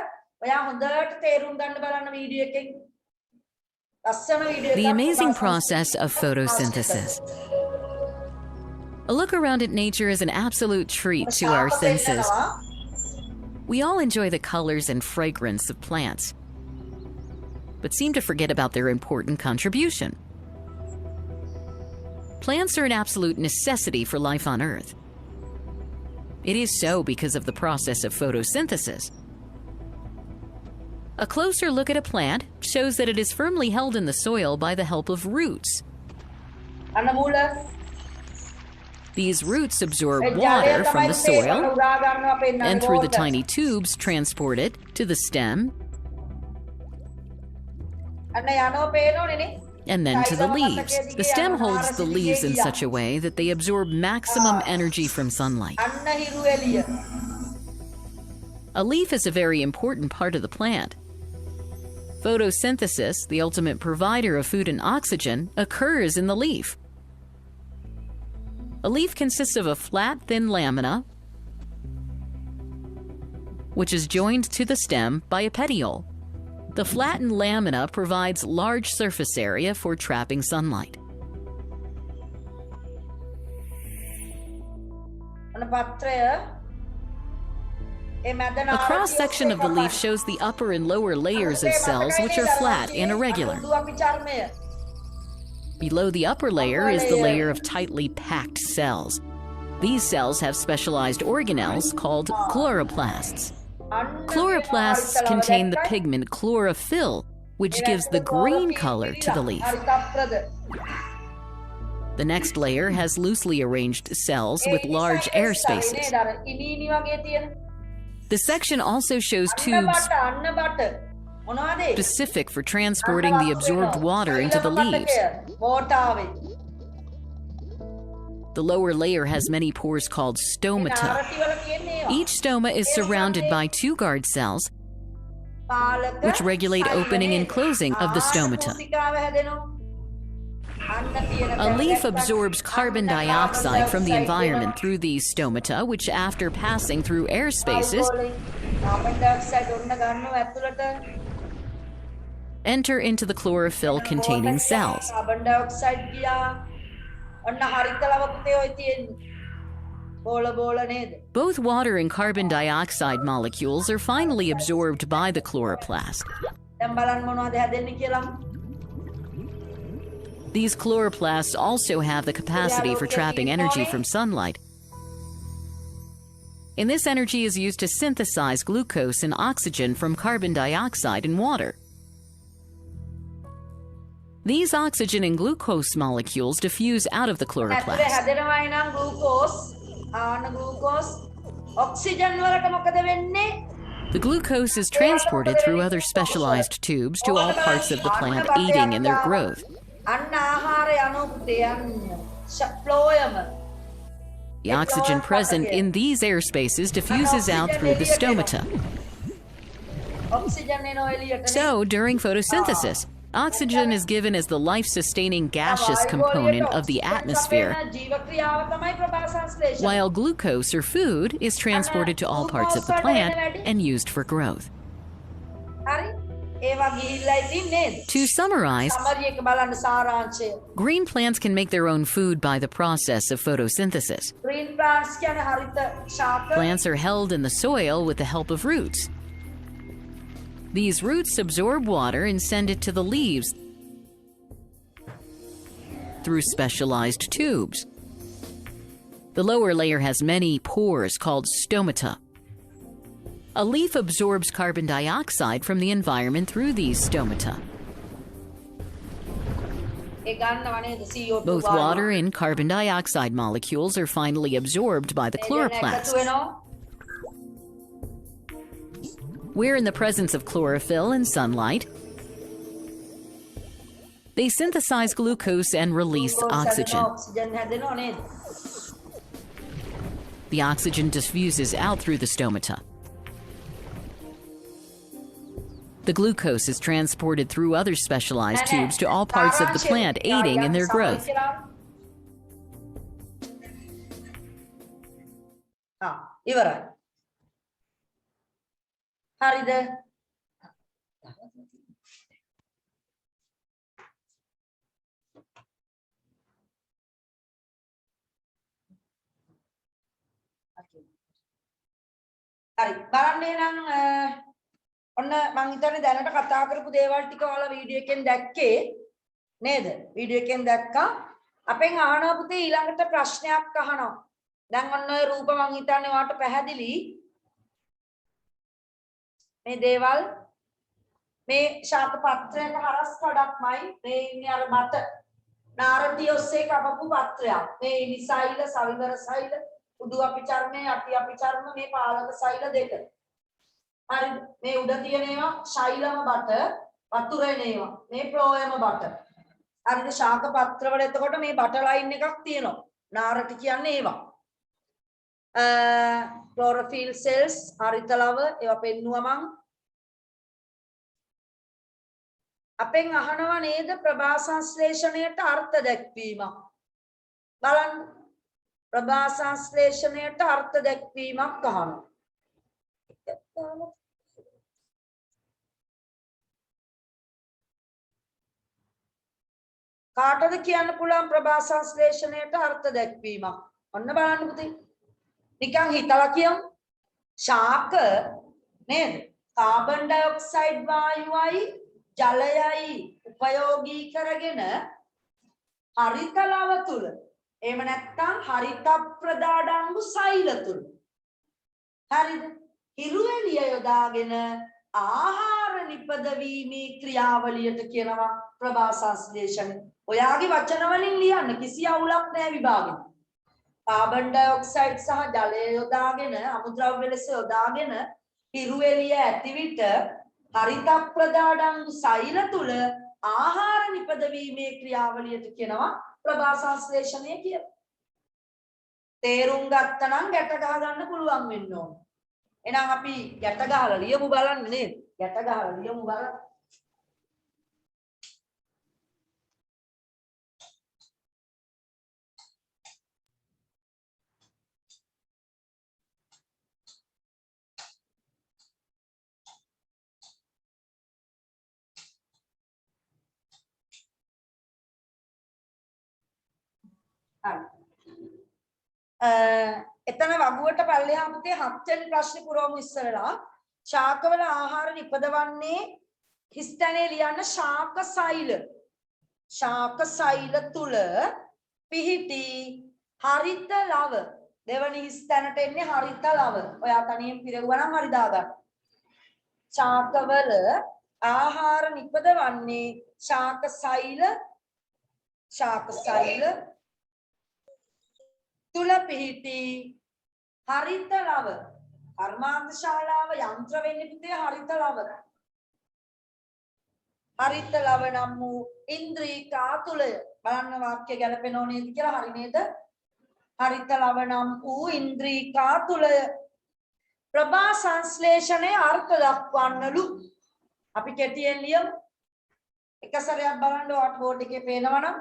ඔයා හොඳට තේරුම් ගන්න බලන්න වීඩියෝ එකෙන්. ලස්සන වීඩියෝ එකක්. The amazing process of photosynthesis. A look around at nature is an absolute treat to our senses. We all enjoy the colors and fragrance of plants, but seem to forget about their important contribution. Plants are an absolute necessity for life on Earth. It is so because of the process of photosynthesis. A closer look at a plant shows that it is firmly held in the soil by the help of roots. These roots absorb water from the soil and through the tiny tubes transport it to the stem and then to the leaves. The stem holds the leaves in such a way that they absorb maximum energy from sunlight. A leaf is a very important part of the plant. Photosynthesis, the ultimate provider of food and oxygen, occurs in the leaf. A leaf consists of a flat, thin lamina, which is joined to the stem by a petiole. The flattened lamina provides large surface area for trapping sunlight. A cross-section of the leaf shows the upper and lower layers of cells, which are flat and irregular. Below the upper layer is the layer of tightly packed cells. These cells have specialized organelles called chloroplasts. Chloroplasts contain the pigment chlorophyll, which gives the green color to the leaf. The next layer has loosely arranged cells with large air spaces. The section also shows tubes specific for transporting the absorbed water into the leaves. The lower layer has many pores called stomata. Each stoma is surrounded by two guard cells, which regulate opening and closing of the stomata. A leaf absorbs carbon dioxide from the environment through these stomata, which after passing through air spaces, enter into the chlorophyll containing cells. Both water and carbon dioxide molecules are finally absorbed by the chloroplast. These chloroplasts also have the capacity for trapping energy from sunlight. And this energy is used to synthesize glucose and oxygen from carbon dioxide and water. These oxygen and glucose molecules diffuse out of the chloroplast. The glucose is transported through other specialized tubes to all parts of the plant, aiding in their growth. The oxygen present in these air spaces diffuses out through the stomata. So, during photosynthesis, oxygen is given as the life-sustaining gaseous component of the atmosphere, while glucose or food is transported to all parts of the plant and used for growth. To summarize, green plants can make their own food by the process of photosynthesis. Plants are held in the soil with the help of roots. These roots absorb water and send it to the leaves through specialized tubes. The lower layer has many pores called stomata. A leaf absorbs carbon dioxide from the environment through these stomata. ඒ ගන්නවා නේද CO2 Both වායුව. water and carbon dioxide molecules are finally absorbed by the මේ දෙන්න එකතු chloroplasts. වෙනවා. Where in the presence of chlorophyll and sunlight, they synthesize glucose and release oxygen. Oxygen හැදෙනවා නේද? The oxygen diffuses out through the stomata. The glucose is transported through other specialized tubes to all parts of the plant, aiding in their growth. ඉවරයි. හරිද? හරි බලන්න එහෙනම් ඔන්න මං හිතන්නේ දැනට කතා කරපු දේවල් ටික ඔයාලා වීඩියෝ එකෙන් දැක්කේ නේද? වීඩියෝ එකෙන් දැක්කා. අපෙන් අහනවා පුතේ ඊළඟට ප්‍රශ්නයක් අහනවා. දැන් ඔන්න ඔය රූප මං හිතන්නේ ඔයාලට පැහැදිලි. මේ දේවල් මේ ශාක පත්‍රයක හරස් කඩක්මයි මේ ඉන්නේ අර මත නාරටි ඔස්සේ කපපු පත්‍රයක්. මේ ඉනිසයිල සවිවර සයිල උඩු අපි චර්මයේ යටි අපි චර්ම මේ පාලක සෛල දෙක. හරි මේ උඩ තියෙන ඒවා ශෛලම බට වතුරේන ඒවා මේ ෆ්ලෝයම බට. හරිද ශාක පත්‍රවල එතකොට මේ බට ලයින් එකක් තියෙනවා. නාරටි කියන්නේ ඒවා. ක්ලෝරොෆිල් සෙල්ස් හරිත ලව ඒවා පෙන්නුවා මං. අපෙන් අහනවා නේද ප්‍රභා සංශ්ලේෂණයට අර්ථ දැක්වීමක්. බලන්න ප්‍රභා සංශ්ලේෂණයට අර්ථ දැක්වීමක් අහනවා. කාටද කියන්න පුළුවන් ප්‍රභා සංශ්ලේෂණයට අර්ථ දැක්වීමක්? ඔන්න බලන්න පුතේ. නිකන් හිතලා කියමු. ශාක නේද? කාබන් ඩයොක්සයිඩ් වායුවයි ජලයයි උපයෝගී කරගෙන හරිත ලව තුල එහෙම නැත්නම් හරිත ප්‍රදාඩංගු සෛල තුල හරිද? හිරු එළිය යොදාගෙන ආහාර නිපදවීමේ ක්‍රියාවලියට කියනවා ප්‍රභා සංශ්ලේෂණ. ඔයාගේ වචන වලින් ලියන්න කිසි අවුලක් නැහැ විභාගෙ. කාබන් ඩයොක්සයිඩ් සහ ජලය යොදාගෙන අමුද්‍රව්‍ය ලෙස යොදාගෙන හිරු එළිය ඇති විට හරිත ප්‍රදාඩංගු සෛල තුල ආහාර නිපදවීමේ ක්‍රියාවලියට කියනවා ප්‍රභා සංශ්ලේෂණය කියලා. තේරුම් ගත්තනම් ගැට ගහ ගන්න පුළුවන් වෙන්න ඕන. එහෙනම් අපි ගැට ගහලා ලියමු බලන්න නේද? ගැට ගහලා ලියමු බලන්න. එතන වගුවට පල්ලෙහා පුතේ 7 වෙනි ප්‍රශ්නේ පුරවමු ඉස්සරලා. ශාකවල ආහාර නිපදවන්නේ හිස්තැනේ ලියන්න ශාක සෛල. ශාක සෛල තුල පිහිටි හරිත ලව. දෙවනි හිස්තැනට එන්නේ හරිත ලව. ඔයා තනියෙන් පිරෙවුවා නම් හරි දාගන්න. ශාකවල ආහාර නිපදවන්නේ ශාක සෛල තුල පිහිටි හරිත ලව. කර්මාන්ත ශාලාව යන්ත්‍ර වෙන්නේ පුතේ හරිත ලව. හරිත ලව නම් වූ ඉන්ද්‍රිය කාතුලය. බලන්න වාක්‍ය ගැලපෙනව නේද කියලා. හරි නේද? හරිත ලව නම් වූ ඉන්ද්‍රිය කාතුලය ප්‍රභා සංශ්ලේෂණයේ අර්ථ දක්වන්නලු. අපි කෙටියෙන් ලියමු. එක සැරයක් බලන්න වාට් බෝඩ් එකේ පේනවනම්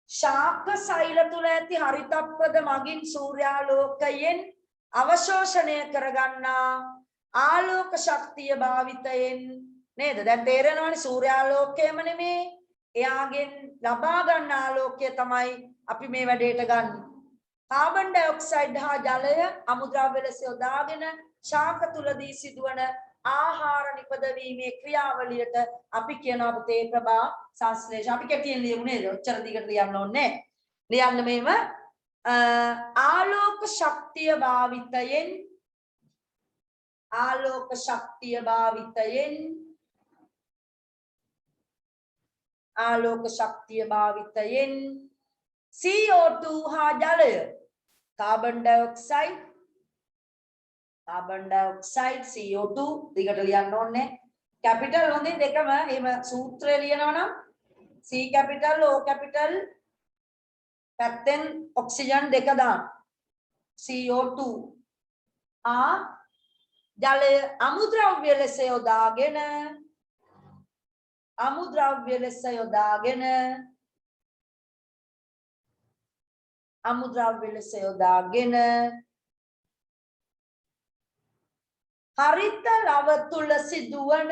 ශාක සෛල තුල ඇති හරිතප්‍රද මගින් සූර්යාලෝකයෙන් අවශෝෂණය කරගන්නා ආලෝක ශක්තිය භාවිතයෙන් නේද? දැන් තේරෙනවනේ සූර්යාලෝකයම නෙමේ. එයාගෙන් ලබා ගන්න ආලෝකය තමයි අපි මේ වැඩේට ගන්න. කාබන් ඩයොක්සයිඩ් හා ජලය අමුද්‍රව්‍ය ලෙස යොදාගෙන ශාක තුලදී සිදුවන ආහාර නිපදවීමේ ක්‍රියාවලියට අපි කියනවා පුතේ ප්‍රභා සංශ්ලේෂණ. අපි කෙටියෙන් ලියමු නේද? ඔච්චර දිගට ලියන්න ඕනේ නැහැ. ලියන්න මේව ආලෝක ශක්තිය භාවිතයෙන් ආලෝක ශක්තිය භාවිතයෙන් ආලෝක ශක්තිය භාවිතයෙන් CO2 හා ජලය කාබන් ඩයොක්සයිඩ් CO2 දිගට ලියන්න ඕනේ කැපිටල් හොඳින් දෙකම එහෙම සූත්‍රය ලියනවා නම් C කැපිටල් O කැපිටල් පැත්තෙන් ඔක්සිජන් දෙක දාන්න CO2 ආ ජලය අමුද්‍රව්‍ය ලෙස යොදාගෙන අමුද්‍රව්‍ය ලෙස යොදාගෙන හරිත ලව තුල සිදුවන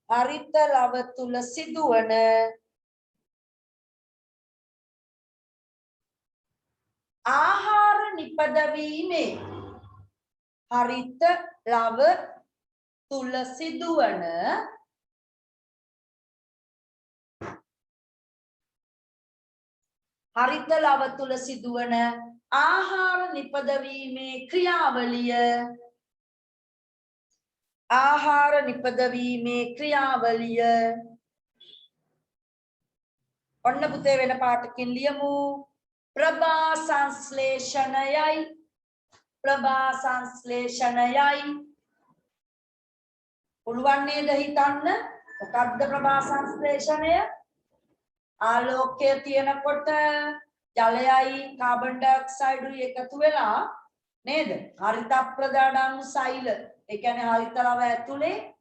හරිත ලව තුල සිදුවන ආහාර නිපදවීමේ හරිත ලව තුල සිදුවන හරිත ලව තුල සිදුවන ආහාර නිපදවීමේ ක්‍රියාවලිය ඔන්න පුතේ වෙන පාටකින් ලියමු ප්‍රභා සංශ්ලේෂණයයි පුළුවන් නේද හිතන්න මොකක්ද ප්‍රභා සංශ්ලේෂණය ආලෝකය තියෙනකොට ජලයයි කාබන් ඩයොක්සයිඩුයි එකතු වෙලා නේද හරිත ප්‍රදානං සෛල ඒ කියන්නේ හරිත ලව ඇතුලේ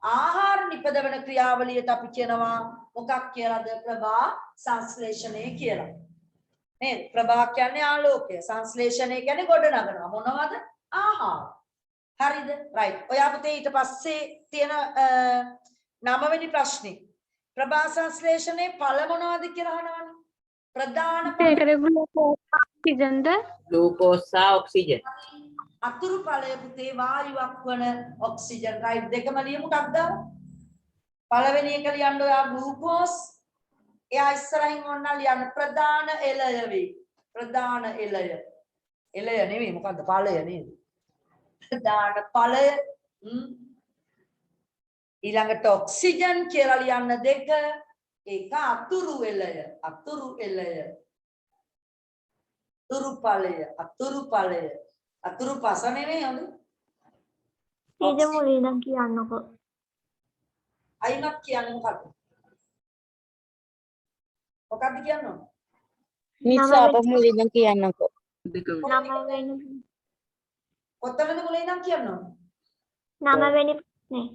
ආහාර නිපදවන ක්‍රියාවලියට අපි කියනවා මොකක් කියලාද ප්‍රභා සංශ්ලේෂණය කියලා නේද ප්‍රභා කියන්නේ ආලෝකය සංශ්ලේෂණය කියන්නේ ගොඩනගනවා මොනවද ආහාර හරිද රයිට් ඔයා පුතේ ඊට පස්සේ තියෙන 9 වෙනි ප්‍රශ්නේ ප්‍රභා සංශ්ලේෂණයේ ඵල මොනවද කියලා අහනවනේ ප්‍රධාන ග්ලූකෝස් ඔක්සිජන් අතුරු ඵලය පුතේ වායුවක් වන ඔක්සිජන් රයිට් දෙකම ලියමු ටක් දාලා පළවෙනි එක ලියන්න ඔයා ග්ලූකෝස් එයා ඉස්සරහින් ඕන්න ලියන්න ප්‍රධාන එළය වේ ප්‍රධාන එළය නෙවෙයි මොකද්ද ඵලය නේද ප්‍රධාන ඵලය ඊළඟට ඔක්සිජන් කියලා ලියන්න දෙක ඒක අතුරු එළය අතුරු ඵලය අතුරු පස නෙවෙයි හොඳ ඊට මුලින්ම කියන්නකෝ අයිමත් කියන්නේ මොකද්ද කියන්නේ නිසා අප මුලින්ම කියන්නකෝ කොතනද මුලින්ම කියන්නේ 9 වෙනි ප්‍රශ්නේ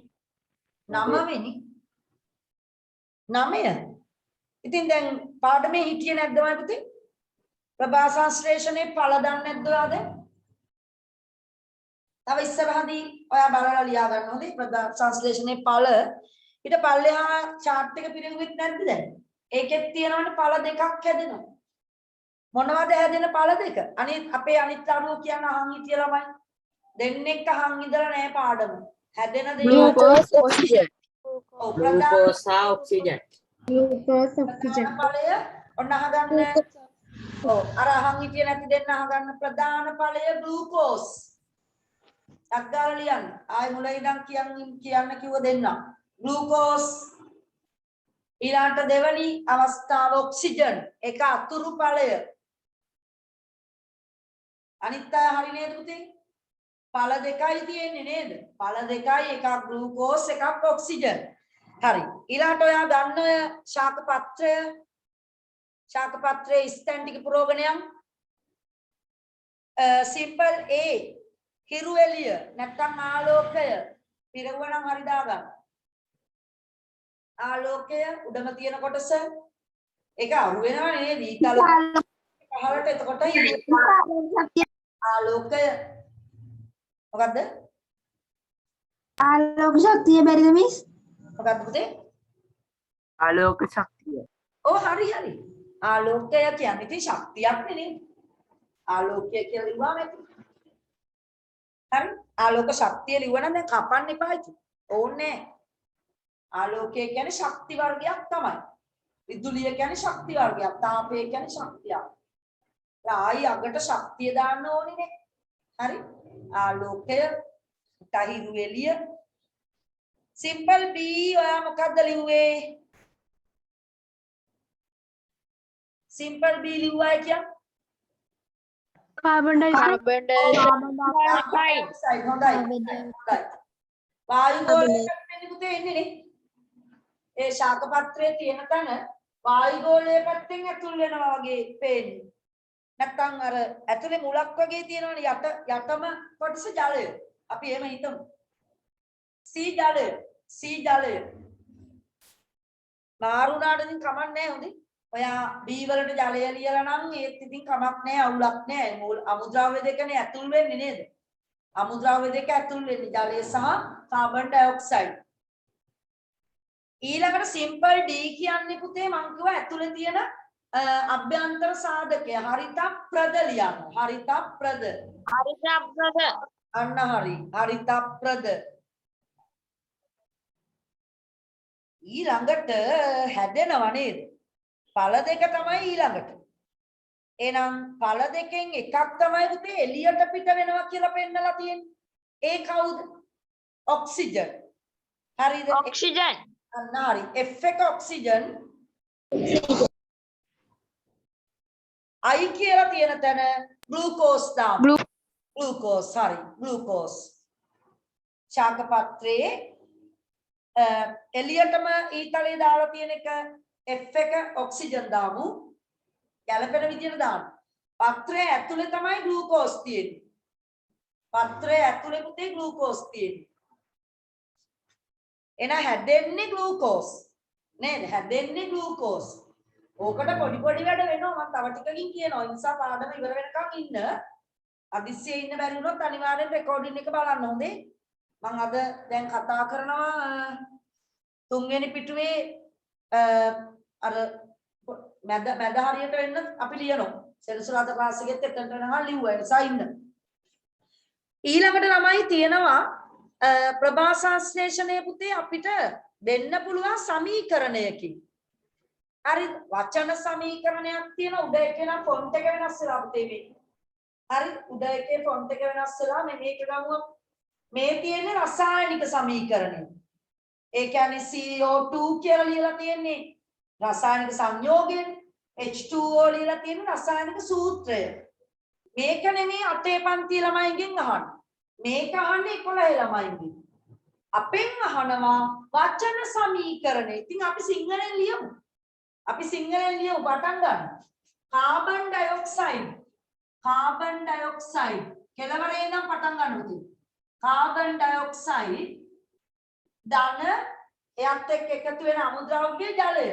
9 ඉතින් දැන් පාඩමේ හිටියේ නැද්ද මම පුතේ ප්‍රභා සංශ්ලේෂණේ ඵල දන්නේ නැද්ද ඔයාද තව ඉස්සරහදී ඔයා බලලා ලියා ගන්න ඕනේ ප්‍රභා සංශ්ලේෂණේ ඵල ඊට පල්ලෙහා chart එක පිරිනුවෙත් නැද්ද දැන් ඒකෙත් තියෙනවනේ ඵල දෙකක් හැදෙනවා මොනවද හැදෙන ඵල දෙක අනිත් අපේ අනිත් අරුව කියන අහන් හිටිය ළමයි දෙන්නෙක් අහන් ඉඳලා නැහැ පාඩම හැදෙන දේ ග්ලූකෝස් ඔක්සිජන් ඔව් ප්‍රධාන ඔක්සිජන් ඵලය ඔන්න අහගන්න ඔව් අර අහන් හිටිය නැති දෙන්න අහගන්න ප්‍රධාන ඵලය ග්ලූකෝස් අක්ගාල ලියන්න ආයි මුල ඉඳන් කියන්න කිව්ව දෙන්න ග්ලූකෝස් ඊළාට දෙවනි අවස්ථාව ඔක්සිජන් ඒක අතුරු ඵලය අනිත් අය හරි නේද පුතේ ඵල දෙකයි තියෙන්නේ නේද ඵල දෙකයි එකක් ග්ලූකෝස් එකක් ඔක්සිජන් හරි ඊළාට ඔයා ගන්න ශාක පත්‍රයේ ස්තැන් ටික පුරෝගණයන් සිම්පල් A හිරු එළිය නැත්නම් ආලෝකය පිරවුවනම් හරි දාගන්න ආලෝකය උඩම තියෙන කොටස ඒක අහු වෙනව නේද ඊතල පහළට එතකොට ආලෝකය මොකද්ද ආලෝක ශක්තිය බැරිද මිස් මොකද්ද පුතේ ආලෝක ශක්තිය ඔව් හරි ආලෝකය කියන්නේ ඉතින් ශක්තියක් නේ ආලෝකය කියලා ලිව්වම ඇති හරි ආලෝක ශක්තිය ලිව්වනම් දැන් කපන්න එපා ඉතින් ඕනේ ආලෝකය කියන්නේ ශක්ති වර්ගයක් තමයි විදුලිය කියන්නේ ශක්ති වර්ගයක්. තාපය කියන්නේ ශක්තියක්. ආයි අගට ශක්තිය දාන්න ඕනේ. හරි? ආලෝකය, තහිරු එළිය. සිම්පල් B ඔයා මොකක්ද ලිව්වේ? සිම්පල් B ලිව්වයි කියන්නේ කාබන් ඩයොක්සයිඩ්. හොඳයි. වායු ගෝලයක් වෙන්නේ පුතේ එන්නේ නේ. ඒ ශාක පත්‍රයේ තියෙන තැන වායු ගෝලයේ පැත්තෙන් ඇතුල් වෙනවා වගේ පේන්නේ. නැත්තම් අර ඇතුලේ මුලක් වගේ තියෙනවනේ යටම කොටස ජලය. අපි එහෙම හිතමු. C ජලය. මාරුණාට ඉතින් කමක් නැහැ හොඳේ. ඔයා B වලට ජලය ලියලා නම් ඒත් ඉතින් කමක් නැහැ අවුලක් නැහැ. අමුද්‍රව්‍ය දෙකනේ ඇතුල් වෙන්නේ නේද? අමුද්‍රව්‍ය දෙක ඇතුල් වෙන්නේ ජලය සහ කාබන් ඩයොක්සයිඩ්. ඊළඟට සිම්පල් D කියන්නේ පුතේ මං කිව්වා ඇතුලේ තියෙන අභ්‍යන්තර සාධකය හරිත ප්‍රද ලියන්න. හරිත ප්‍රද. අන්න හරි. හරිත ප්‍රද. ඊළඟට හැදෙනව නේද? පළ දෙක තමයි ඊළඟට. එහෙනම් පළ දෙකෙන් එකක් තමයි පුතේ එළියට පිට වෙනවා කියලා පෙන්නලා තියෙන්නේ. ඒ කවුද? ඔක්සිජන්. හරිද? ඔක්සිජන්. අන්න හරි. F එක ඔක්සිජන්. I කියලා තියෙන තැන ග්ලූකෝස් දාමු. ග්ලූකෝස් හරි. ග්ලූකෝස්. ශාක පත්‍රයේ එළියටම ඊතලයේ දාලා තියෙන එක F එක ඔක්සිජන් දාමු. ගැලපෙන විදිහට දාන්න. පත්‍රයේ ඇතුලේ තමයි ග්ලූකෝස් තියෙන්නේ. පත්‍රයේ ඇතුලේ පුතේ ග්ලූකෝස් තියෙන්නේ. එන හැදෙන්නේ ග්ලූකෝස්. නේද? හැදෙන්නේ ග්ලූකෝස්. ඕකට පොඩි වැඩ වෙනවා. මම තව ටිකකින් කියනවා. ඒ නිසා පාඩම ඉවර වෙනකන් ඉන්න. අදිස්සියේ ඉන්න බැරි වුණොත් අනිවාර්යෙන් රෙකෝඩින් එක බලන්න හොඳේ. මම අද දැන් කතා කරනවා තුන්වෙනි පිටුවේ අර මැද හරියට වෙන්න අපි ලියනවා. සෙනසුරාදා ක්ලාස් එකෙත් එතනට යනවා ලිව්වා. ඒ නිසා ඉන්න. ඊළඟට ළමයි තියෙනවා ප්‍රභා සංශ්ලේෂණයේ පුතේ අපිට දෙන්න පුළුවන් සමීකරණයකින්. හරි වචන සමීකරණයක් තියෙන උඩ එකේ නම් ෆොන්ට් එක වෙනස් වෙලා පුතේ මේ. හරි උඩ එකේ ෆොන්ට් එක වෙනස් වෙලා මේක ගමුව. මේ තියෙන්නේ රසායනික සමීකරණය. ඒ කියන්නේ CO2 කියලා ලියලා තියෙන්නේ රසායනික සංයෝගයෙන්. H2O ලියලා තියෙන රසායනික සූත්‍රය. මේක නෙමෙයි අටේ පන්ති ළමයිගෙන් අහන්නේ. මේක අහන්නේ 11 ළමයිගෙන්. අපෙන් අහනවා වචන සමීකරණය. ඉතින් අපි සිංහලෙන් ලියමු. පටන් ගන්න. Carbon dioxide. කෙලවරේ ඉඳන් පටන් ගන්න උදේ. කාබන් ඩයොක්සයිඩ් ධන එයත් එක්ක එකතු වෙන අමුද්‍රව්‍ය ජලය.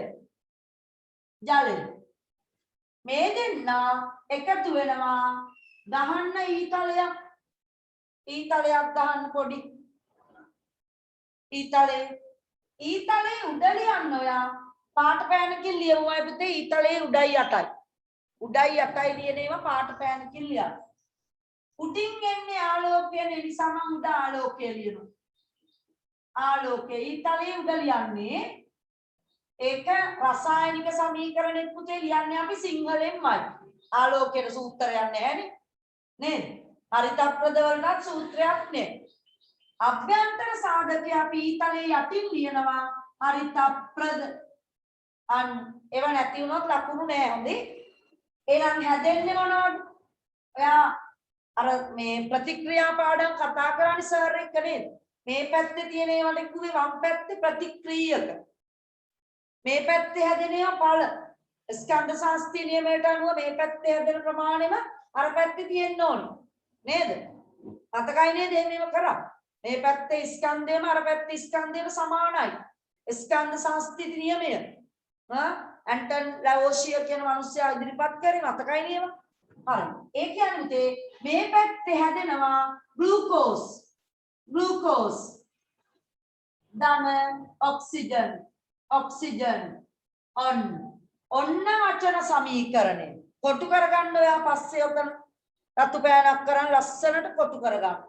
මේ දෙන්න එකතු වෙනවා ගහන්න ඊතලයක් ගහන්න පොඩි. ඊතලේ උඩ ලියන්න ඔයා පාට පෑනකින් ලියුවා පුතේ ඊතලේ උඩයි යටයි. ලියන ඒවා පාට පෑනකින් ලියන්න. උඩින් එන්නේ ආලෝකය නිසා මම උඩ ආලෝකය ලියනවා. ඊතලේ උඩ ලියන්නේ ඒක රසායනික සමීකරණෙත් පුතේ ලියන්නේ අපි සිංහලෙන්මයි. ආලෝකයේ සූත්‍රයක් නැහැ නේද? හරිත ප්‍රද වලට සූත්‍රයක් නැහැ. අභ්‍යන්තර සාධකය අපි ඊතලේ යටින් ලියනවා හරිත ප්‍රද. ඒව නැති වුණොත් ලකුණු නැහැ හොඳේ. එහෙනම් හැදෙන්නේ මොනවද? ඔයා අර මේ ප්‍රතික්‍රියා පාඩම් කතා කරන්නේ සර් එක්ක නේද? මේ පැත්තේ තියෙන ඒවාට කිව්වේ වම් පැත්තේ ප්‍රතික්‍රියක. මේ පැත්තේ හැදෙන ඒවා ඵල. ස්කන්ධ ශාස්ත්‍රීය නියමයට අනුව මේ පැත්තේ හැදෙන ප්‍රමාණයම අර පැත්තේ තියෙන්න ඕනේ. නේද? මතකයි නේද එහෙම කරා? මේ පැත්තේ ස්කන්ධයම අර පැත්තේ ස්කන්ධයම සමානයි. ස්කන්ධ ශාස්ත්‍රීය නියමය. ඇන්ටන් ලැවෝෂියර් කියන මිනිස්සයා ඉදිරිපත් කරේ මතකයි නේද? හරි. ඒ කියන්නේ මේ පැත්තේ හැදෙනවා ග්ලූකෝස්. ධන ඔක්සිජන් ඔන්න වචන සමීකරණය කොටු කරගන්න ඔයා පස්සේ ඔතන රතු පෑනක් කරන් ලස්සනට කොටු කරගන්න.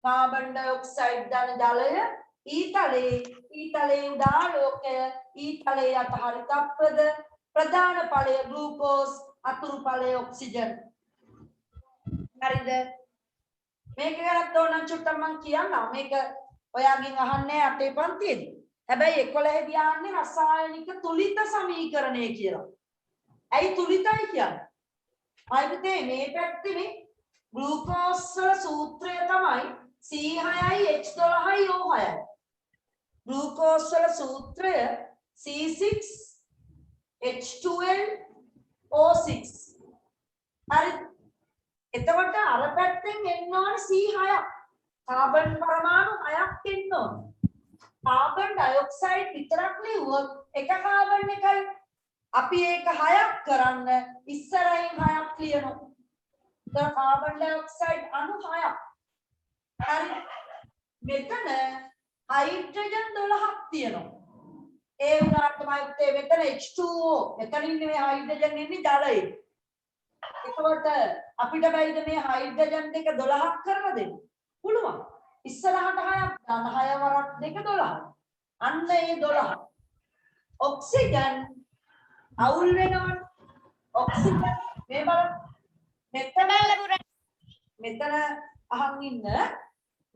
කාබන් ඩයොක්සයිඩ් ධන ජලය ඊතලයේ උදාලෝකය ඊතලයේ යට හරිතප්පද ප්‍රධාන ඵලය ග්ලූකෝස් අතුරු ඵලය ඔක්සිජන් හරිද මේක ගැන තෝරන චුට්ටක් මම කියන්නම් මේක ඔයාගෙන් අහන්නේ අටේ පන්තියේදී හැබැයි 11 දී ආන්නේ රසායනික තුලිත සමීකරණය කියලා. ඇයි තුලිතයි කියන්නේ? ආයිතේ මේ පැත්තේ මේ ග්ලූකෝස් වල සූත්‍රය තමයි C6යි H12යි O6යි. ග්ලූකෝස් වල සූත්‍රය C6 H12 O6. හරි. එතකොට අර පැත්තෙන් එන්න ඕන C6ක්. කාබන් පරමාණු 6ක් එන්න ඕන. කාබන් ඩයොක්සයිඩ් විතරක් ලියුවොත් එක කාබන් එකයි. අපි ඒක 6ක් කරන්න ඉස්සරහින් 6ක් ලියනවා. දැන් කාබන් ඩයොක්සයිඩ් අණු 6ක්. හරි. මෙතන හයිඩ්‍රජන් 12ක් තියෙනවා. ඒ වුණාට තමයි උත්තේ මෙතන H2O. මෙතනින් මේ හයිඩ්‍රජන් එන්නේ ජලයේ. එතකොට අපිට බැයිද මේ හයිඩ්‍රජන් දෙක 12ක් කරලා දෙන්න? පුළුවන්. ඉස්සරහට 6ක් දාන්න 6 වරක් 2 12. අන්න ඒ 12. ඔක්සිජන් අවුල් වෙනවනේ. ඔක්සිජන් මේ බලන්න. මෙතන අහන් ඉන්න.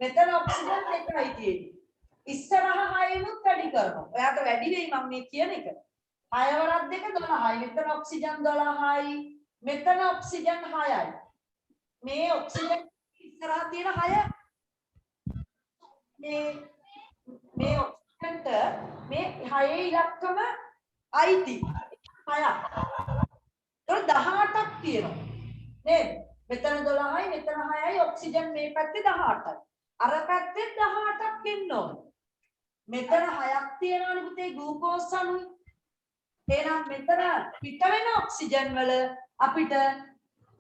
මෙතන ඔක්සිජන් එකයි තියෙන්නේ. ඉස්සරහ 6නුත් වැඩි කරනවා. ඔයාට වැඩි වෙයි මම මේ කියන එක. 6 වරක් 2 12යි. මෙතන ඔක්සිජන් 12යි. මෙතන ඔක්සිජන් 6යි. මේ ඔක්සිජන් ඉස්සරහ තියෙන 6 මේ ඔක්සිජන්ට මේ 6 ඉලක්කම අයිති 6ක්. ඒක 18ක් තියෙනවා. නේද? මෙතන 12යි මෙතන 6යි ඔක්සිජන් මේ පැත්තේ 18යි. අර පැත්තේ 18ක් එන්න ඕනේ. මෙතන 6ක් තියෙනවනේ පුතේ ග්ලූකෝස් අණුයි. එහෙනම් මෙතන පිට වෙන ඔක්සිජන් වල අපිට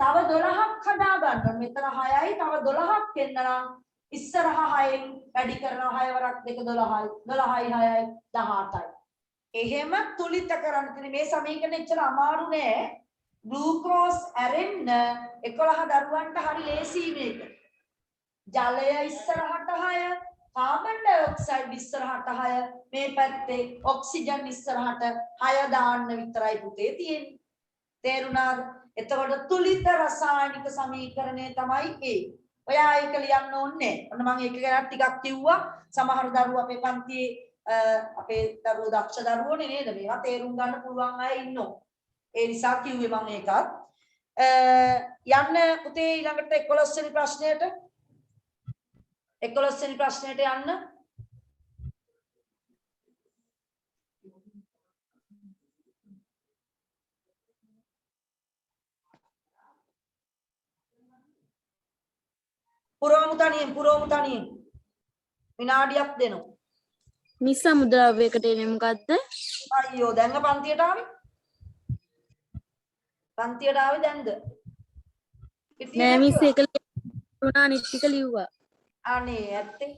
තව 12ක් හදා ගන්න. මෙතන 6යි තව 12ක් එන්න නම් ඉස්සරහ 6න් වැඩි කරනවා 6 වරක් 2 12යි 12යි 6යි 18යි. එහෙම තුලිත කරන්න තියෙන මේ සමීකරණය එච්චර අමාරු නෑ. ග්ලූකෝස් ඇරෙන්න 11 දරුවන්ට හරි ලේසි මේක. ජලය ඉස්සරහට 6, කාබන් ඩයොක්සයිඩ් ඉස්සරහට 6, මේ පැත්තේ ඔක්සිජන් ඉස්සරහට 6 දාන්න විතරයි පුතේ තියෙන්නේ. තේරුණාද? එතකොට තුලිත රසායනික සමීකරණය තමයි ඒ. ඔයා ඒක ලියන්න ඕනේ. ඔන්න මම ඒක ගැන ටිකක් කිව්වා. සමහර දරුවෝ අපේ පන්තියේ අපේ දරුවෝ දක්ෂ දරුවෝනේ නේද? මේවා තේරුම් ගන්න පුළුවන් අය ඉන්නවා. ඒ නිසා කිව්වේ මම ඒකත්. යන්න පුතේ ඊළඟට 11 වෙනි ප්‍රශ්නයට. 11 වෙනි ප්‍රශ්නයට යන්න. පුරවමු තනියෙන් විනාඩියක් දෙනවා. මිස් සමුද්‍රාවයකට එන්නේ මොකද්ද? අයියෝ දැන් පන්තියට ආවේ. පන්තියට ආවේ දැන්ද? නෑ මිස් ඒක ලියුණා නිතික ලිව්වා. අනේ ඇත්තේ.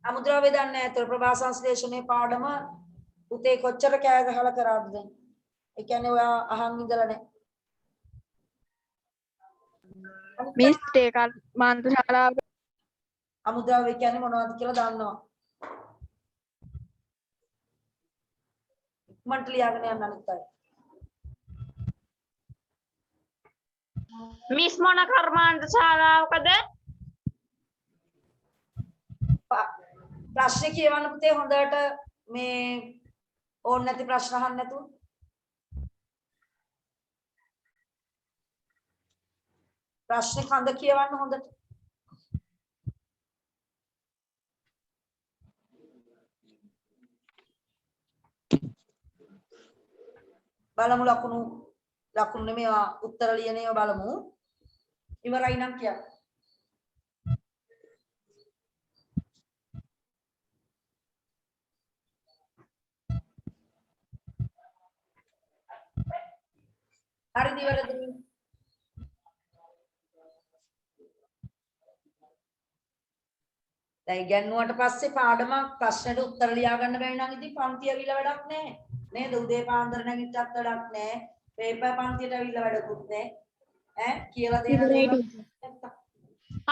අමුද්‍රව්‍ය දන්නේ නැහැ. ඒතර ප්‍රභා සංශ්ලේෂණයේ පාඩම පුතේ කොච්චර කෑ ගහලා කරාද දැන්? ඒ කියන්නේ ඔයා අහන් ඉඳලා නැහැ. මිස් ඒක මාන්තු ශාලාව අමුද්‍රව්‍ය කියන්නේ මොනවද කියලා දන්නවා. මන්ට ලියාගෙන යන්න අනිත් අය. මිස් මොන කර්මාන්ත ශාලාවකද? ප්‍රශ්න කියවන්න පුතේ හොඳට මේ ඕන නැති ප්‍රශ්න අහන්න නැතුව. ප්‍රශ්න කඳ කියවන්න හොඳට. බලමු ලකුණු නෙමෙයි උත්තර ලියන ඒවා බලමු. ඉවරයි නම් කියන්න. හරිද ඉවරද? දැන් ඉගෙනුවට පස්සේ පාඩමක් ප්‍රශ්නෙට උත්තර ලියා ගන්න බැරි නම් ඉතින් පන්ති ඇවිල්ලා වැඩක් නැහැ. නේද? උදේ පාන්දර නැගිට්ටත් වැඩක් නැහැ. පේපර් පන්තියට ඇවිල්ලා වැඩකුත් නැහැ. ඈ කියලා දෙන දේ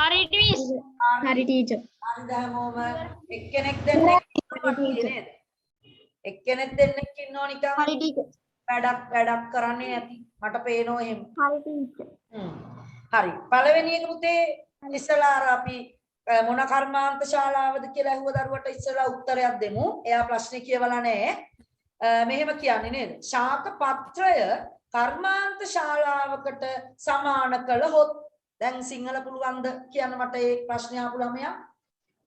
හරි ටීස්. හරි ටීචර්. හරිද හැමෝම එක්කෙනෙක් දෙන්නෙක් නේද? එක්කෙනෙක් දෙන්නෙක් ඉන්නෝ නිකන් හරි ටීචර්. වැඩක් කරන්නේ නැති. මට පේනවා එහෙම. හරි ටීචර්. හරි. පළවෙනි එක පුතේ ඉස්සලා අර අපි මොන කර්මාන්ත ශාලාවද කියලා අහුව දරුවට ඉස්සලා උත්තරයක් දෙමු. එයා ප්‍රශ්නේ කියවලා නැහැ. මෙහෙම කියන්නේ නේද? ශාක පත්‍රය කර්මාන්ත ශාලාවකට සමාන කළහොත් දැන් සිංහල පුළුවන්ද කියන්න මට ඒ ප්‍රශ්නේ ආපු ළමයා.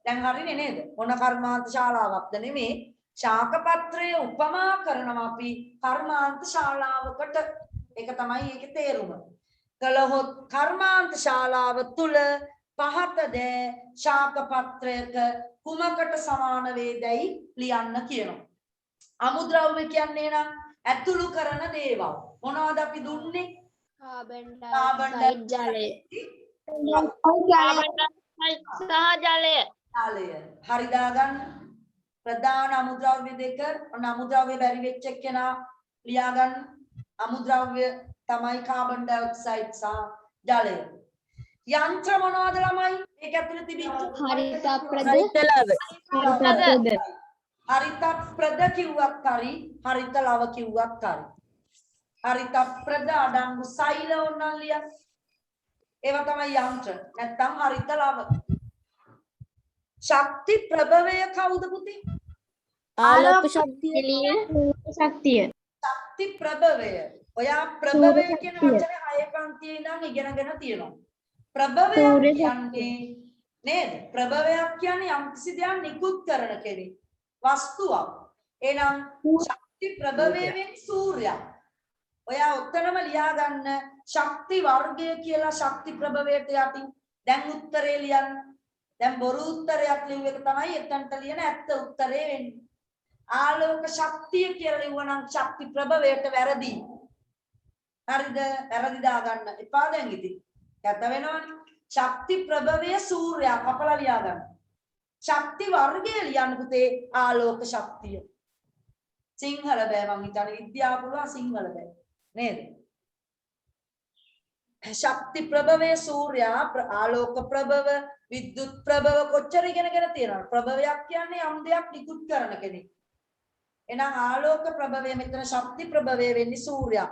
දැන් හරිනේ නේද? මොන කර්මාන්ත ශාලාවක්ද නෙමේ. ශාක පත්‍රය උපමා කරනවා අපි කර්මාන්ත ශාලාවකට. ඒක තමයි ඒකේ තේරුම. කළහොත් කර්මාන්ත ශාලාව තුල පහතද ශාක පත්‍රයක කුමකට සමාන වේදයි ලියන්න කියනවා. අමුද්‍රව්‍ය කියන්නේ නම් ඇතුළු කරන දේවල්. මොනවද අපි දුන්නේ? කාබන් කාබන් ඩයොක්සයිඩ් ජලය. කාබන් ඩයොක්සයිඩ් සහ ජලය. ජලය. හරි දාගන්න. ප්‍රධාන අමුද්‍රව්‍ය දෙක. ඔන්න අමුද්‍රව්‍ය බැරි වෙච්ච එක්කෙනා ලියා ගන්න. අමුද්‍රව්‍ය තමයි කාබන් ඩයොක්සයිඩ් සහ ජලය. යන්ත්‍ර මොනවද ළමයි? ඒක ඇතුලේ තිබිච්ච හරිත ප්‍රද. හරිත ප්‍රද කිව්වත් හරි, හරිත ලව කිව්වත් හරි. හරිත ප්‍රද අඩංගු සෛල ඕනනම් ලියන්න. ඒවා තමයි යන්ත්‍ර. නැත්තම් හරිත ලව. ශක්ති ප්‍රභවය කවුද පුතේ? ආලෝක ශක්තිය. ශක්තිය. ශක්ති ප්‍රභවය. ඔයා ප්‍රභවය කියන වචනේ 6 පන්තියේ ඉඳන් ඉගෙනගෙන තියෙනවා. ප්‍රභවය කියන්නේ නේද? ප්‍රභවයක් කියන්නේ යම්කිසි දෙයක් නිකුත් කරන කෙනෙක්. වස්තුවක්. එහෙනම් ශක්ති ප්‍රභවයෙන් සූර්යයා. ඔයා ඔතනම ලියා ගන්න ශක්ති වර්ගය කියලා ශක්ති ප්‍රභවයට යටින්. දැන් උත්තරේ ලියන්න. දැන් බොරු උත්තරයක් ලියුව එක තමයි එතනට ලියන ඇත්ත උත්තරේ වෙන්නේ. ආලෝක ශක්තිය කියලා ලියුවනම් ශක්ති ප්‍රභවයට වැරදි. හරිද? වැරදි දාගන්න එපා දැන් ඉතින්. කැත වෙනවනේ. ශක්ති ප්‍රභවය සූර්යයා කපලා ලියා ගන්න. ශක්ති වර්ගය ලියන්න පුතේ ආලෝක ශක්තිය. සිංහල බෑ මං හිතන්නේ විද්‍යාව පුළුවන් සිංහල බෑ. නේද? ශක්ති ප්‍රභවය සූර්යයා ආලෝක ප්‍රභව විද්‍යුත් ප්‍රභව කොච්චර ඉගෙනගෙන තියෙනවද? ප්‍රභවයක් කියන්නේ යම් දෙයක් නිකුත් කරන කෙනෙක්. එහෙනම් ආලෝක ප්‍රභවය මෙතන ශක්ති ප්‍රභවය වෙන්නේ සූර්යයා.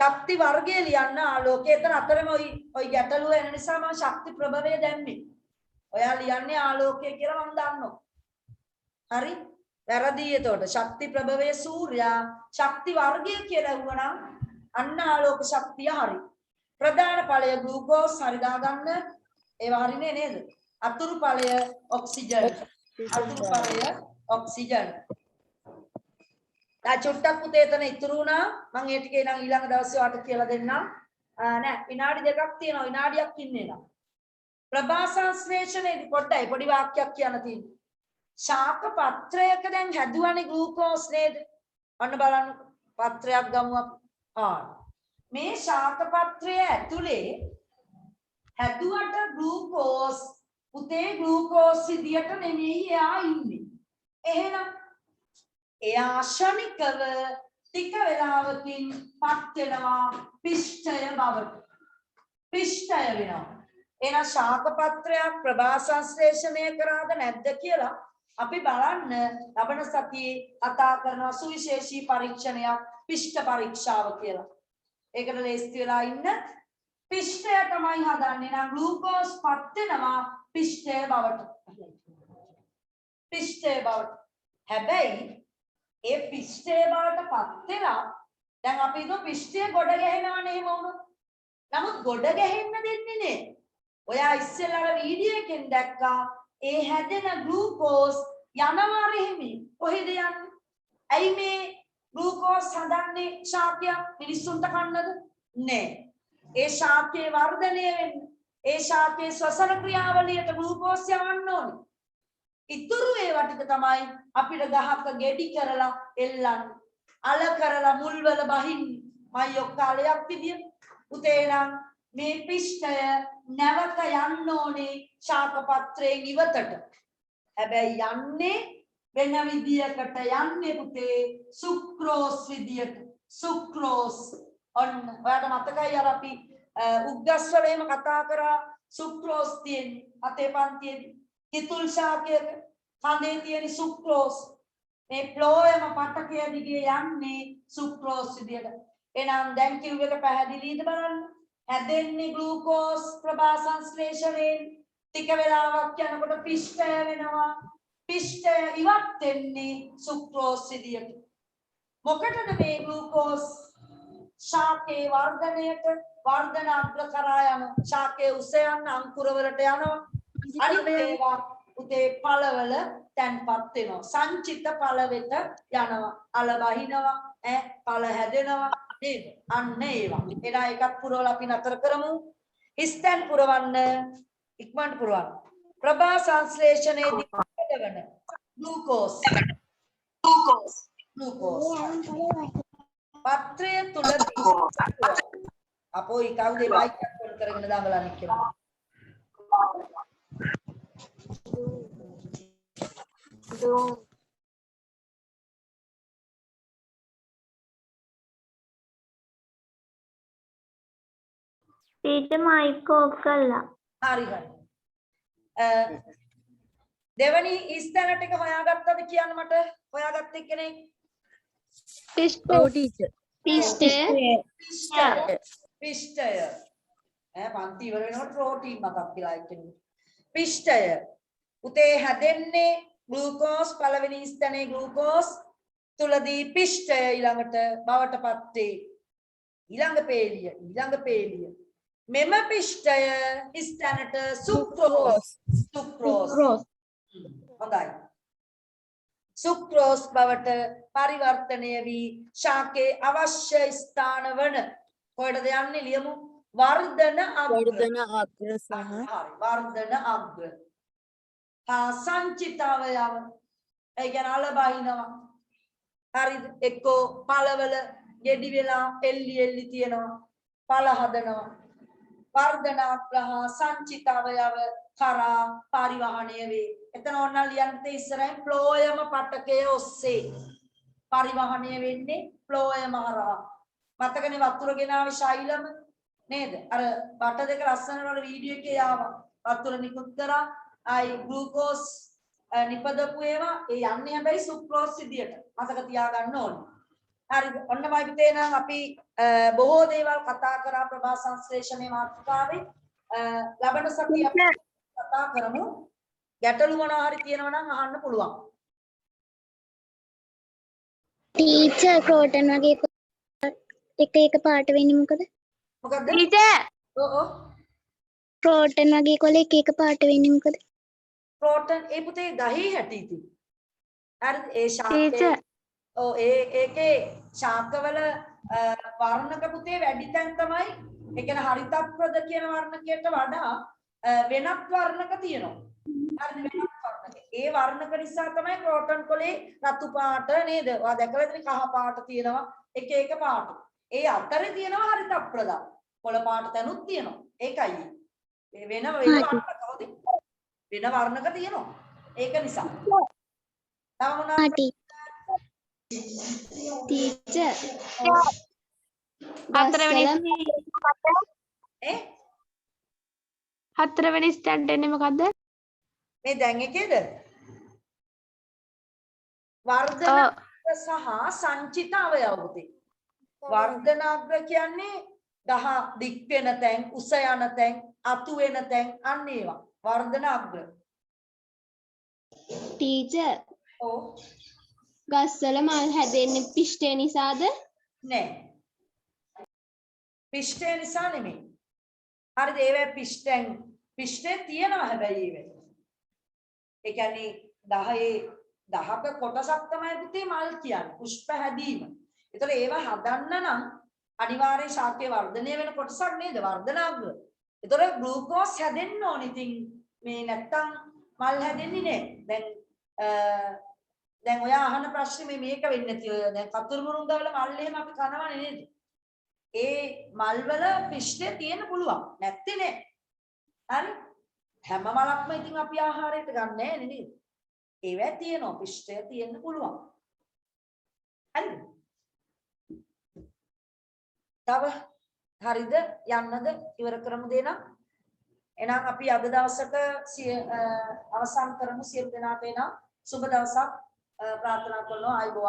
ශක්ති වර්ගය ලියන්න ආලෝකය එතන අතරම ওই ගැටලුව එන නිසා මම ශක්ති ප්‍රභවය දැම්මේ. ඔයා ලියන්නේ ආලෝකය කියලා මම දන්නවා. හරි? වැරදි එතකොට. ශක්ති ප්‍රභවයේ සූර්යයා ශක්ති වර්ගය කියලා වුණනම් අන්න ආලෝක ශක්තිය හරි. ප්‍රධාන ඵලය ග්ලූකෝස් හරි දාගන්න. ඒවා හරිනේ නේද? අතුරු ඵලය ඔක්සිජන්. අතුරු ඵලය ඔක්සිජන්. චුට්ටක් පුතේ එතන ඉතුරු වුණා. මම ඒ ටිකේ නම් ඊළඟ දවසේ ඔයාලට කියලා දෙන්නම්. නෑ විනාඩි දෙකක් තියෙනවා. විනාඩියක් ඉන්නේ නා. ප්‍රභා සංශ්ලේෂණයේදී පොඩි වාක්‍යයක් කියන්න තියෙනවා. ශාක පත්‍රයක දැන් හැදුවනේ ග්ලූකෝස් නේද? අන්න බලන්න පත්‍රයක් ගමු අපි. මේ ශාක පත්‍රය ඇතුලේ හැදුවට ග්ලූකෝස් පුතේ ග්ලූකෝස් විදියට නෙමෙයි එයා ඉන්නේ. එහෙනම් එයා ශනිකව ටික වෙලාවකින් පත් වෙනවා පිෂ්ඨය බවට. පිෂ්ඨය වෙනවා. එහෙනම් ශාක පත්‍රයක් ප්‍රභා සංශ්ලේෂණය කරාද නැද්ද කියලා අපි බලන්න ලබන සතියේ කතා කරන සුවිශේෂී පරීක්ෂණයක් පිෂ්ඨ පරීක්ෂාව කියලා. ඒකට ලේස්ති වෙලා ඉන්න. පිෂ්ඨය තමයි හදන්නේ. නම් ග්ලූකෝස් පත් වෙනවා පිෂ්ඨය බවට. පිෂ්ඨය බවට. හැබැයි ඒ පිෂ්ඨය බවට පත් වෙලා දැන් අපි හිතුව පිෂ්ඨය ගොඩ ගැහෙනවනේ එහෙම වුණොත්. නමුත් ගොඩ ගැහෙන්න දෙන්නේ නෑ. ඔයා ඉස්සෙල්ලා වීඩියෝ එකෙන් දැක්කා ඒ හැදෙන ග්ලූකෝස් යනවා රෙහිමි. කොහෙද යන්නේ? ඇයි මේ ග්ලූකෝස් හදන්නේ ශාකයක් මිනිස්සුන්ට කන්නද? නෑ. ඒ ශාකයේ වර්ධනය වෙන්න ඒ ශාකයේ ශ්වසන ක්‍රියාවලියට ග්ලූකෝස් යවන්න ඕනේ. ඉතුරු ඒවා ටික තමයි අපිට ගහක ගෙඩි කරලා එල්ලන්න. අල කරලා මුල්වල බහින්නේ. මයි ඔක්කාලයක් විදියට. උතේ නම් මේ පිෂ්ඨය නැවත යන්න ඕනේ ශාක පත්‍රයෙන් ඉවතට. හැබැයි යන්නේ වෙන විදියකට යන්නේ පුතේ සුක්‍රෝස් විදියට. සුක්‍රෝස් ඔන්න ඔයාලට මතකයි අර අපි උග්ගස් වල එහෙම කතා කරා සුක්‍රෝස් තියෙන්නේ අතේ පන්තියේදී කිතුල් ශාකයක කඳේ තියෙන සුක්‍රෝස් මේ ෆ්ලෝයම පටකය දිගේ යන්නේ සුක්‍රෝස් විදියට එහෙනම් දැන් කිව් එක පැහැදිලිද බලන්න හැදෙන්නේ ග්ලූකෝස් ප්‍රභා සංශ්ලේෂණයෙන් ටික වෙලාවක් යනකොට පිෂ්ඨය වෙනවා පිෂ්ඨය ඉවත් වෙන්නේ සුක්‍රෝස් විදියට මොකටද මේ ග්ලූකෝස් ශාකේ වර්ධනයට වර්ධන අග්‍ර කරා යන ශාකයේ උස යන අංකුර වලට යනවා අනිත් ඒවා උතේ පළවල තැන්පත් වෙනවා සංචිත පළ වෙත යනවා අල බහිනවා පළ හැදෙනවා නේද අන්න ඒවා එදා එකක් පුරවලා අපි නතර කරමු ඉස්තන් පුරවන්න ඉක්මනට පුරවන්න ප්‍රභා සංශ්ලේෂණයේදී හදවන ග්ලූකෝස් පත්‍රය තුල අපෝ ඊකවුදේ බයික් එකක් කොල් කරගෙන දඟලන්නේ කියලා ටීචර් මයික් ඕෆ් කළා. හරි දෙවනි ස්ථානට එක හොයාගත්තද කියන්න මට හොයාගත්තේ කෙනෙක් පිෂ්ඨය පිෂ්ඨය පන්ති ඉවර වෙනකොට ප්‍රෝටීන් මතක් කියලා එක්කෙනෙක් පිෂ්ඨය උතේ හැදෙන්නේ ග්ලූකෝස් පළවෙනි ස්ථානයේ ග්ලූකෝස් තුලදී පිෂ්ඨය ඊළඟට බවටපත් වේ ඊළඟ පේලිය මෙම පිෂ්ඨය ස්ථානට සුක්‍රෝස් හොඳයි සුක්‍රෝස් බවට පරිවර්තනය වී ශාකේ අවශ්‍ය ස්ථාන වන කොහෙටද යන්නේ ලියමු වර්ධන අග්‍ර සංචිතාවයව ඒ කියන්නේ අල බහිනවා හරිද එක්කෝ පළවල ගෙඩි වෙලා එල්ලි තියෙනවා පළ හදනවා වර්ධනාග්‍රහ සංචිතාවයව කරා පරිවහණය වේ එතන ඕනනම් ලියන්න ඉස්සරහින් ෆ්ලෝයම පටකය ඔස්සේ පරිවහණය වෙන්නේ ෆ්ලෝයම හරහා මතකනේ වතුර ගෙනාවේ ශෛලම නේද අර බට දෙක ලස්සන වල වීඩියෝ එකේ ආවා වතුර නිකුත් කරා ආයි ග්ලූකෝස් නිපදපු ඒවා ඒ යන්නේ හැබැයි සුක්‍රෝස් විදියට මතක තියාගන්න ඕනේ හරිද ඔන්න මයිපිතේ නම් අපි බොහෝ දේවල් කතා කරා ප්‍රභා සංශ්ලේෂණයේ මාතෘකාවේ ලබන සතිය අපි කතා කරමු ගැටලු මොනවා හරි තියෙනවා නම් අහන්න පුළුවන් ටීචර් ක්‍රෝටන් වගේ එක පාට වෙන්නේ මොකද ටීචර් ඔව් ක්‍රෝටන් වගේ කොළ එක පාට වෙන්නේ මොකද ප්‍රෝටන් ඒ පුතේ ගහේ හැටි ඉතින් හරිද ඒ ශාකේ ඔව් ඒකේ ශාකවල වර්ණක පුතේ වැඩි තැන් තමයි ඒ කියන්නේ හරිතප්‍රද කියන වර්ණකයට වඩා වෙනත් වර්ණක තියෙනවා හරිද වෙනත් වර්ණක ඒ වර්ණක නිසා තමයි ක්‍රෝටන් කොලේ රතු පාට නේද ඔයා දැකලා ඉතින් කහ පාට තියෙනවා එක පාට ඒ අතරේ තියෙනවා හරිතප්‍රද කොළ පාට තැනුත් තියෙනවා ඒකයි වෙන වර්ණක තියෙනවා ඒක නිසා තව මොනවා ටීචර් හතරවෙනි ස්ටෑන්ඩ් එන්නේ මොකද්ද? මේ දැන් එකේද වර්ධන සහ සංචිත අවයවදී වර්ධනාග්‍ර කියන්නේ දහ දික් වෙන තැන් උස යන තැන් අතු වෙන තැන් අන්න ඒවා වර්ධනාග්‍ර ටීචර් ඔව් ගස්වල මල් හැදෙන්නේ පිෂ්ඨය නිසාද නෑ පිෂ්ඨය නිසා නෙමෙයි හරිද ඒවැ පිෂ්ඨය තියෙනවා හැබැයි ඒ කියන්නේ 10ක කොටසක් තමයි පුතේ මල් කියන්නේ පුෂ්ප හැදීම. ඒතකොට ඒවා හදන්න නම් අනිවාර්යෙන් ශාකයේ වර්ධනය වෙන කොටසක් නේද වර්ධනාංග. ඒතකොට ග්ලූකෝස් හැදෙන්න ඕනේ. ඉතින් මේ නැත්තම් මල් හැදෙන්නේ නෑ. දැන් ඔයා අහන ප්‍රශ්නේ මේක වෙන්නේ නැති ඔය දැන් කතුරු මුරුංග වල මල් එහෙම අපි කනවනේ නේද? ඒ මල් වල පිෂ්ඨය තියෙන්න පුළුවන්. නැත්තේ නෑ. හරි? හැම මලක්ම ඉතින් අපි ආහාරයට ගන්න නෑ නේද? ඒවැ තියෙනවා පිෂ්ඨය තියෙන්න පුළුවන්. හරිද? තව හරිද? යන්නද? ඉවර කරමුද එහෙනම්? එහෙනම් අපි අද දවසට අවසන් කරමු. සියලු දෙනාට එහෙනම් සුබ දවසක් ප්‍රාර්ථනා කරනවා. ආයුබෝවන්.